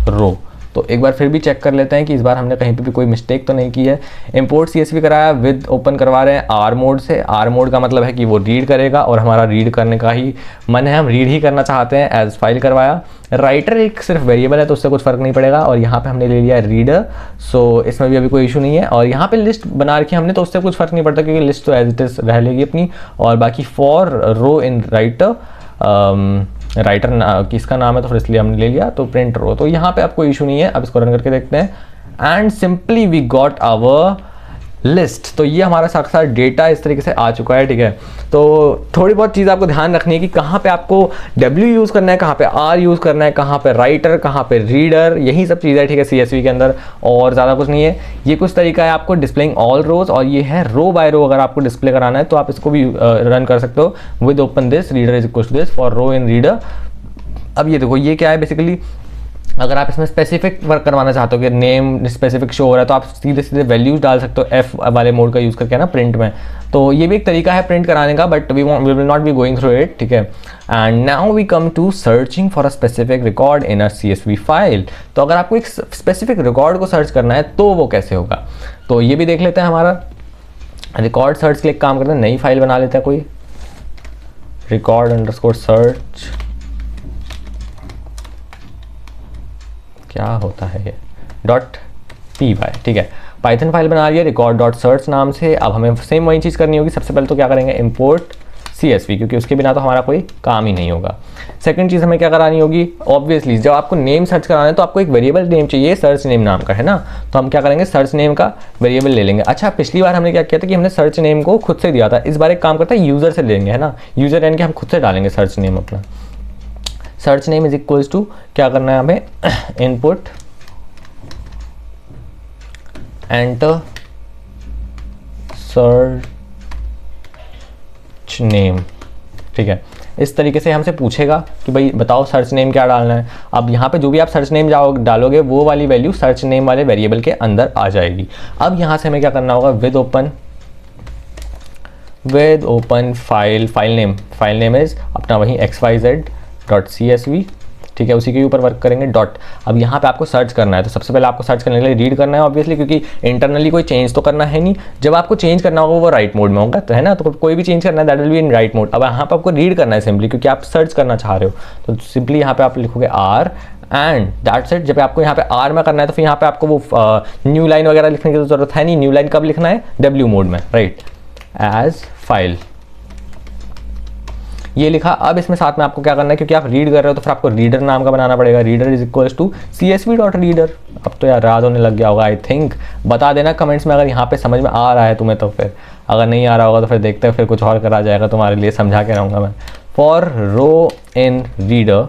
row. तो एक बार फिर भी चेक कर लेते हैं कि इस बार हमने कहीं पे भी कोई मिस्टेक तो नहीं की है। इंपोर्ट CSV कराया, विद ओपन करवा रहे हैं R मोड से। R मोड का मतलब है कि वो रीड करेगा, और हमारा रीड करने का ही मन है, हम रीड ही करना चाहते हैं। एज फाइल करवाया। राइटर एक सिर्फ वेरिएबल है, तो उससे कुछ फर्क नहीं पड़ेगा। और यहाँ पे हमने ले लिया रीडर, सो इसमें भी अभी कोई इशू नहीं है। और यहाँ पे लिस्ट बना रखी हमने, तो उससे कुछ फर्क नहीं पड़ता, क्योंकि लिस्ट तो एज इट इज रह लेगी अपनी। और बाकी for row in writer writer किसका नाम है तो फिर इसलिए हमने ले लिया, तो प्रिंट रो। तो यहाँ पे आपको इशू नहीं है। अब इसको रन करके देखते हैं and simply we got our list. तो ये हमारा साथ साथ डेटा इस तरीके से आ चुका है, ठीक है। तो थोड़ी बहुत चीज़ आपको ध्यान रखनी है कि कहाँ पे आपको W यूज़ करना है, कहाँ पे R यूज़ करना है, कहाँ पे राइटर, कहाँ पे रीडर, यही सब चीज़ें, ठीक है, CSV के अंदर, और ज़्यादा कुछ नहीं है। ये कुछ तरीका है आपको डिस्प्लेइंग ऑल रोज, और ये है रो बाय रो। अगर आपको डिस्प्ले कराना है तो आप इसको भी रन कर सकते हो with open this reader is equal to this for row in reader. अब ये देखो ये क्या है बेसिकली, अगर आप इसमें स्पेसिफिक वर्क करवाना चाहते हो कि नेम स्पेसिफिक शो हो रहा है तो आप सीधे सीधे वैल्यूज डाल सकते हो F वाले मोड का यूज़ करके ना प्रिंट में। तो ये भी एक तरीका है प्रिंट कराने का, but we will not be going through it, ठीक है। And now we come to searching for a specific record in a CSV file. तो अगर आपको एक स्पेसिफिक रिकॉर्ड को सर्च करना है तो वो कैसे होगा, तो ये भी देख लेते हैं। हमारा रिकॉर्ड सर्च के लिए काम करते हैं, नई फाइल बना लेते हैं कोई, रिकॉर्ड अंडरस्कोर सर्च, क्या होता है ये .py, ठीक है। पाइथन फाइल बना लिया रिकॉर्ड डॉट सर्च नाम से। अब हमें सेम वही चीज़ करनी होगी। सबसे पहले तो क्या करेंगे, इंपोर्ट CSV, क्योंकि उसके बिना तो हमारा कोई काम ही नहीं होगा। सेकंड चीज़ हमें क्या करानी होगी, ऑब्वियसली जब आपको नेम सर्च कराना है तो आपको एक वेरिएबल नेम चाहिए, सर्च नेम नाम का, है ना। तो हम क्या करेंगे, सर्च नेम का वेरिएबल ले लेंगे। अच्छा, पिछली बार हमने क्या किया था कि हमने सर्च नेम को खुद से दिया था, इस बार एक काम करता है यूज़र से लेंगे, है ना। यूज़र यानी कि हम खुद से डालेंगे सर्च नेम अपना। Search name is equals to क्या करना है हमें, इनपुट एंटर सर्च नेम, ठीक है। इस तरीके से हमसे पूछेगा कि भाई बताओ सर्च नेम क्या डालना है। अब यहाँ पे जो भी आप सर्च नेम डालोगे वो वाली वैल्यू सर्च नेम वाले वेरिएबल के अंदर आ जाएगी। अब यहाँ से हमें क्या करना होगा, with open file name is अपना वही xyz.csv, ठीक है, उसी के ऊपर वर्क करेंगे डॉट। अब यहाँ पे आपको सर्च करना है, तो सबसे पहले आपको सर्च करने के लिए रीड करना है ऑब्वियसली, क्योंकि इंटरनली कोई चेंज तो करना है नहीं। जब आपको चेंज करना होगा वो राइट मोड में होगा, तो है ना, तो कोई भी चेंज करना है that will be in write mode. अब यहाँ पे आपको रीड करना है सिंपली, क्योंकि आप सर्च करना चाह रहे हो, तो सिंपली यहाँ पे आप लिखोगे R एंड दैट्स इट। जब आपको यहाँ पे R में करना है तो फिर यहाँ पे आपको वो न्यू लाइन वगैरह लिखने की जरूरत है नहीं। न्यू लाइन कब लिखना है, W मोड में, राइट, एज फाइल, ये लिखा। अब इसमें साथ में आपको क्या करना है, क्योंकि आप रीड कर रहे हो तो फिर आपको रीडर नाम का बनाना पड़ेगा, reader is equals to CSV.reader। अब तो यार याद होने लग गया होगा आई थिंक, बता देना कमेंट्स में अगर यहाँ पे समझ में आ रहा है तुम्हें, तो फिर अगर नहीं आ रहा होगा तो फिर देखते हैं, फिर कुछ और करा जाएगा, तुम्हारे लिए समझा के रहूँगा मैं। फॉर रो इन रीडर,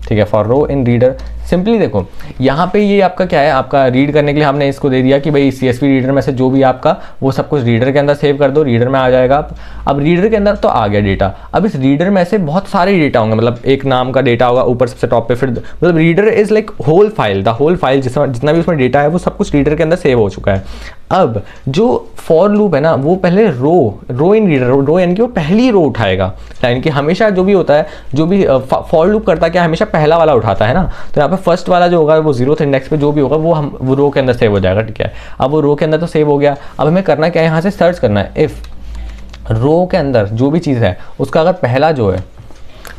ठीक है, for row in reader simply देखो यहाँ पे ये आपका क्या है, आपका रीड करने के लिए हमने इसको दे दिया कि भाई CSV रीडर में से जो भी आपका वो सब कुछ रीडर के अंदर सेव कर दो, रीडर में आ जाएगा। अब रीडर के अंदर तो आ गया डेटा। अब इस रीडर में से बहुत सारे डेटा होंगे, मतलब एक नाम का डेटा होगा ऊपर सबसे टॉप पे, फिर मतलब reader is like whole file, the whole file, जितना भी उसमें डेटा है वो सब कुछ रीडर के अंदर सेव हो चुका है। अब जो फॉर लूप है ना, वो पहले रो इन रीडर, रो यानी कि वो पहली रो उठाएगा, यानी कि हमेशा जो भी होता है, जो भी फॉर लूप करता है क्या, हमेशा पहला वाला उठाता है ना। तो यहाँ पे फर्स्ट वाला जो होगा वो 0th इंडेक्स पे जो भी होगा वो रो के अंदर सेव हो जाएगा, ठीक है। अब वो रो के अंदर तो सेव हो गया। अब हमें करना क्या है, यहाँ से सर्च करना है, इफ रो के अंदर जो भी चीज़ है उसका अगर पहला जो है,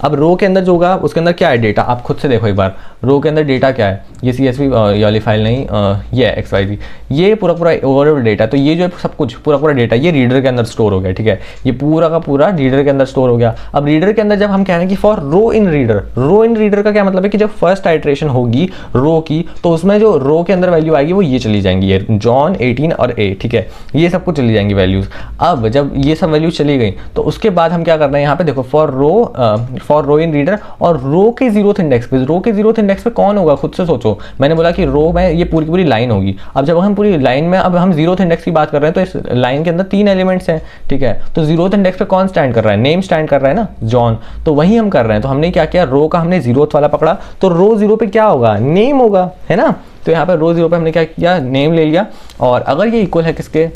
अब रो के अंदर जो होगा उसके अंदर क्या है डेटा, आप खुद से देखो एक बार, रो के अंदर डेटा क्या है, ये CSV ये वाली फाइल नहीं, ये XYZ, ये पूरा ओवरऑल डेटा। तो ये जो है सब कुछ पूरा डेटा ये रीडर के अंदर स्टोर हो गया, ठीक है, ये पूरा का पूरा रीडर के अंदर स्टोर हो गया। अब रीडर के अंदर जब हम कह रहे हैं कि फॉर रो इन रीडर का क्या मतलब है कि जब फर्स्ट आइट्रेशन होगी रो की, तो उसमें जो रो के अंदर वैल्यू आएगी वो ये चली जाएंगी, ये जॉन 18 और A, ठीक है, ये सब कुछ चली जाएंगी वैल्यूज। अब जब ये सब वैल्यूज चली गई तो उसके बाद हम क्या करना है, यहाँ पे देखो फॉर रो इन रीडर, और रो के 0th इंडेक्स पे कौन होगा, खुद से सोचो। मैंने बोला कि रो में ये पूरी की पूरी लाइन होगी। अब जब हम पूरी लाइन में, अब हम 0th इंडेक्स की बात कर रहे हैं तो इस लाइन के अंदर 3 एलिमेंट्स हैं, ठीक है। तो 0th इंडेक्स पे कौन स्टैंड कर रहा है, नेम स्टैंड कर रहा है ना, जॉन। तो वही हम कर रहे हैं। तो हमने क्या किया, रो का हमने 0th वाला पकड़ा, तो रो 0 पे क्या होगा, नेम होगा, है ना। तो यहाँ पे रो 0 पे हमने क्या किया, नेम ले लिया। और अगर ये इक्वल है किसके,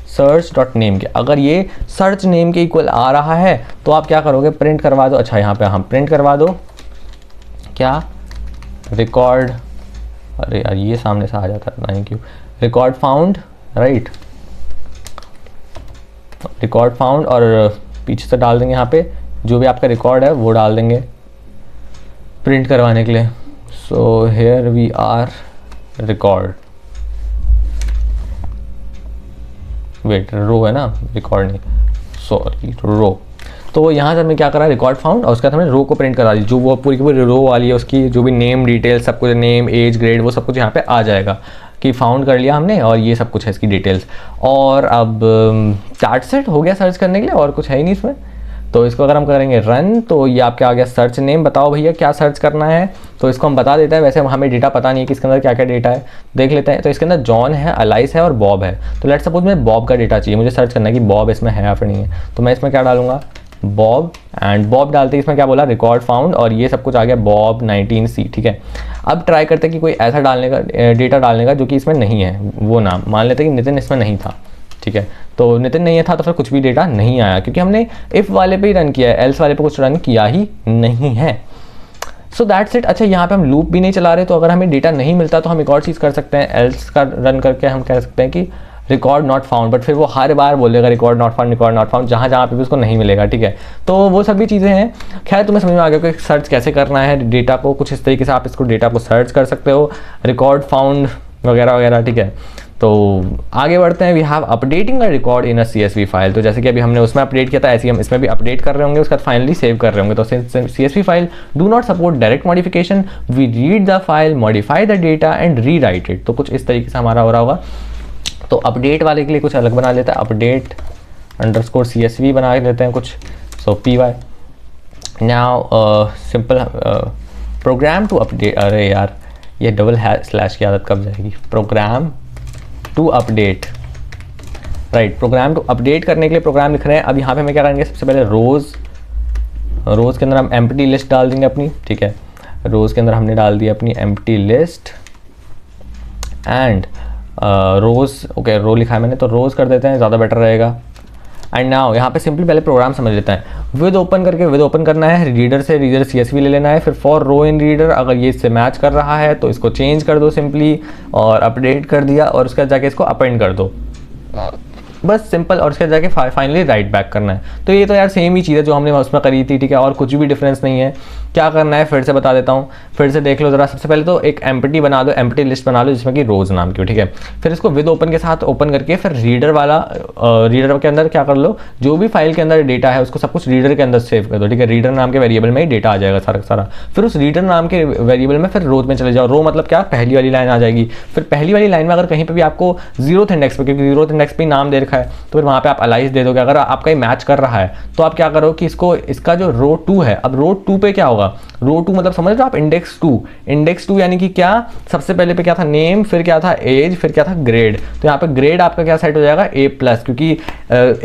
सर्च डॉट नेम के, अगर ये सर्च नेम के इक्वल आ रहा है तो आप क्या करोगे, प्रिंट करवा दो। अच्छा, यहाँ पे हम प्रिंट करवा दो क्या, रिकॉर्ड, अरे यार ये सामने से आ जाता है, thank you, record found, right, record found, और पीछे से डाल देंगे यहाँ पे जो भी आपका रिकॉर्ड है वो डाल देंगे प्रिंट करवाने के लिए। So here we are record, wait row है ना, रिकॉर्ड नहीं, सॉरी रो। तो यहाँ से हमने क्या करा, रिकॉर्ड फाउंड, और उसके बाद हमने रो को प्रिंट करा दी, जो वो पूरी की पूरी रो वाली है उसकी जो भी नेम डिटेल्स सब कुछ, नेम एज ग्रेड वो सब कुछ यहाँ पे आ जाएगा कि फाउंड कर लिया हमने, और ये सब कुछ है इसकी डिटेल्स। और अब चार्ट सेट हो गया सर्च करने के लिए, और कुछ है ही नहीं इसमें। तो इसको अगर हम करेंगे रन, तो ये आपके आ गया सर्च नेम, बताओ भैया क्या सर्च करना है। तो इसको हम बता देते हैं, वैसे हमें डेटा पता नहीं है कि इसके अंदर क्या क्या डेटा है, देख लेते हैं। तो इसके अंदर जॉन है, अलाइस है और बॉब है। तो लेट्स सपोज मैं बॉब का डेटा चाहिए, मुझे सर्च करना है कि बॉब इसमें है या फिर नहीं है। तो मैं इसमें क्या डालूंगा, बॉब, एंड बॉब डालते ही इसमें क्या बोला, रिकॉर्ड फाउंड, और ये सब कुछ आ गया बॉब 19C, ठीक है। अब ट्राई करते हैं कि कोई ऐसा डालने का डेटा डालने का जो कि इसमें नहीं है, वो नाम मान लेते हैं कि नितिन इसमें नहीं था, ठीक है। तो नितिन नहीं था तो फिर कुछ भी डेटा नहीं आया, क्योंकि हमने इफ़ वाले पे ही रन किया है, एल्स वाले पे कुछ रन किया ही नहीं है। So that's it. अच्छा, यहाँ पे हम लूप भी नहीं चला रहे, तो अगर हमें डेटा नहीं मिलता तो हम एक और चीज़ कर सकते हैं, एल्स का रन करके हम कह सकते हैं कि रिकॉर्ड नॉट फाउंड, बट फिर वो हर बार बोलेगा record not found, record not found, जहाँ जहाँ पे भी उसको नहीं मिलेगा, ठीक है। तो वो सभी चीज़ें हैं। खैर तुम्हें समझ में आ गया कि सर्च कैसे करना है डेटा को, कुछ इस तरीके से आप इसको डेटा को सर्च कर सकते हो, रिकॉर्ड फाउंड वगैरह वगैरह, ठीक है। तो आगे बढ़ते हैं, we have updating a record in a CSV file. तो जैसे कि अभी हमने उसमें अपडेट किया था, ऐसे ही हम इसमें भी अपडेट कर रहे होंगे, उसके बाद फाइनली सेव कर रहे होंगे। तो CSV file do not support direct modification, we read the file, modify the data and rewrite it. तो कुछ इस तरीके से हमारा हो रहा होगा। तो अपडेट वाले के लिए कुछ अलग बना लेते हैं, अपडेट अंडरस्कोर CSV बना लेते हैं कुछ, so PY। Now simple program to update, अरे यार ये डबल स्लैश की आदत कब जाएगी, program to update, right. Program to update करने के लिए प्रोग्राम लिख रहे हैं। अब यहाँ पे हमें क्या करेंगे, सबसे पहले रोज़ के अंदर हम एम्प्टी लिस्ट डाल देंगे अपनी, ठीक है। रोज़ के अंदर हमने डाल दी अपनी empty list and rows, okay row लिखा है मैंने, तो रोज़ कर देते हैं, ज़्यादा बेटर रहेगा। एंड नाउ यहाँ पे सिंपली पहले प्रोग्राम समझ लेते हैं। विद ओपन करके विद ओपन करना है, रीडर से रीडर CSV ले लेना है, फिर फॉर रो इन रीडर, अगर ये इससे मैच कर रहा है तो इसको चेंज कर दो सिंपली, और अपडेट कर दिया, और उसके बाद जाके इसको अपेंड कर दो, बस सिंपल। और उसके जाके फाइनली राइट बैक करना है। तो ये तो यार सेम ही चीज़ है जो हमने उसमें करी थी, ठीक है, और कुछ भी डिफरेंस नहीं है। क्या करना है फिर से बता देता हूँ, फिर से देख लो ज़रा। सबसे पहले तो एक एम्प्टी बना दो, एम्प्टी लिस्ट बना लो जिसमें कि रोज़ नाम की हो, ठीक है। फिर इसको विद ओपन के साथ ओपन करके फिर रीडर वाला, रीडर के अंदर क्या कर लो, जो भी फाइल के अंदर डेटा है उसको सब कुछ रीडर के अंदर सेव कर दो, ठीक है। रीडर नाम के वेरिएबल में ही डेटा आ जाएगा सारा सारा। फिर उस रीडर नाम के वेरिएबल में फिर रो में चले जाओ। रो मतलब क्या, पहली वाली लाइन आ जाएगी। फिर पहली वाली लाइन में अगर कहीं पर भी आपको 0th इंडेक्स पर, क्योंकि 0th इंडेक्स पर नाम दे रखा है, तो फिर वहाँ पे आप अलाइस दे दोगे। अगर आपका ये मैच कर रहा है तो आप क्या करो कि इसको, इसका जो रो 2 है, अब रो 2 पे क्या होगा, रो 2 मतलब समझ लो आप इंडेक्स 2 यानी कि क्या, सबसे पहले पे क्या था, नेम, फिर क्या था, एज, फिर क्या था, ग्रेड। तो यहाँ पे ग्रेड आपका क्या सेट हो जाएगा, A+, क्योंकि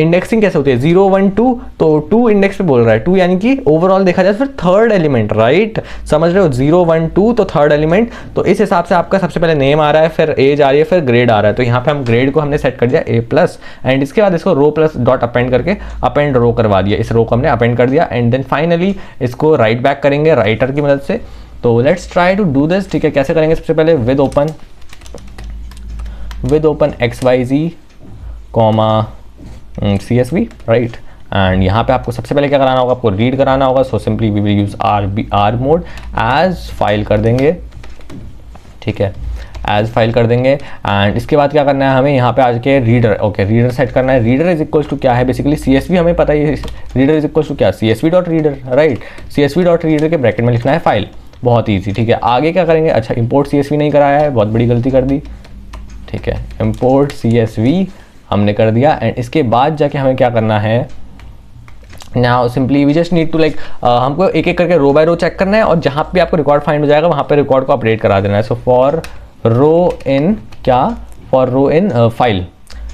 इंडेक्सिंग कैसे होती है 0 1 2, तो 2 इंडेक्स पे बोल रहा है, 2 यानी कि ओवरऑल देखा जाए फिर थर्ड एलिमेंट, राइट, समझ रहे हो, 0 1 2 तो थर्ड एलिमेंट। तो इस हिसाब से आपका सबसे पहले नेम आ रहा है, फिर एज आ रही है, फिर ग्रेड आ रहा है। तो यहाँ पे हम ग्रेड को हमने सेट कर दिया A+, एंड इसके बाद इसको रो प्लस डॉट अपेंड करके अपेंड रो करवा दिया, इस रो को हमने अपेंड कर दिया, एंड देन फाइनली इसको राइट बैक करेंगे राइटर की मदद से। तो let's try to do this, ठीक है। कैसे करेंगे, सबसे पहले with open XYZ CSV, right. And यहाँ पे आपको सबसे पहले क्या कराना होगा, आपको रीड कराना होगा। So simply we will use R mode, as file कर देंगे, ठीक है, एज फाइल कर देंगे। एंड इसके बाद क्या करना है हमें, यहाँ पे आज के रीडर, ओके रीडर सेट करना है। रीडर इज इक्वल्स टू क्या है, बेसिकली CSV हमें पता ही है, रीडर इज इक्वल्स टू क्या, CSV dot reader, right. CSV dot reader के ब्रैकेट में लिखना है फाइल, बहुत ईजी, ठीक है। आगे क्या करेंगे, अच्छा इंपोर्ट CSV नहीं कराया है, बहुत बड़ी गलती कर दी, ठीक है। इंपोर्ट CSV हमने कर दिया, एंड इसके बाद जाके हमें क्या करना है, now simply we just need to like, हमको एक एक करके रो बाय रो चेक करना है, और जहाँ पे आपको रिकॉर्ड फाइंड हो जाएगा वहाँ पे रिकॉर्ड को अपडेट करा देना है। सो फॉर रो इन क्या, फॉर रो इन फाइल,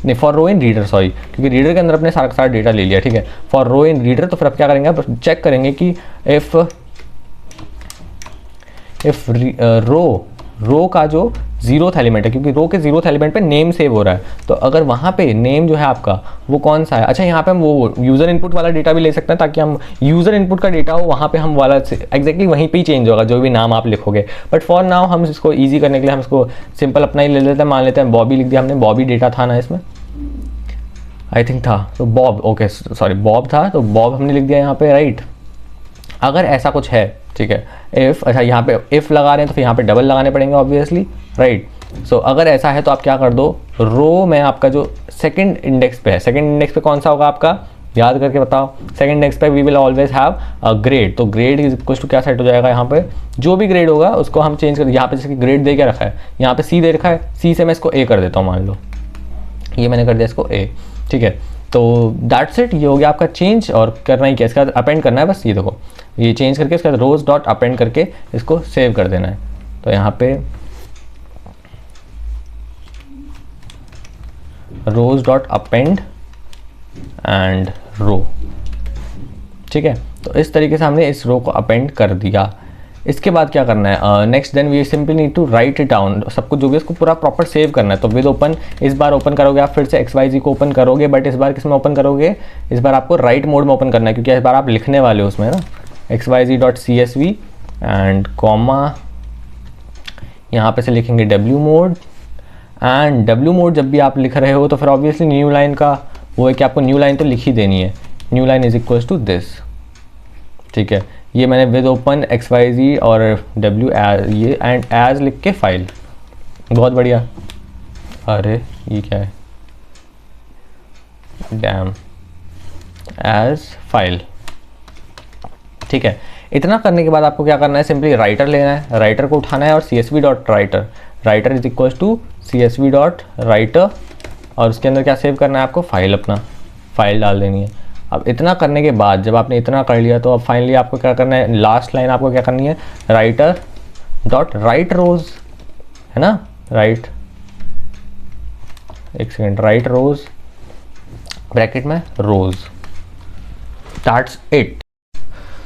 नहीं for row in reader, sorry, क्योंकि रीडर के अंदर अपने सारा डेटा ले लिया, ठीक है। फॉर रो इन रीडर, तो फिर आप क्या करेंगे, आप चेक करेंगे कि इफ रो का जो 0th एलिमेंट है, क्योंकि रो के 0th एलिमेंट पे नेम सेव हो रहा है, तो अगर वहाँ पे नेम जो है आपका वो कौन सा है, अच्छा यहाँ पे हम वो यूज़र इनपुट वाला डेटा भी ले सकते हैं, ताकि हम यूज़र इनपुट का डेटा हो वहाँ पे हम वाला एग्जैक्टली वहीं पे ही चेंज होगा जो भी नाम आप लिखोगे। बट फॉर नाउ हम इसको ईजी करने के लिए हम इसको सिंपल अपना ही ले लेते हैं, मान लेते हैं बॉबी लिख दिया हमने, बॉबी डेटा था ना इसमें, आई थिंक था, तो बॉब, ओके सॉरी बॉब था, तो बॉब हमने लिख दिया यहाँ पे, राइट। अगर ऐसा कुछ है, ठीक है, इफ़, अच्छा यहाँ पे इफ़ लगा रहे हैं तो फिर यहाँ पे डबल लगाने पड़ेंगे ऑब्वियसली, राइट। सो अगर ऐसा है तो आप क्या कर दो, रो में आपका जो सेकंड इंडेक्स पे है, सेकंड इंडेक्स पे कौन सा होगा आपका, याद करके बताओ। सेकंड नेक्स्ट पे we will always have a grade, तो ग्रेड इज इक्वल टू क्या सेट हो जाएगा, यहाँ पे जो भी ग्रेड होगा उसको हम चेंज कर, यहाँ पे जैसे कि ग्रेड दे के रखा है, यहाँ पे सी दे रखा है, सी से मैं इसको ए कर देता हूँ, मान लो ये मैंने कर दिया इसको ए, ठीक है। तो दैट्स इट, ये हो गया आपका चेंज। और करना ही क्या, इसका अपेंड करना है बस, ये देखो ये चेंज करके इसका रोज डॉट अपेंड करके इसको सेव कर देना है। तो यहाँ पे रोज डॉट अपेंड एंड रो, ठीक है। तो इस तरीके से हमने इस रो को अपेंड कर दिया। इसके बाद क्या करना है, next then we simply need to write it down, सब कुछ जो भी इसको पूरा प्रॉपर सेव करना है। तो विद ओपन इस बार ओपन करोगे आप, फिर से XYZ को ओपन करोगे, बट इस बार किस में ओपन करोगे, इस बार आपको राइट मोड में ओपन करना है, क्योंकि इस बार आप लिखने वाले हो उसमें ना XYZ.CSV एंड कॉमा, यहाँ पे से लिखेंगे W mode. And W mode जब भी आप लिख रहे हो तो फिर ऑब्वियसली न्यू लाइन का वो है कि आपको न्यू लाइन तो लिख ही देनी है, new line is equals to this, ठीक है। ये मैंने विद ओपन XYZ और W ये एंड एज लिख के फाइल, बहुत बढ़िया। अरे ये क्या है, डैम, एज फाइल, ठीक है। इतना करने के बाद आपको क्या करना है, सिंपली राइटर लेना है, राइटर को उठाना है और CSV dot writer, writer is equals to CSV dot writer, और उसके अंदर क्या सेव करना है आपको, फाइल, अपना फाइल डाल देनी है। अब इतना करने के बाद जब आपने इतना कर लिया तो अब फाइनली आपको क्या करना है, लास्ट लाइन आपको क्या करनी है, राइटर डॉट राइट रोज, है ना, राइट, एक सेकेंड, राइट रोज ब्रैकेट में रोज, दैट्स इट।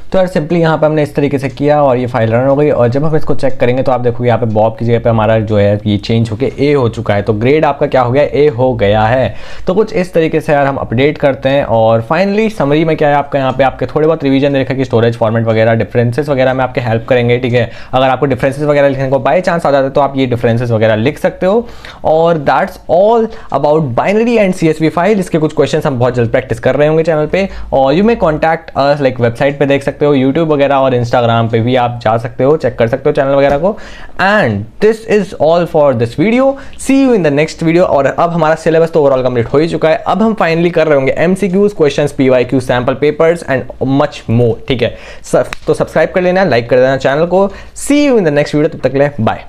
तो यार सिंपली यहाँ पे हमने इस तरीके से किया और ये फाइल रन हो गई। और जब हम इसको चेक करेंगे तो आप देखोगे यहाँ पे बॉब की जगह पे हमारा जो है ये चेंज होके ए हो चुका है। तो ग्रेड आपका क्या हो गया, ए हो गया है। तो कुछ इस तरीके से यार हम अपडेट करते हैं। और फाइनली समरी में क्या है आपका, यहाँ पे आपके थोड़े बहुत रिवीजन दे रखा है कि स्टोरेज फॉर्मेट वगैरह, डिफरेंसेस वगैरह में आपके हेल्प करेंगे, ठीक है। अगर आपको डिफरेंसेस वगैरह लिखने को बाई चांस आ जाता है तो आप ये डिफरेंसेस वगैरह लिख सकते हो। और that's all about binary and CSV file. इसके कुछ क्वेश्चन हम बहुत जल्द प्रैक्टिस कर रहे होंगे चैनल पे। और you may contact us, like website पे देख सकते हो, यूट्यूब वगैरह और इंस्टाग्राम पे भी आप जा सकते हो, चेक कर सकते हो चैनल वगैरह को। And this is all for this video, see you in the next video. और अब हमारा सिलेबस तो ओवरऑल कंप्लीट हो ही चुका है। अब हम फाइनली कर रहे होंगे MCQs, questions, PYQ, sample papers and much more, ठीक है। तो सब्सक्राइब कर लेना, लाइक कर देना चैनल को। See you in the next video, तब तक के लिए बाय।